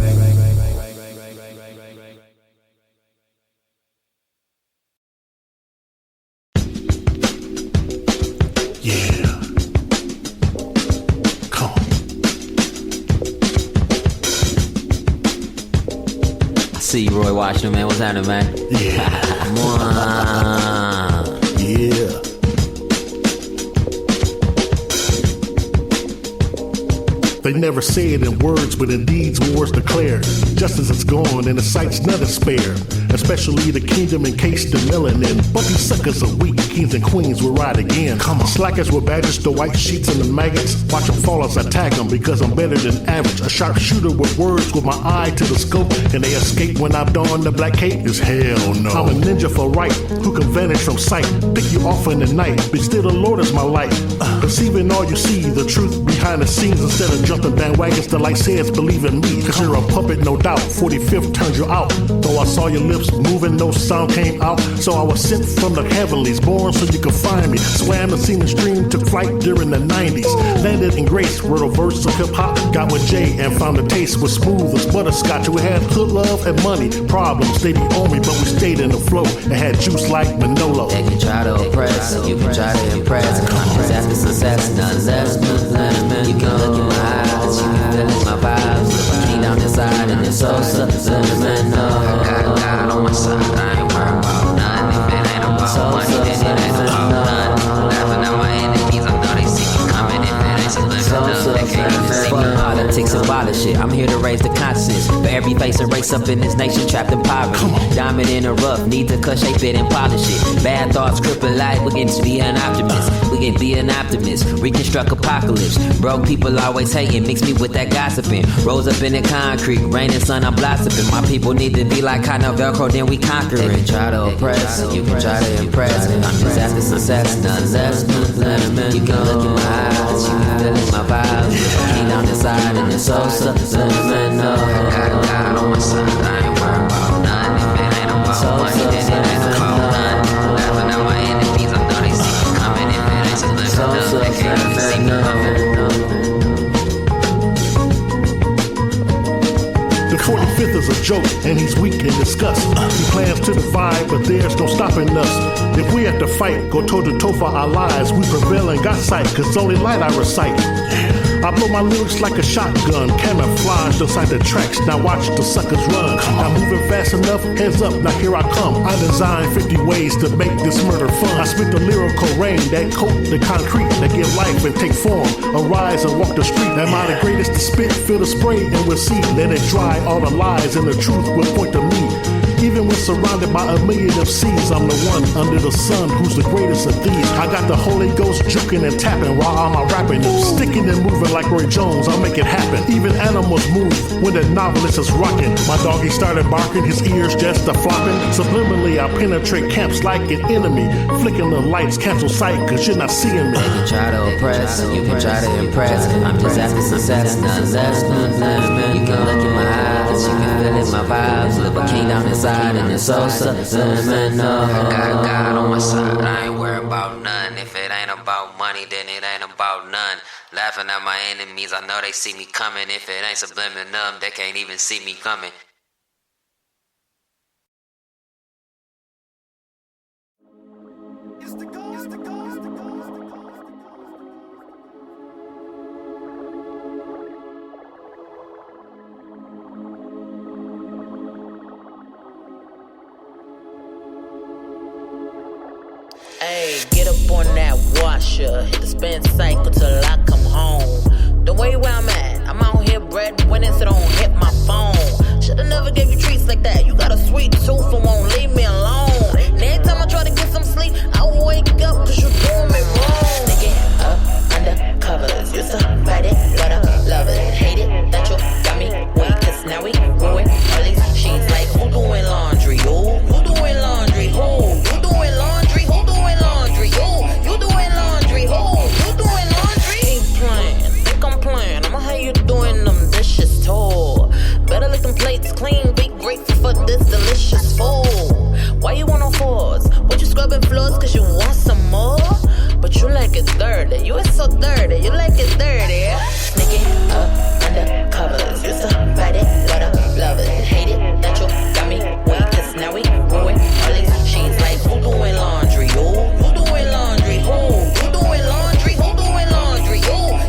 See you, Roy Washington, man. What's happening, man? Yeah. Come on. Yeah. They never say it in words, but in deeds wars declared. Justice is gone and the sight's none is spare. Especially the kingdom encased in melanin. But these suckers are weak, kings and queens will ride again. Come on. Slackers with badges, the white sheets and the maggots. Watch them fall as I tag them because I'm better than average. A sharpshooter with words with my eye to the scope. Can they escape when I don the black cape? Is hell no. I'm a ninja for right, who can vanish from sight. Pick you off in the night, but still the Lord is my light. Perceiving all you see, the truth behind the scenes. Instead of jumping bandwagons, the light says believe in me. Cause you're a puppet, no doubt. 45th turned you out. Though I saw your lips moving, no sound came out. So I was sent from the heavenlies, born so you could find me. Swam the seeming stream, took flight during the 90s. Landed in grace, wrote a verse of hip hop. Got with Jay and found the taste was smooth as butterscotch. We had hood love and money. Problems, they be on me, but we stayed in the flow. It had juice like Manolo. They can try to oppress, you can try to impress. Disaster, success, none less. You can look in my eyes, you can feel it, my vibes. Clean down inside and it's so subliminal. I got God on my side, I ain't worried about nothing. If it ain't about money, then it ain't about nothing. Laughing at my enemies, I know they see me coming. If it ain't subliminal, they can't even see me. Politics and violent shit, I'm here to raise the conscience. nonsense. For every face and race up in this nation trapped in poverty. Diamond in the rough, need to cut, shape it, and polish it. Bad thoughts cripple life, we can be an optimist. We can be an optimist, reconstruct apocalypse. Broke people always hating, mix me with that gossiping. Rose up in the concrete, rain and sun, I'm blossoming. My people need to be like kind of Velcro, then we conquer it. They can try to oppress, you can try to impress. I'm just after success, none less. You can look in my eyes, you can feel in my vibes. King down the side and it's so subliminal. God on my side, I ain't worried about none. If it ain't about money, then it ain't about none. Laughing at my enemies, I know they see me coming. If it ain't subliminal, they can't even see me coming. The 45th is a joke, and he's weak in disgust. He plans to divide, but there's no stopping us. If we have to fight, go toe-to-toe for our lives, we prevail and got sight, cause only light I recite. I blow my lyrics like a shotgun, camouflaged inside the tracks. Now watch the suckers run. Now moving fast enough, heads up, now here I come. I designed 50 ways to make this murder fun. I spit the lyrical rain that coat the concrete, that give life and take form. Arise and walk the street. Am I the greatest to spit? Feel the spray and we'll see. Let it dry, all the lies and the truth will point to me. Even when surrounded by a million MCs, I'm the one under the sun who's the greatest of these. I got the Holy Ghost juking and tapping while I'm rapping. Sticking and moving like Roy Jones, I'll make it happen. Even animals move when the novelist is rocking. My doggy started barking, his ears just a flopping. Subliminally, I penetrate camps like an enemy. Flicking the lights, cancel sight, cause you're not seeing me. They can try to oppress, you can try to impress. I'm just after success, none less. You can look in my eyes, you can feel in my vibes. Live a king down inside. And it's so subliminal. Got God on my side, I ain't worried about none. If it ain't about money, then it ain't about none. Laughing at my enemies, I know they see me coming. If it ain't subliminal, they can't even see me coming. Hey, get up on that washer, hit the spin cycle till I come home. The way where I'm at, I'm out here breadwinning, so don't hit my phone. Shoulda never gave you treats like that. You got a sweet tooth and won't leave me alone. And every time I try to get some sleep, I wake up cause you doing me wrong. Sneaking up under covers, used to fight it, but I love it. Hate it that you got me weak, cause now we ruin all these sheets. Like who doing laundry? Who doing laundry? Who? You doing laundry? Who doing laundry? You doing laundry? Who? You doing laundry? Ain't playing, think I'm playing. I'ma have you doing them dishes too. Better lick them plates clean, be grateful for this delicious food. Why you want no fours? What you scrubbing floors cause you want some more? But you like it dirty, you is so dirty, you like it dirty. Sneaking up under covers, used to fight it, but I love it. Hate it that you got me weak, cause now we ruin all these sheets. Like who doing laundry? Who doing laundry? Who? You doing laundry? Who doing laundry?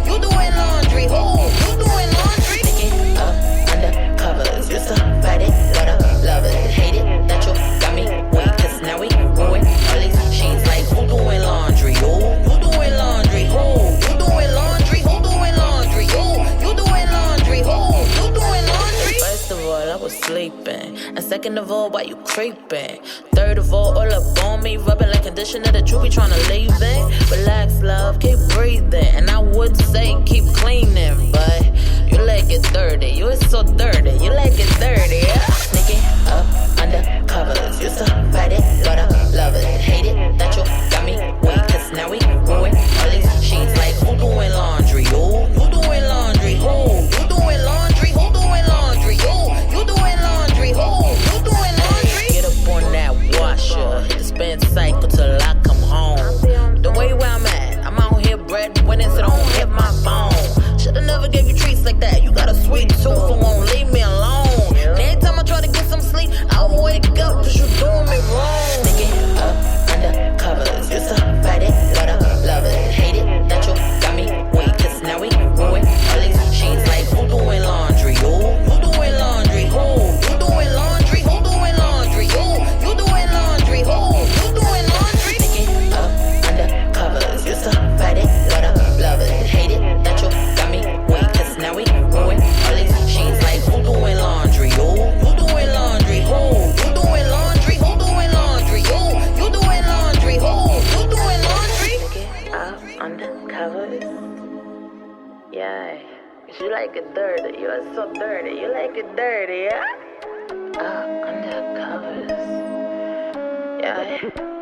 You doing laundry? Who? You doing laundry? Sneaking up under covers, used to fight it, but I love it. Hate it that you got me weak, cause now we ruin all these sheets. Like who doing laundry? You doing laundry? Who? You doing laundry? Who doing laundry? You doing laundry? Who? You doing laundry? First of all, I was sleeping, and second of all, why you creeping? Third of all up on me, rubbing like conditioner that you be trying to leave it. Relax, love, keep breathing, and I would say keep cleaning, but you like it dirty, you is so dirty, you like it dirty. Sneaking up under covers, used to fight it, but I love it. Hate it that you got me weak, cause now we ruin all these sheets. Like who doing laundry? You doing laundry? Who? You doing laundry? Who doing laundry? You doing laundry? Who? You doing laundry? Get up on that washer, hit the spin cycle till I come home. The way where I'm at, I'm out here breadwinning, so don't hit my phone. Shoulda never gave you treats like that. You got a sweet tooth and won't leave me alone. And every time I try so dirty. You like it dirty, yeah? Undercovers. Yeah,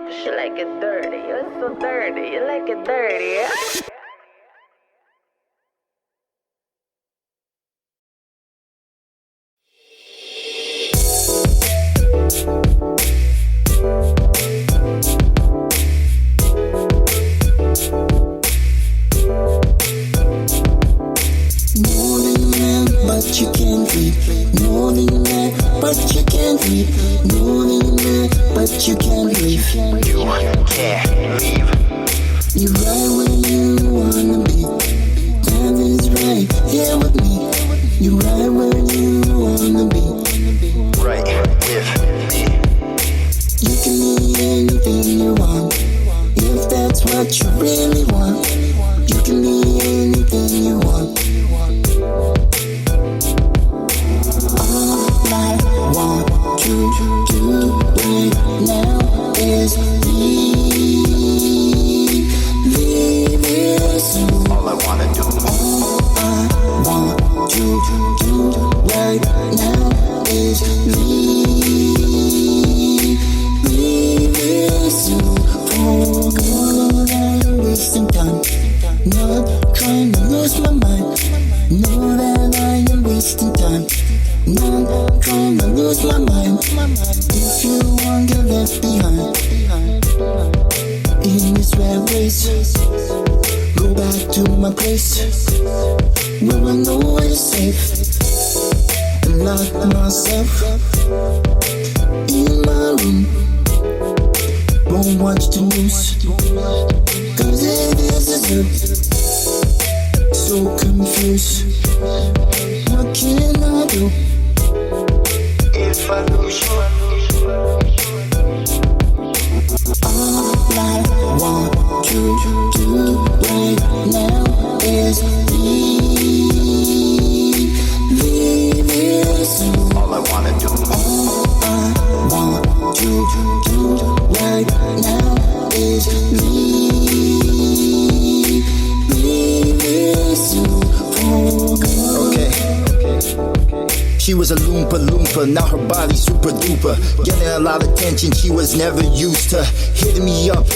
she like it dirty. You're so dirty. You like it dirty, yeah? But you can't read. Know that you're mad, but you can't read. Know that you're mad, but you can't leave. You can't leave. You're right where you wanna be. That is right here with me. You're right where you wanna be. Right with me. You can be anything you want. If that's what you really want. You can be anything you want. All I want to do right now is leave this room. All I wanna do. All I want to do right now is leave this room. Oh God, I'm wasting time. Not trying to lose my mind. Know that I am wasting time. Not trying to lose my mind. If you want, get left behind. In this rat race, go back to my place where I know it's safe. And lock myself in my room. Won't watch the news, cause it is so confused. What can I do if I lose you? All I want to do right now is leave this room. All I wanna do. All I want to do right now is leave this room. Okay. She was a loompa loompa, now her body super duper. Getting a lot of attention she was never used to. Hitting me up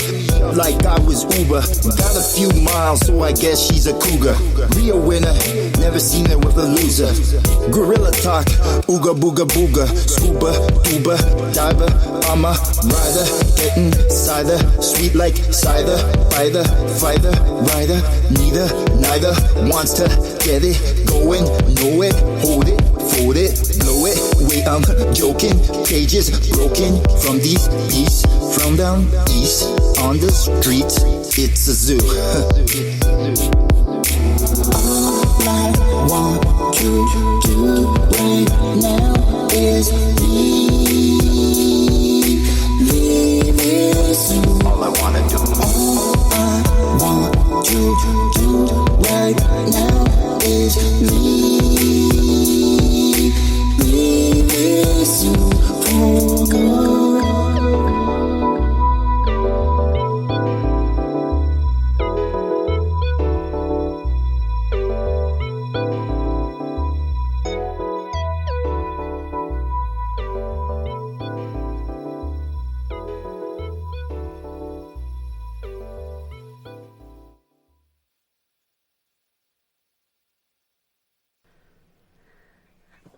like I was Uber. Got a few miles, so I guess she's a cougar. Be a winner, never seen her with a loser. Gorilla talk, ooga booga booga. Scuba, tuba, diver, I'm a rider. Getting cider, sweet like cider. Fighter, fighter, rider. Neither wants to get it going. Know it, hold it, fold it, blow it. Wait, I'm joking. Cages broken from these beasts. From down east on the streets, it's a zoo. All I want to do right now is leave this room. All I wanna do. All I want to do right now is leave this room. Oh God.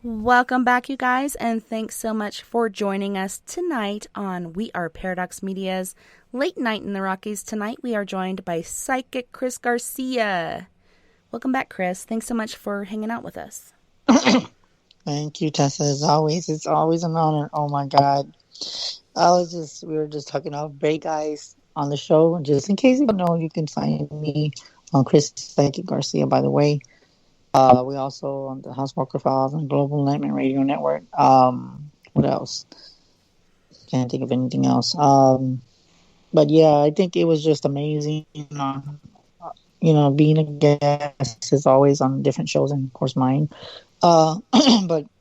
Welcome back, you guys, and thanks so much for joining us tonight on We Are Paradox Media's Late Night in the Rockies. Tonight we are joined by Psychic Chris Garcia. Welcome back, Chris. Thanks so much for hanging out with us. Thank you, Tessa. As always, it's always an honor. Oh my God. We were just talking about break guys on the show. Just in case you don't know, you can find me on Chris Psychic Garcia, by the way. We also on the Housewalker Files and Global Nightmare Radio Network. What else? Can't think of anything else. But yeah, I think it was just amazing. Being a guest is always on different shows, and of course mine. But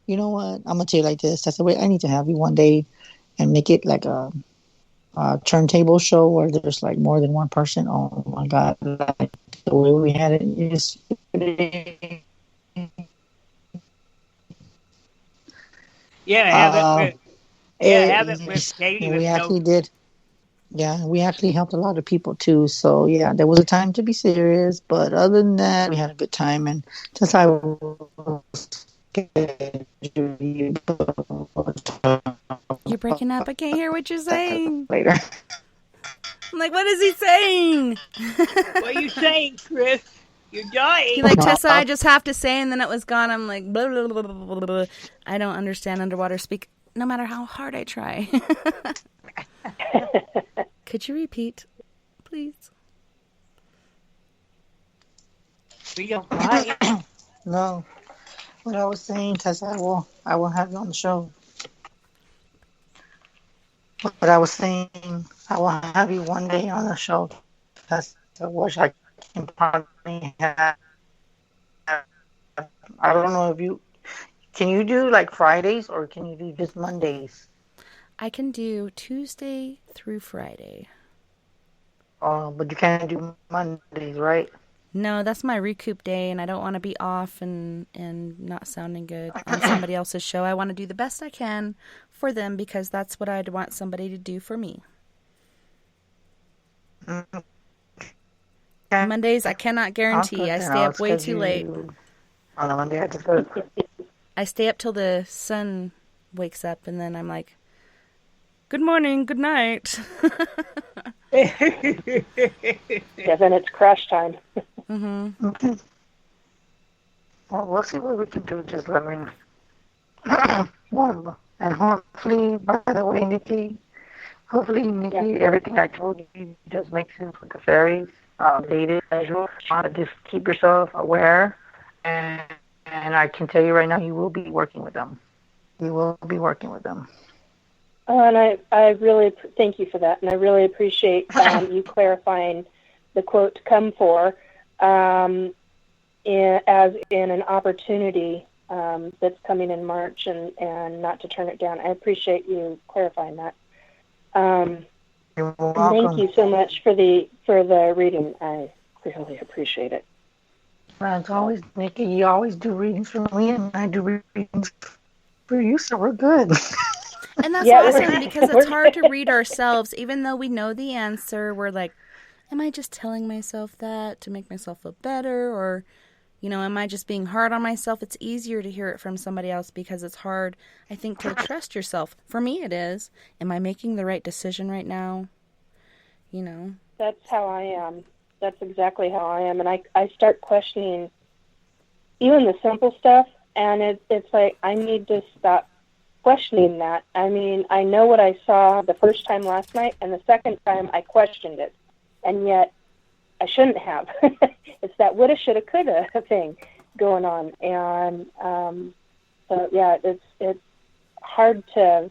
you know what? I'm gonna tell you like this. That's the way I need to have you one day, and make it like a turntable show where there's like more than one person. Oh my God! Like the way we had it yesterday. Yeah, have it with Katie. We actually did. Yeah, we actually helped a lot of people too. So yeah, there was a time to be serious, but other than that, we had a good time. And just I will You're breaking up. I can't hear what you're saying. later. I'm like, what is he saying? What are you saying, Chris? You're dying. He like, Tessa, I just have to say, and then it was gone. I'm like, blah, blah, blah, blah, blah, blah. I don't understand underwater speak, no matter how hard I try. Could you repeat, please? We don't mind. No, what I was saying, Tessa, I will have you on the show. What I was saying, I will have you one day on the show. Tessa, which I can probably have. I don't know if can you do like Fridays or can you do just Mondays? I can do Tuesday through Friday. But you can't do Mondays, right? No, that's my recoup day, and I don't want to be off and not sounding good on somebody else's show. I want to do the best I can for them because that's what I'd want somebody to do for me. Mondays, I cannot guarantee. I stay up way too late. On a Monday, I just go. I stay up till the sun wakes up, and then I'm like, good morning, good night. Yeah, then it's crash time. Mm-hmm. Okay. Well, we'll see what we can do. Just let me know. And hopefully, by the way, Nikki, everything I told you just makes sense with the fairies. Dated casual. Just keep yourself aware, and I can tell you right now, you will be working with them. You will be working with them. And I really thank you for that, and I really appreciate you clarifying the quote "to come for" as in an opportunity that's coming in March, and not to turn it down. I appreciate you clarifying that. You're welcome. Thank you so much for the reading. I really appreciate it. Well, it's always Nikki. You always do readings for me, and I do readings for you, so we're good. And that's awesome because it's hard to read ourselves. Even though we know the answer, we're like, am I just telling myself that to make myself feel better? Or, am I just being hard on myself? It's easier to hear it from somebody else because it's hard, I think, to trust yourself. For me, it is. Am I making the right decision right now? That's how I am. That's exactly how I am. And I start questioning even the simple stuff, and it's like I need to stop questioning that. I mean, I know what I saw the first time last night, and the second time I questioned it, and yet I shouldn't have. It's that woulda, shoulda, coulda thing going on, and so yeah, it's hard to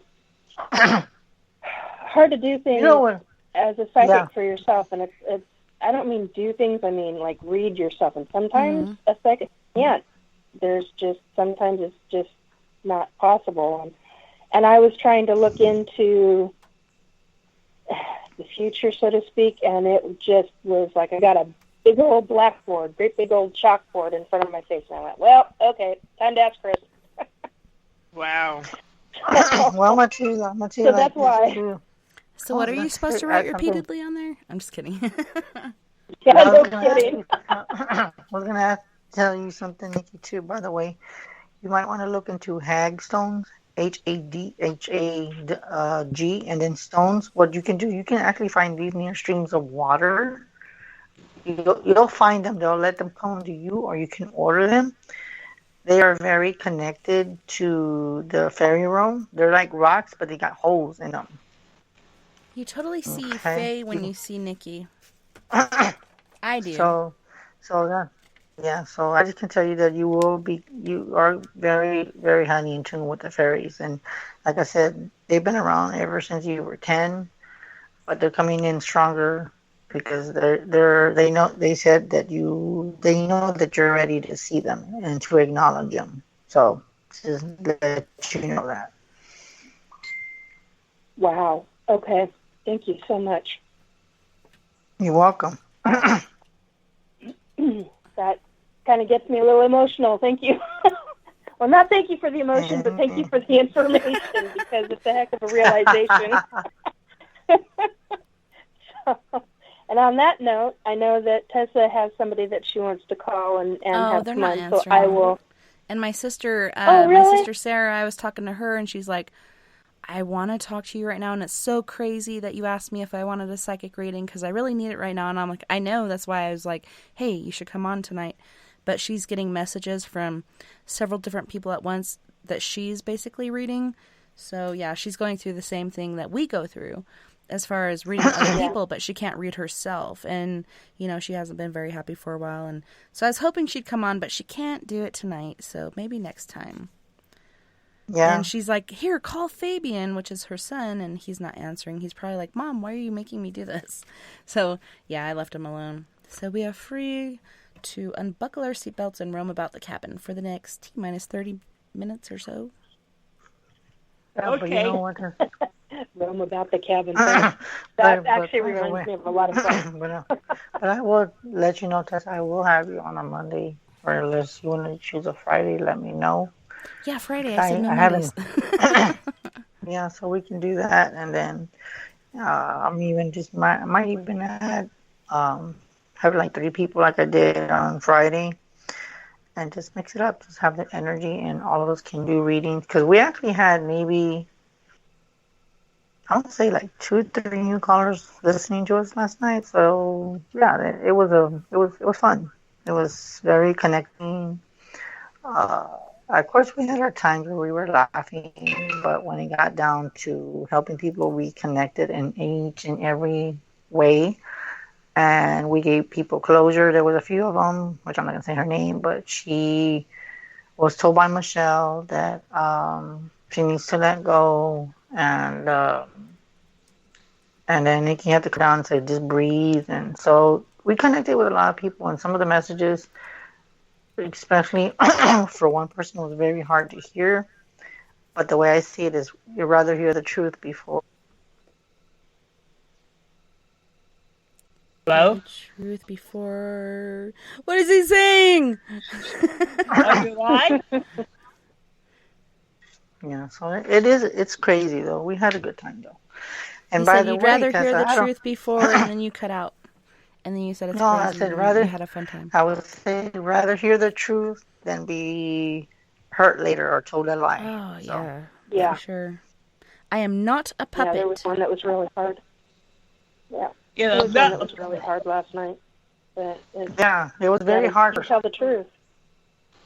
do things as a psychic for yourself, and it's I don't mean do things. I mean like read yourself, and sometimes a psychic can't. Sometimes it's just not possible. And I was trying to look into the future, so to speak, and it just was like I got a big old blackboard, great big old chalkboard in front of my face, and I went, well, okay, time to ask Chris. Wow. Well, I'm going to tell you so that's why. Too. So what are you supposed to write repeatedly on there? I'm just kidding. Yeah, no kidding. I was going to tell you something, Nikki, too, by the way. You might want to look into hagstones, HADHAG, and then stones. What you can do, you can actually find these near streams of water. You'll find them. They'll let them come to you, or you can order them. They are very connected to the fairy realm. They're like rocks, but they got holes in them. You totally see Faye when you see Nikki. I do. So I just can tell you that you are very, very highly in tune with the fairies. And like I said, they've been around ever since you were 10, but they're coming in stronger because they know that you're ready to see them and to acknowledge them. So just let you know that. Wow. Okay. Thank you so much. You're welcome. That kind of gets me a little emotional. Thank you. Well, not thank you for the emotion, but thank you for the information, because it's a heck of a realization. And on that note, I know that Tessa has somebody that she wants to call and have they're come not on, answering. so I will. And my sister, really? my sister Sarah, I was talking to her, and she's like, I want to talk to you right now, and it's so crazy that you asked me if I wanted a psychic reading, because I really need it right now. And I'm like, I know, that's why I was like, hey, you should come on tonight. But she's getting messages from several different people at once that she's basically reading. So, yeah, she's going through the same thing that we go through as far as reading other people, but she can't read herself. And, you know, she hasn't been very happy for a while. And so I was hoping she'd come on, but she can't do it tonight. So maybe next time. Yeah. And she's like, here, call Fabian, which is her son, and he's not answering. He's probably like, Mom, why are you making me do this? So, yeah, I left him alone. So we are free to unbuckle our seatbelts and roam about the cabin for the next T-minus 30 minutes or so. Yeah, but you know what? Roam about the cabin. That actually reminds me of a lot of fun. But I will let you know, Tess, I will have you on a Monday, or unless you want to choose a Friday, let me know. Yeah, Friday. I said no Mondays. Mondays. Yeah, so we can do that, and then I'm even just might even add have like 3 people like I did on Friday, and just mix it up. Just have the energy, and all of us can do readings, because we actually had maybe, I would say, like 2 or 3 new callers listening to us last night. So yeah, it was fun. It was very connecting. Of course, we had our times where we were laughing, but when it got down to helping people, we connected in each and every way, and we gave people closure. There was a few of them, which I'm not going to say her name, but she was told by Michelle that she needs to let go, and then Nikki had to come down and say, just breathe. And so we connected with a lot of people, and some of the messages, especially for one person, was very hard to hear. But the way I see it is, you'd rather hear the truth before. Hello? The truth before. What is he saying? Are you live? Yeah, so it's crazy though. We had a good time though. And You by said the you'd way, rather hear Tessa, the truth before, and then you cut out. And then you said it's no, crazy. I said and rather. you had a fun time. I would say rather hear the truth than be hurt later or told a lie. Oh, So, Yeah. for sure. I am not a puppet. Yeah, there was one that was really hard. Yeah. You There know, was one that was really hard last night. yeah, it was very hard. To tell the truth.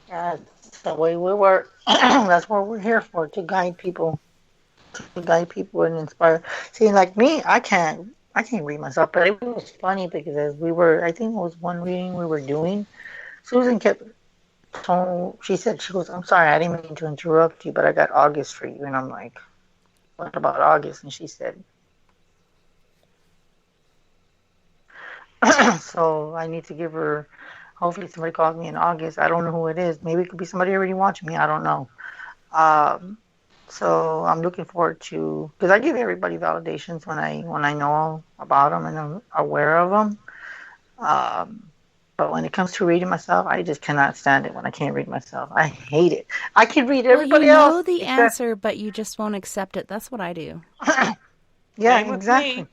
Yeah, that's the way we work. That's what we're here for, to guide people and inspire. See, like me, I can't read myself, but it was funny because as I think it was one reading we were doing, Susan kept she goes, I'm sorry, I didn't mean to interrupt you, but I got August for you. And I'm like, what about August? And she said, so I need to give her, hopefully somebody calls me in August. I don't know who it is. Maybe it could be somebody already watching me. I don't know. So I'm looking forward to, because I give everybody validations when I know about them and I'm aware of them. But when it comes to reading myself, I just cannot stand it when I can't read myself. I hate it. I can read everybody else. Well, you know the answer, but you just won't accept it. That's what I do. Yeah, exactly.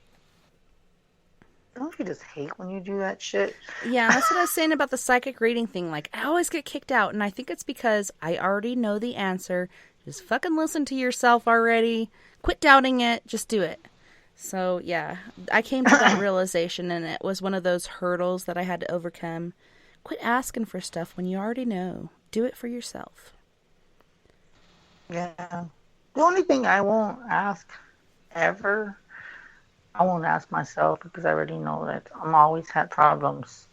Don't you just hate when you do that shit? Yeah, that's what I was saying about the psychic reading thing. Like, I always get kicked out, and I think it's because I already know the answer. Just fucking listen to yourself already. Quit doubting it. Just do it. So, yeah, I came to that realization, and it was one of those hurdles that I had to overcome. Quit asking for stuff when you already know. Do it for yourself. Yeah. The only thing I won't ask ever, I won't ask myself, because I already know that I'm always had problems,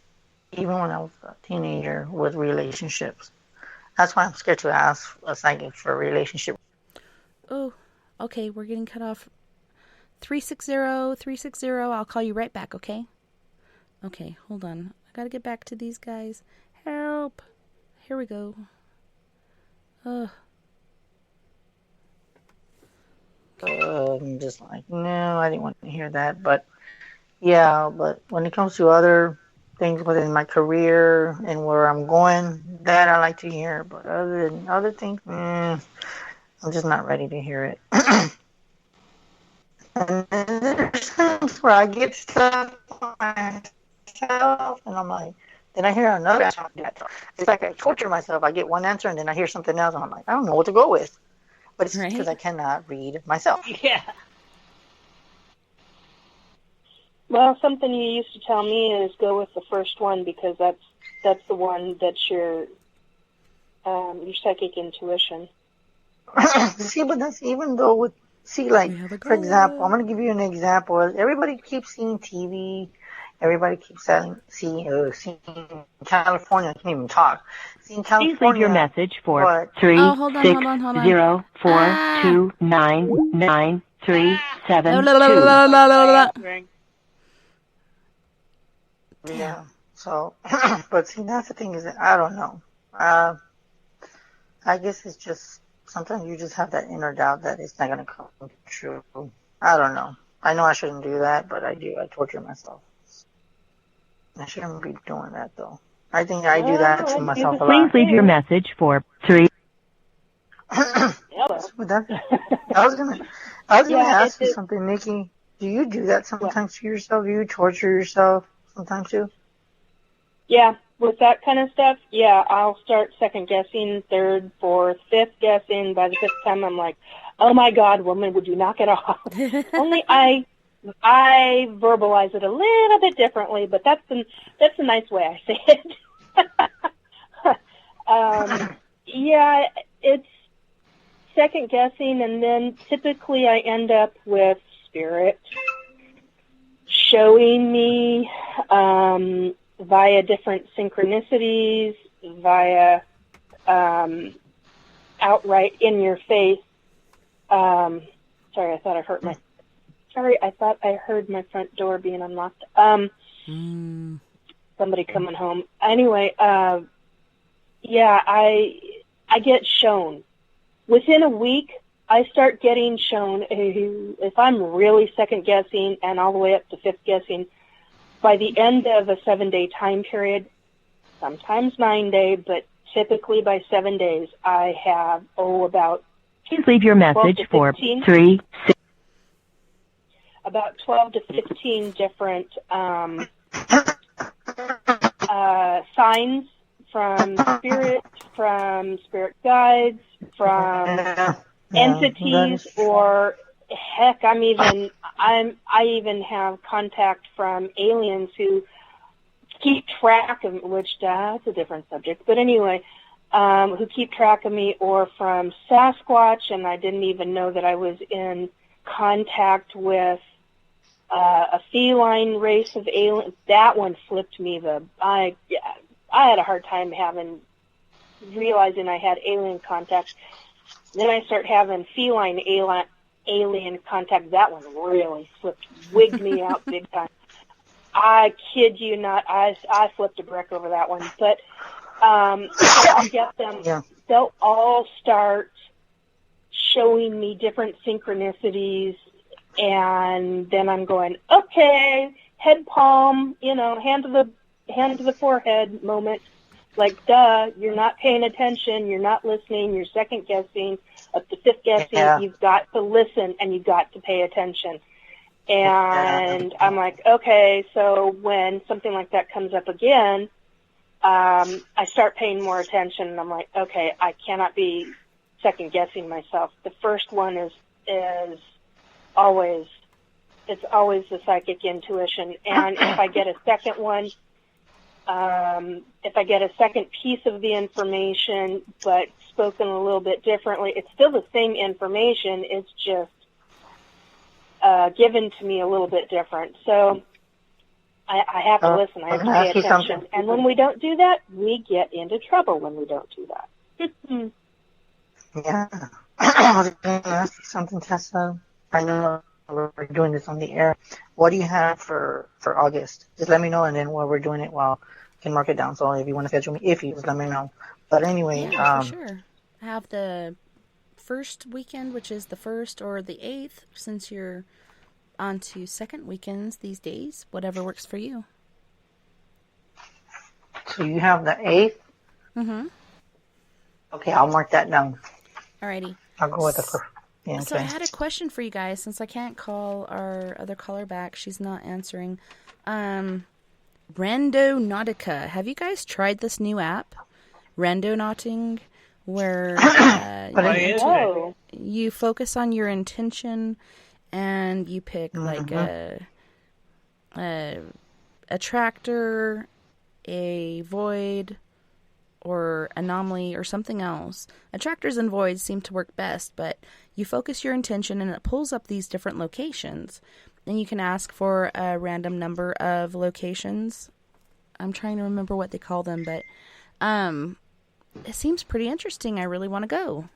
even when I was a teenager, with relationships. That's why I'm scared to ask a psychic for a relationship. Oh, okay, we're getting cut off. 360, I'll call you right back, okay? Okay, hold on. I gotta get back to these guys. Help. Here we go. I'm just like, no, I didn't want to hear that. But yeah, but when it comes to other things within my career and where I'm going, that I like to hear. But other than other things, I'm just not ready to hear it. And then there's times where I get stuff myself, and I'm like, then I hear another answer. It's like I torture myself. I get one answer, and then I hear something else, and I'm like, I don't know what to go with. But it's because I cannot read myself. Yeah. Well, something you used to tell me is go with the first one because that's the one that's your psychic intuition. See, but that's even though with for example, I'm going to give you an example. Everybody keeps seeing TV. Everybody keeps seeing California. I can't even talk. Seeing California. Please leave your message for 36042993732. Yeah. So, but see, that's the thing is that I don't know. I guess it's just sometimes you just have that inner doubt that it's not going to come true. I don't know. I know I shouldn't do that, but I do. I torture myself. I shouldn't be doing that though. I think I do that to myself a lot. Please leave your message for 3. I was gonna ask you something, Nikki. Do you do that sometimes to yourself? Do you torture yourself sometimes too? Yeah, with that kind of stuff, yeah, I'll start second guessing, third, fourth, fifth guessing. By the fifth time, I'm like, oh my God, woman, would you knock it off? Only I verbalize it a little bit differently, but that's a nice way I say it. Yeah, it's second guessing, and then typically I end up with spirit showing me via different synchronicities, via outright in your face. Sorry, I thought I heard my front door being unlocked. Somebody coming home. Anyway, yeah, I get shown. Within a week, I start getting shown, if I'm really second guessing and all the way up to fifth guessing, by the end of a 7-day time period, sometimes 9-day, but typically by 7 days, I have, about... Please leave your message for 3. About 12 to 15 different signs from spirit guides, from entities, or heck, I even have contact from aliens who keep track of, which that's a different subject, but anyway, who keep track of me, or from Sasquatch, and I didn't even know that I was in contact with a feline race of aliens. That one flipped me. I had a hard time realizing I had alien contact. Then I start having feline alien contact. That one really wigged me out big time. I kid you not, I flipped a brick over that one. But so I'll get them. Yeah. They'll all start showing me different synchronicities, and then I'm going, okay, head palm, hand to the forehead moment. Like, duh, you're not paying attention, you're not listening, you're second guessing, up to fifth guessing, You've got to listen and you've got to pay attention. And I'm like, okay, so when something like that comes up again, I start paying more attention, and I'm like, okay, I cannot be second guessing myself. The first one is always the psychic intuition. And if I get a second one, if I get a second piece of the information, but spoken a little bit differently, it's still the same information. It's just given to me a little bit different. So I have to listen. I have to pay attention. And when we don't do that, we get into trouble when we don't do that. Yeah. I was going to ask you something, Tessa. I know we're doing this on the air. What do you have for August? Just let me know, and then while we're doing it, I can mark it down. So if you want to schedule me, just let me know. But anyway, for sure. I have the first weekend, which is the 1st or the 8th, since you're on to second weekends these days. Whatever works for you. So you have the 8th? Mm-hmm. Okay, I'll mark that down. Alrighty. I'll go with the first. Yeah, So I okay. had a question for you guys. Since I can't call our other caller back, she's not answering. Randonautica. Have you guys tried this new app, Randonauting, where you focus on your intention and you pick like a attractor, a void, or anomaly, or something else. Attractors and voids seem to work best, but you focus your intention and it pulls up these different locations. And you can ask for a random number of locations. I'm trying to remember what they call them, but it seems pretty interesting. I really want to go.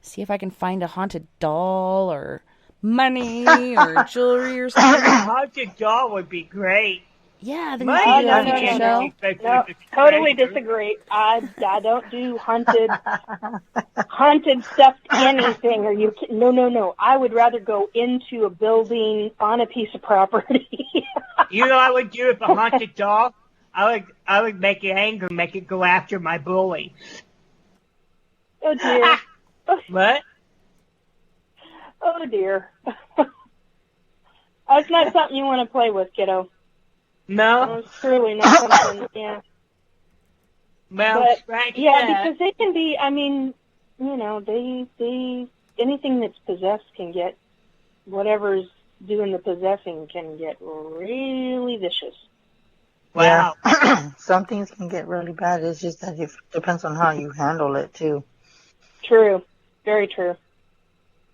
See if I can find a haunted doll or money or jewelry or something. A haunted doll would be great. Yeah, then you can do that feature show. No, totally disagree. I don't do haunted stuffed anything. No. I would rather go into a building on a piece of property. You know what I would do with a haunted doll? I would make it angry, make it go after my bully. Oh dear. What? Oh dear. That's not something you want to play with, kiddo. No. It's truly not something, yeah. Well, because they can be, I mean, you know, they anything that's possessed can get, whatever's doing the possessing can get really vicious. Wow. Yeah. Some things can get really bad. It's just that it depends on how you handle it, too. True. Very true.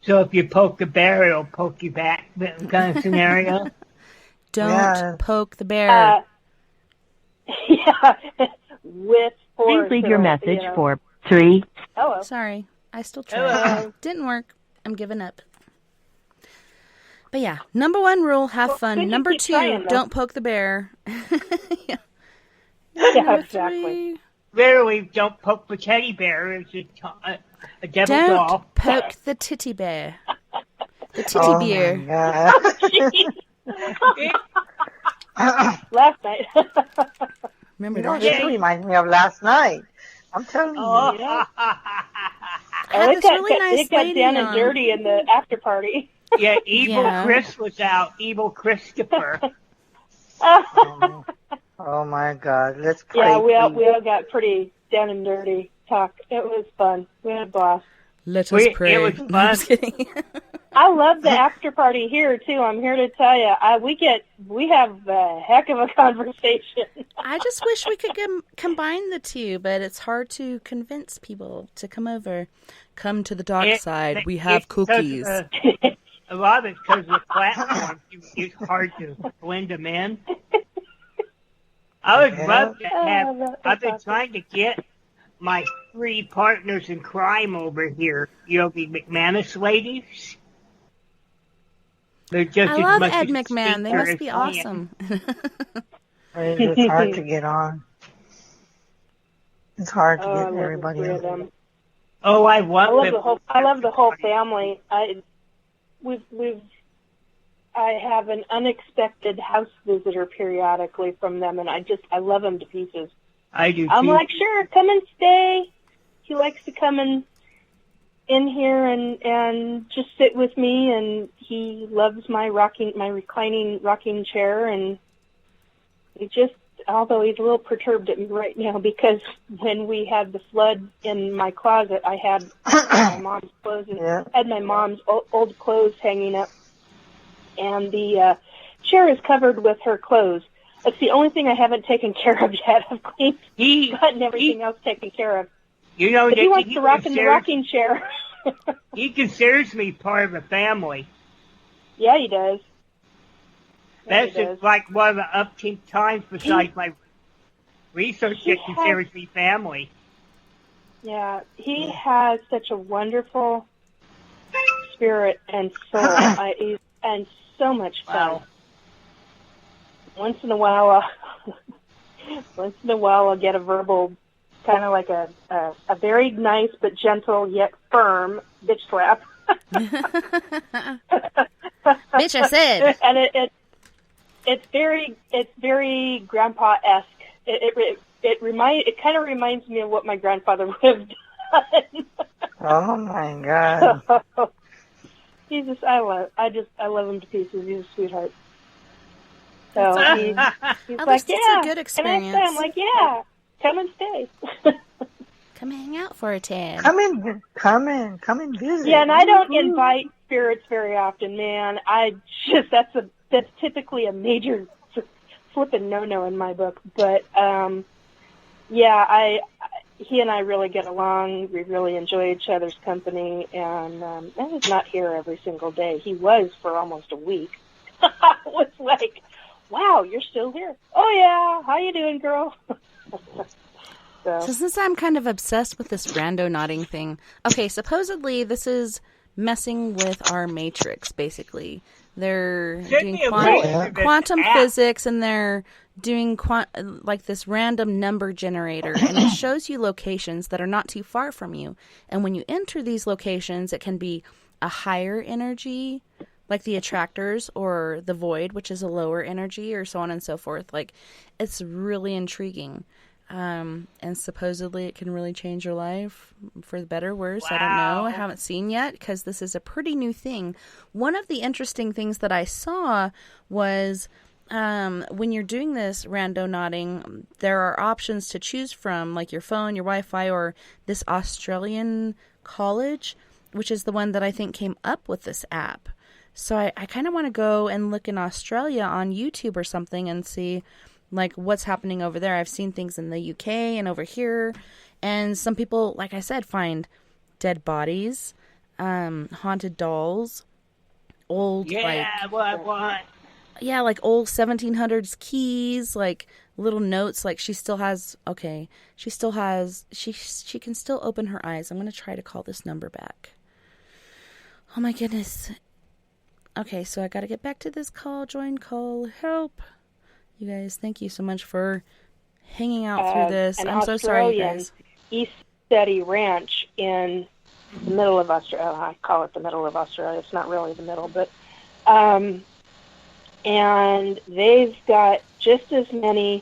So if you poke the bear, it'll poke you back, that kind of scenario? Don't poke the bear. Yeah. With force. Please leave your message for 3. Hello. Sorry. I still tried. Didn't work. I'm giving up. But yeah, number 1 rule, have fun. Number 2, don't poke the bear. Yeah, exactly. Literally, don't poke the teddy bear. It's a devil doll. Don't poke the titty bear. The titty bear. Last night. Remember that? that? It reminds me of last night. I'm telling you. Oh, it got down and dirty in the after party. Yeah, evil Chris was out. Evil Christopher. Oh my God! Let's pray. Yeah, we all got pretty down and dirty talk. It was fun. We had a blast. Let us pray. It was fun. I'm just kidding. I love the after party here too. I'm here to tell you, we have a heck of a conversation. I just wish we could combine the two, but it's hard to convince people to come over. Come to the dark side. We have cookies. A lot of it's because of the platform. It's hard to blend them in. I would love to have. I've been trying to get my 3 partners in crime over here. You know, the McManus ladies. They're just I love Ed McMahon. They must be awesome. It's hard to get on. It's hard to get everybody on. Oh, I love the whole family. I have an unexpected house visitor periodically from them, and I love them to pieces. I do too. I'm like, sure, come and stay. He likes to come in here and just sit with me, and he loves my reclining rocking chair, and although he's a little perturbed at me right now because when we had the flood in my closet, I had my mom's clothes had my mom's old clothes hanging up, and the chair is covered with her clothes. That's the only thing I haven't taken care of yet. I've gotten everything else taken care of. You know, but he wants to rock in the rocking chair. He considers me part of the family. Yeah, he does. That's just like one of the upkeep times besides my research that considers me family. Yeah, he has such a wonderful spirit and soul, and so much fun. Wow. Once in a while, I'll get a verbal, kind of like a very nice but gentle yet firm bitch slap. Bitch, I said. And it's very grandpa-esque. It it kind of reminds me of what my grandfather would have done. Oh my God. I love him to pieces. He's a sweetheart. So he's At like, least it's a yeah, good can I experience. stay? I'm like, yeah, come and stay. Come hang out for a tan. Come and visit. Yeah, and I don't invite spirits very often, man. That's typically a major flipping no in my book. But yeah, he and I really get along. We really enjoy each other's company, and he's not here every single day. He was for almost a week. I was like, wow, you're still here. Oh yeah, how you doing, girl? So since I'm kind of obsessed with this rando nodding thing, okay, supposedly this is messing with our matrix, basically. They're doing quantum physics, and they're doing like this random number generator, and it shows you locations that are not too far from you. And when you enter these locations, it can be a higher energy, like the attractors, or the void, which is a lower energy, or so on and so forth. Like, it's really intriguing. And supposedly it can really change your life for the better or worse. Wow. I don't know. I haven't seen yet because this is a pretty new thing. One of the interesting things that I saw was when you're doing this rando nodding, there are options to choose from, like your phone, your Wi-Fi, or this Australian college, which is the one that I think came up with this app. So I kind of want to go and look in Australia on YouTube or something and see like what's happening over there. I've seen things in the UK and over here, and some people, like I said, find dead bodies, haunted dolls, old like old 1700s keys, like little notes. Like she can still open her eyes. I'm gonna try to call this number back. Oh my goodness. Okay, so I gotta get back to this call. Join call. Help. You guys, thank you so much for hanging out through this. I'm so sorry, you guys. East Steady Ranch in the middle of Australia. I call it the middle of Australia. It's not really the middle, but and they've got just as many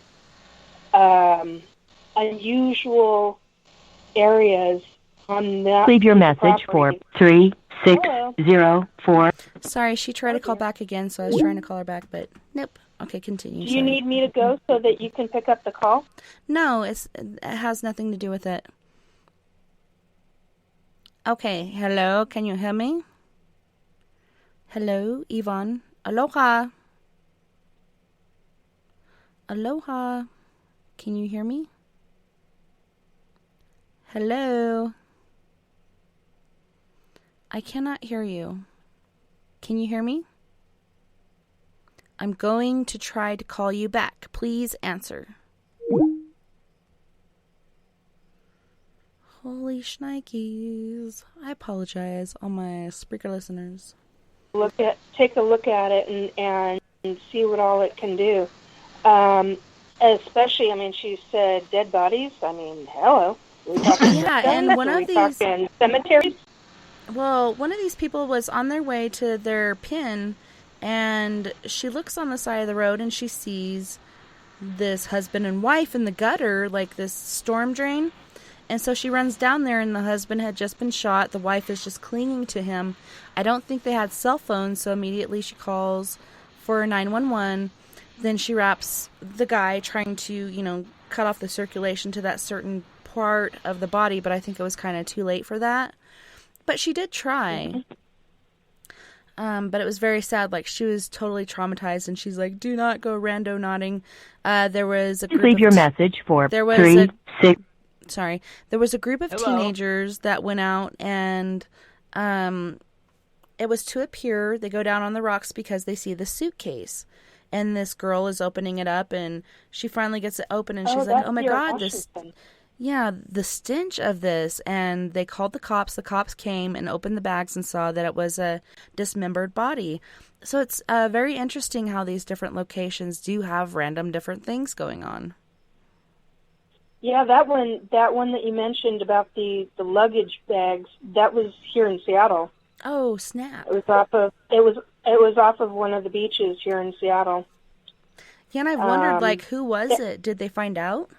unusual areas on that. Leave your message for 3604. Sorry, she tried to call back again, so I was trying to call her back, but nope. Okay, continue. Do you need me to go so that you can pick up the call? No, it has nothing to do with it. Okay, hello, can you hear me? Hello, Yvonne. Aloha. Aloha. Can you hear me? Hello. I cannot hear you. Can you hear me? I'm going to try to call you back. Please answer. Holy shnikes. I apologize, all my Spreaker listeners. Take a look at it and see what all it can do. Especially, I mean, she said dead bodies. I mean, hello. Yeah, and one of these cemeteries. Well, one of these people was on their way to their pin, and she looks on the side of the road and she sees this husband and wife in the gutter, like this storm drain. And so she runs down there, and the husband had just been shot. The wife is just clinging to him. I don't think they had cell phones, so immediately she calls for 911. Then she wraps the guy, trying to, cut off the circulation to that certain part of the body, but I think it was kind of too late for that. But she did try. Mm-hmm. But it was very sad. Like, she was totally traumatized, and she's like, do not go rando nodding. There was a group leave your message for there was 36. Sorry. There was a group of teenagers that went out, and it was to a pier. They go down on the rocks because they see the suitcase. And this girl is opening it up, and she finally gets it open, and she's like, oh my God, the stench of this. And they called the cops. The cops came and opened the bags and saw that it was a dismembered body. So it's very interesting how these different locations do have random different things going on. Yeah, that one that you mentioned about the luggage bags, that was here in Seattle. Oh, snap. It was off of one of the beaches here in Seattle. Yeah, and I've wondered, who was it? Did they find out?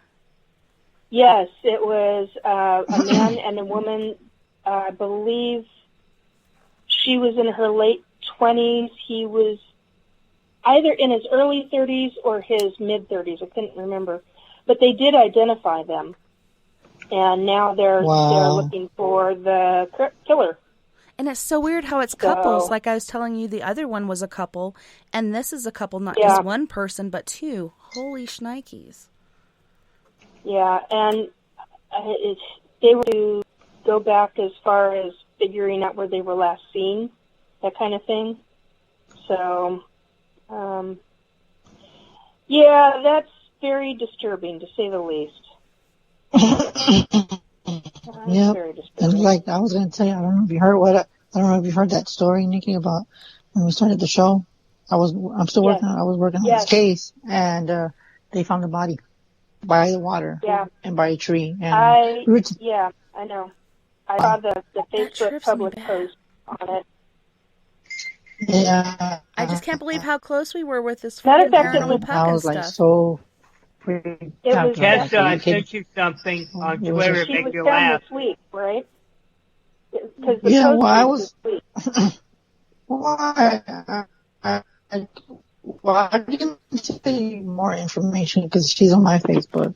Yes, it was a man and a woman. I believe she was in her late 20s. He was either in his early 30s or his mid-30s. I couldn't remember. But they did identify them. And now they're looking for the killer. And it's so weird how it's couples. Like I was telling you, the other one was a couple, and this is a couple, not just one person, but two. Holy shnikes. Yeah, and they were to go back as far as figuring out where they were last seen, that kind of thing. So, yeah, that's very disturbing, to say the least. Yep. And like I was going to tell you, I don't know if you heard that story, Nikki, about when we started the show. I was working on this case, and they found a body by the water and by a tree. And I know. I saw the Facebook public post on it. Yeah. I just can't believe how close we were with this Matter of fact, paranormal puck I and was stuff. like so freaked out. Tessa, I sent you something on Twitter to She make was you found laugh. this week, right? Yeah, well, I was was. I didn't see more information because she's on my Facebook.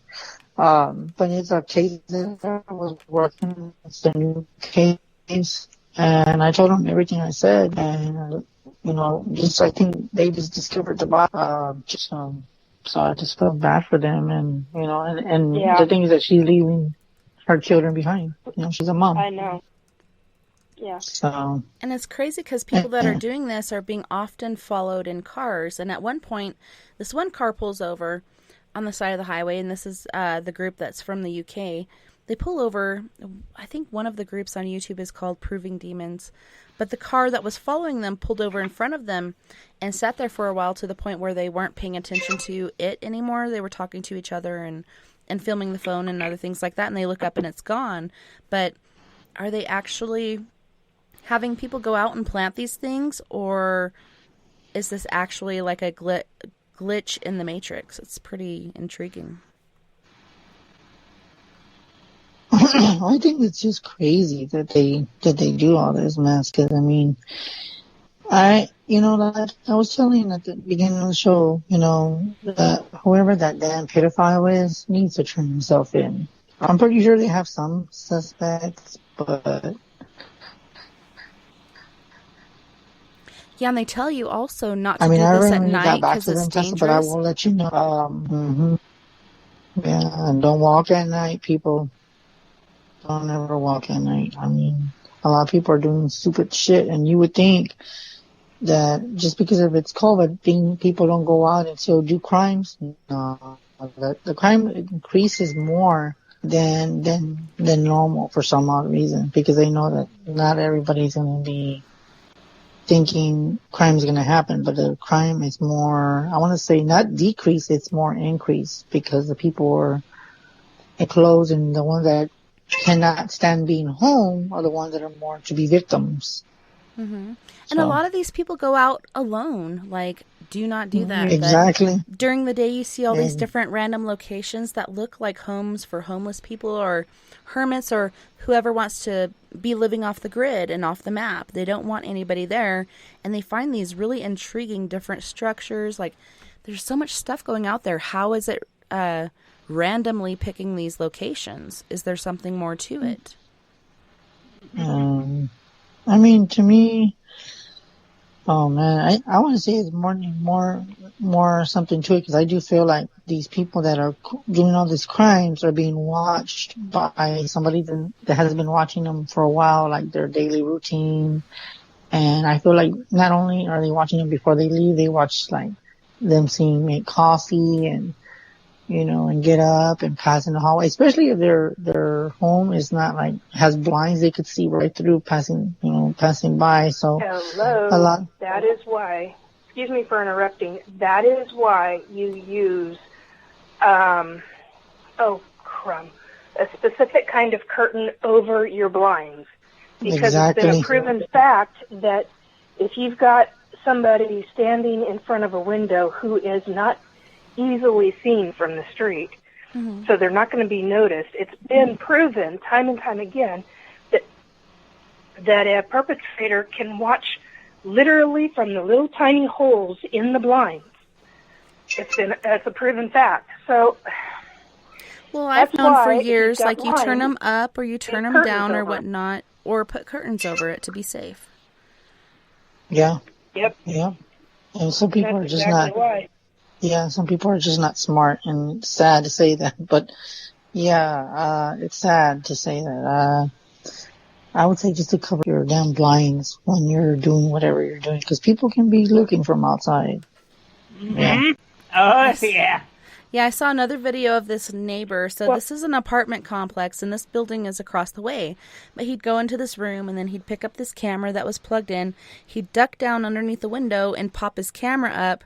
But it's a case that I was working. It's a new case, and I told them everything I said, and I think they just discovered the body. So I just felt bad for them, and the thing is that she's leaving her children behind. She's a mom. I know. Yeah. So. And it's crazy because people that are doing this are being often followed in cars. And at one point, this one car pulls over on the side of the highway, and this is the group that's from the UK. They pull over. I think one of the groups on YouTube is called Proving Demons. But the car that was following them pulled over in front of them and sat there for a while to the point where they weren't paying attention to it anymore. They were talking to each other and filming the phone and other things like that. And they look up and it's gone. But are they actually having people go out and plant these things, or is this actually like a glitch in the Matrix? It's pretty intriguing. I think it's just crazy that they do all this mess. Because I mean, I was telling you at the beginning of the show, that whoever that damn pedophile is needs to turn himself in. I'm pretty sure they have some suspects, but. Yeah, and they tell you also not to do this at night because it's dangerous. But I will let you know. Yeah, and don't walk at night, people. Don't ever walk at night. I mean, a lot of people are doing stupid shit, and you would think that just because of it's COVID, people don't go out and still do crimes. No, the crime increases more than normal for some odd reason, because they know that not everybody's going to be thinking crime is going to happen, but the crime is more, I want to say not decrease, it's more increase, because the people are enclosed, and the ones that cannot stand being home are the ones that are more to be victims. Mm-hmm. And a lot of these people go out alone. Like, do not do that. Exactly. But during the day, you see all these different random locations that look like homes for homeless people or hermits or whoever wants to be living off the grid and off the map. They don't want anybody there. And they find these really intriguing different structures. Like, there's so much stuff going out there. How is it randomly picking these locations? Is there something more to it? I mean, to me, oh man, I want to say it's more something to it, because I do feel like these people that are doing all these crimes are being watched by somebody that has been watching them for a while, like their daily routine. And I feel like not only are they watching them before they leave, they watch like them seeing make coffee and and get up and pass in the hallway, especially if their home is not like has blinds they could see right through passing by. So hello, that is why. Excuse me for interrupting. That is why you use a specific kind of curtain over your blinds, because it's been a proven fact that if you've got somebody standing in front of a window who is not easily seen from the street, so they're not going to be noticed. It's been proven time and time again that a perpetrator can watch literally from the little tiny holes in the blinds. It's a proven fact. So, well, I've known for years, you like you turn them up or you turn them down or over. whatnot, or put curtains over it to be safe. Yeah. Yep. Yeah. And some people That's are just exactly not. Why. Yeah, some people are just not smart, and it's sad to say that, but yeah, it's sad to say that. I would say just to cover your damn blinds when you're doing whatever you're doing, because people can be looking from outside. Mm-hmm. Yeah. Oh, yeah. Yeah, I saw another video of this neighbor. So this is an apartment complex, and this building is across the way. But he'd go into this room, and then he'd pick up this camera that was plugged in. He'd duck down underneath the window and pop his camera up.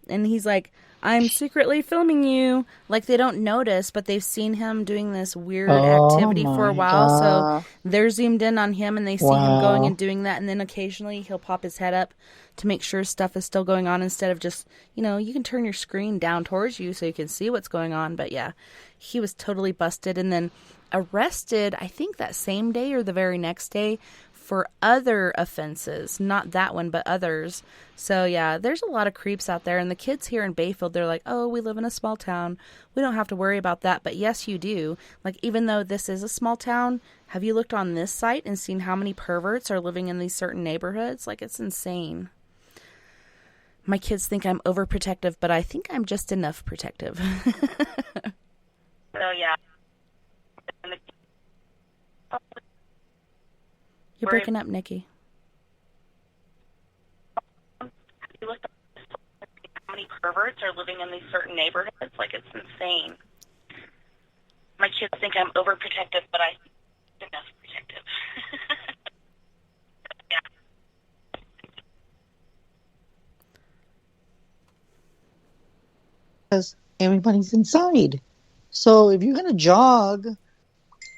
And he's like, I'm secretly filming you. Like, they don't notice, but they've seen him doing this weird activity for a while. God. So they're zoomed in on him, and they see him going and doing that. And then occasionally he'll pop his head up to make sure stuff is still going on instead of just, you can turn your screen down towards you so you can see what's going on. But yeah, he was totally busted and then arrested, I think that same day or the very next day, for other offenses. Not that one, but others. So yeah, there's a lot of creeps out there. And the kids here in Bayfield, they're like, oh, we live in a small town. We don't have to worry about that. But yes, you do. Like, even though this is a small town, have you looked on this site and seen how many perverts are living in these certain neighborhoods? Like, it's insane. My kids think I'm overprotective, but I think I'm just enough protective. So, yeah. You're breaking up, Nikki. Have you looked at how many perverts are living in these certain neighborhoods? Like, it's insane. My kids think I'm overprotective, but I'm enough protective. Yeah. Because everybody's inside. So if you're going to jog,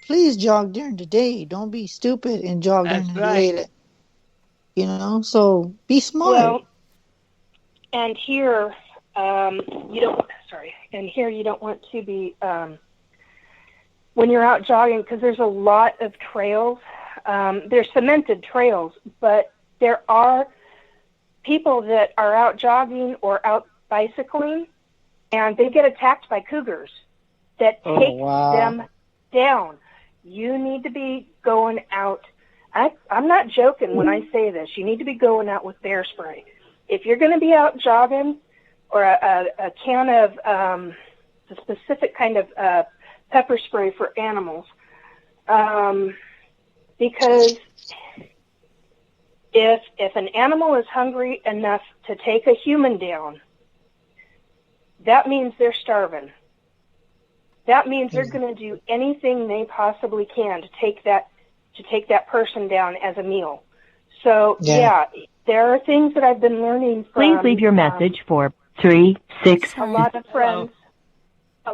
please jog during the day. Don't be stupid and jog during the day. So be smart. Well, and here, you don't want to be, when you're out jogging, because there's a lot of trails. There's cemented trails, but there are people that are out jogging or out bicycling, and they get attacked by cougars that take them down. You need to be going out. I'm not joking when I say this. You need to be going out with bear spray. If you're going to be out jogging, or a can of a specific kind of pepper spray for animals, because if an animal is hungry enough to take a human down, that means they're starving. That means they're going to do anything they possibly can to take that person down as a meal. So yeah, there are things that I've been learning from. Please leave your message for 3-6. A lot of friends, a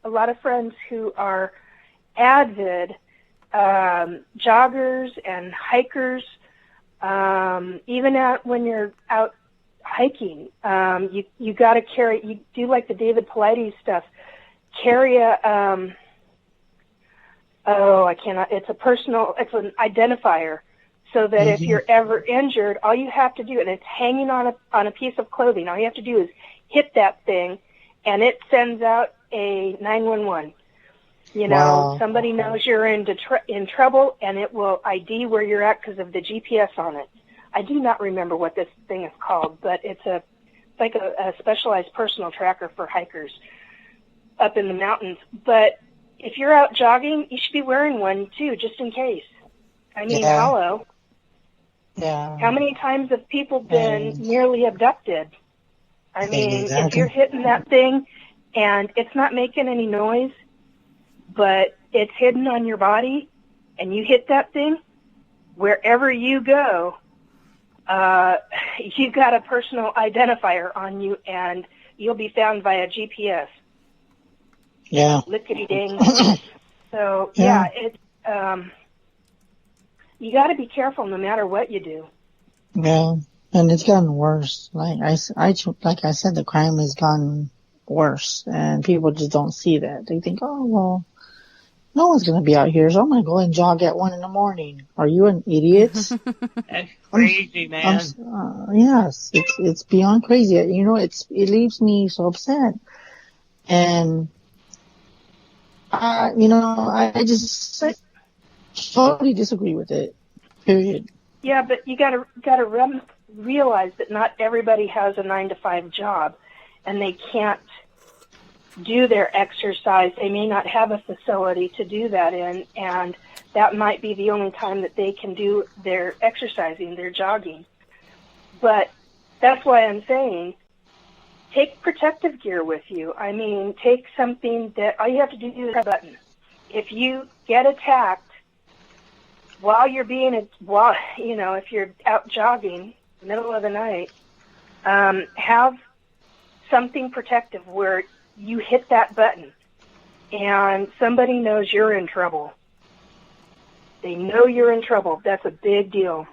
lot of friends who are avid joggers and hikers. Even when you're out hiking, you got to carry. You do like the David Paulides stuff. Carry a it's an identifier, so that if you're ever injured, all you have to do, and it's hanging on a piece of clothing, all you have to do is hit that thing, and it sends out a 911. Somebody knows you're in trouble, and it will ID where you're at because of the GPS on it. I do not remember what this thing is called, but it's like a specialized personal tracker for hikers up in the mountains. But if you're out jogging, you should be wearing one too, just in case. I mean, hello. Yeah. How many times have people been nearly abducted? I mean, if you're hitting that thing and it's not making any noise, but it's hidden on your body, and you hit that thing, wherever you go, you got a personal identifier on you, and you'll be found via GPS. Yeah. Lickety-ding. So, it's, you got to be careful no matter what you do. Yeah, and it's gotten worse. Like I said, the crime has gotten worse. And people just don't see that. They think, oh, well, no one's going to be out here, so I'm going to go and jog at 1 a.m. Are you an idiot? That's crazy, man. Yes, it's beyond crazy. You know, it leaves me so upset. And, I just totally disagree with it. Period. Yeah, but you gotta realize that not everybody has a 9-to-5 job, and they can't do their exercise. They may not have a facility to do that in, and that might be the only time that they can do their exercising, their jogging. But that's why I'm saying, take protective gear with you. I mean, take something that all you have to do is press a button. If you get attacked while you're if you're out jogging, middle of the night, have something protective where you hit that button and somebody knows you're in trouble. They know you're in trouble. That's a big deal.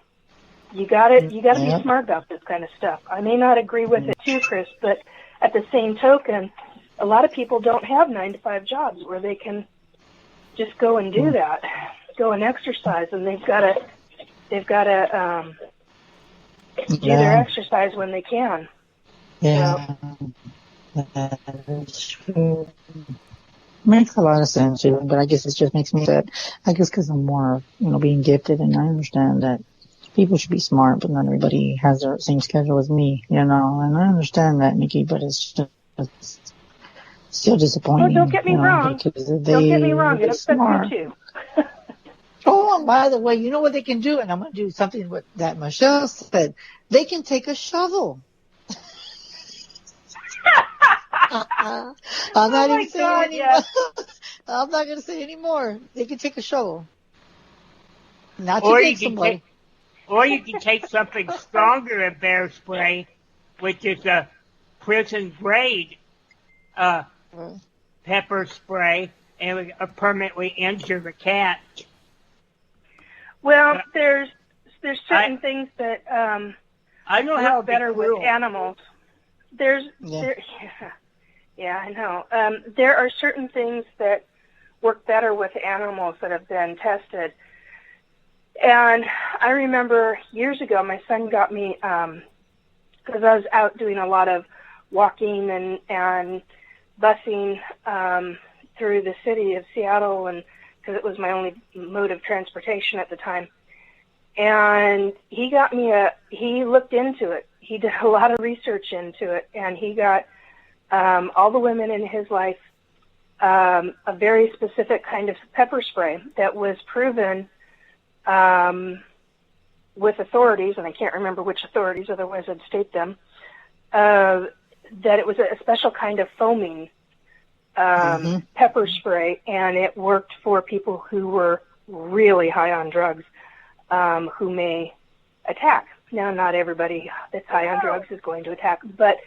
You gotta be smart about this kind of stuff. I may not agree with it too, Chris, but at the same token, a lot of people don't have 9-to-5 jobs where they can just go and do that, go and exercise, and they've got to do their exercise when they can. Yeah, that's true. Makes a lot of sense, but I guess it just makes me sad. I guess because I'm more, being gifted, and I understand that people should be smart, but not everybody has the same schedule as me, and I understand that, Nikki, but it's just still disappointing. Well, don't get me wrong. Don't get me wrong. It upsets me too. Oh, and by the way, you know what they can do? And I'm going to do something that Michelle said. They can take a shovel. I'm not even saying anymore. I'm not going to say anymore. They can take a shovel. Not to get somebody. Or you can take something stronger than bear spray, which is a prison grade pepper spray, and it would permanently injure the cat. Well, there's certain things that I know how better with animals. Yeah, I know. There are certain things that work better with animals that have been tested. And I remember years ago, my son got me, because I was out doing a lot of walking and busing through the city of Seattle, and because it was my only mode of transportation at the time. And he looked into it. He did a lot of research into it, and he got all the women in his life a very specific kind of pepper spray that was proven with authorities, and I can't remember which authorities, otherwise I'd state them, that it was a special kind of foaming pepper spray, and it worked for people who were really high on drugs, who may attack. Now, not everybody that's high on drugs is going to attack, but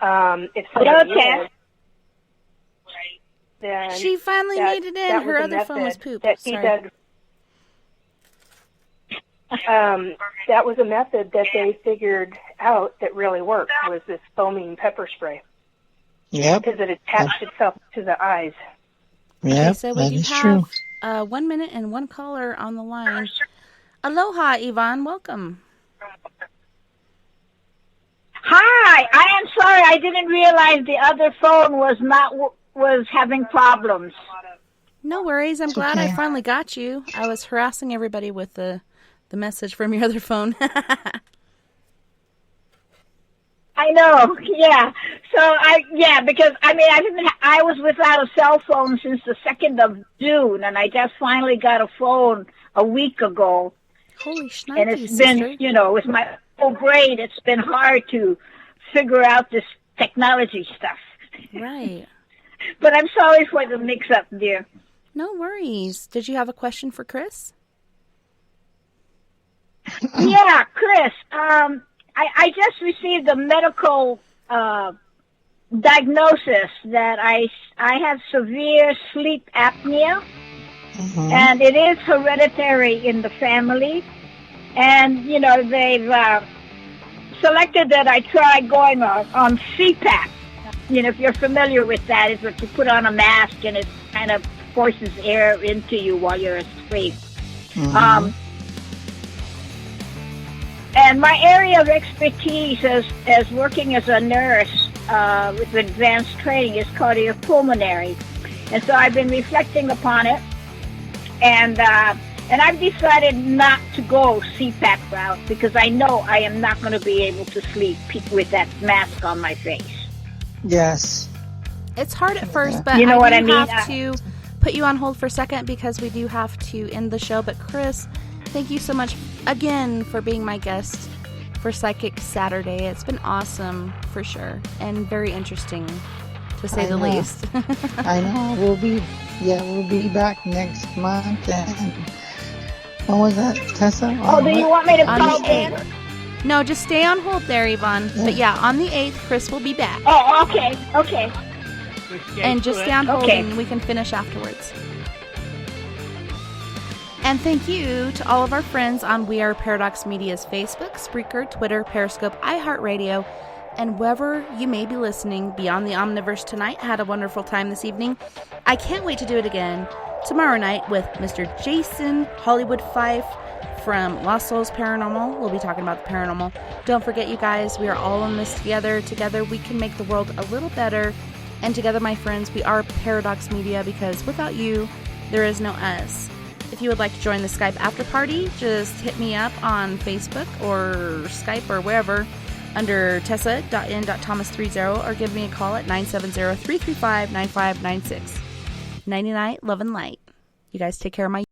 if somebody is, then she finally made it in. Her other phone was pooped. That was a method that they figured out that really worked, was this foaming pepper spray. Yep. Because it attached itself to the eyes. Yeah, okay, so we have 1 minute and one caller on the line. Aloha, Yvonne. Welcome. Hi. I am sorry. I didn't realize the other phone was having problems. No worries. I'm glad I finally got you. I was harassing everybody with the message from your other phone. I know, yeah. So because I was without a cell phone since the 2nd of June, and I just finally got a phone a week ago. Holy shnikes, and it's been, with my whole brain, it's been hard to figure out this technology stuff. Right. But I'm sorry for the mix-up, dear. No worries. Did you have a question for Chris? Yeah, Chris. I just received a medical diagnosis that I have severe sleep apnea, and it is hereditary in the family. And they've selected that I try going on CPAP. if you're familiar with that, is that you put on a mask and it kind of forces air into you while you're asleep. Mhm. And my area of expertise as working as a nurse with advanced training is cardiopulmonary. And so I've been reflecting upon it. And I've decided not to go CPAP route because I know I am not going to be able to sleep with that mask on my face. Yes. It's hard at first, but You know what I mean? have to put you on hold for a second because we do have to end the show. But Chris, thank you so much again for being my guest for Psychic Saturday. It's been awesome for sure and very interesting to say the least. I know. We'll be back next month. And what was that, Tessa? Oh, do you want me to On call the in? 8th. No, just stay on hold there, Yvonne. But yeah, on the 8th, Chris will be back. Oh, okay. And just stay on hold Okay. and we can finish afterwards. And thank you to all of our friends on We Are Paradox Media's Facebook, Spreaker, Twitter, Periscope, iHeartRadio, and wherever you may be listening beyond the Omniverse tonight. Had a wonderful time this evening. I can't wait to do it again tomorrow night with Mr. Jason Hollywood Fife from Lost Souls Paranormal. We'll be talking about the paranormal. Don't forget, you guys, we are all in this together. Together we can make the world a little better. And together, my friends, we are Paradox Media, because without you, there is no us. If you would like to join the Skype after party, just hit me up on Facebook or Skype or wherever under tessa.n.thomas30 or give me a call at 970-335-9596. 99 love and light. You guys take care of my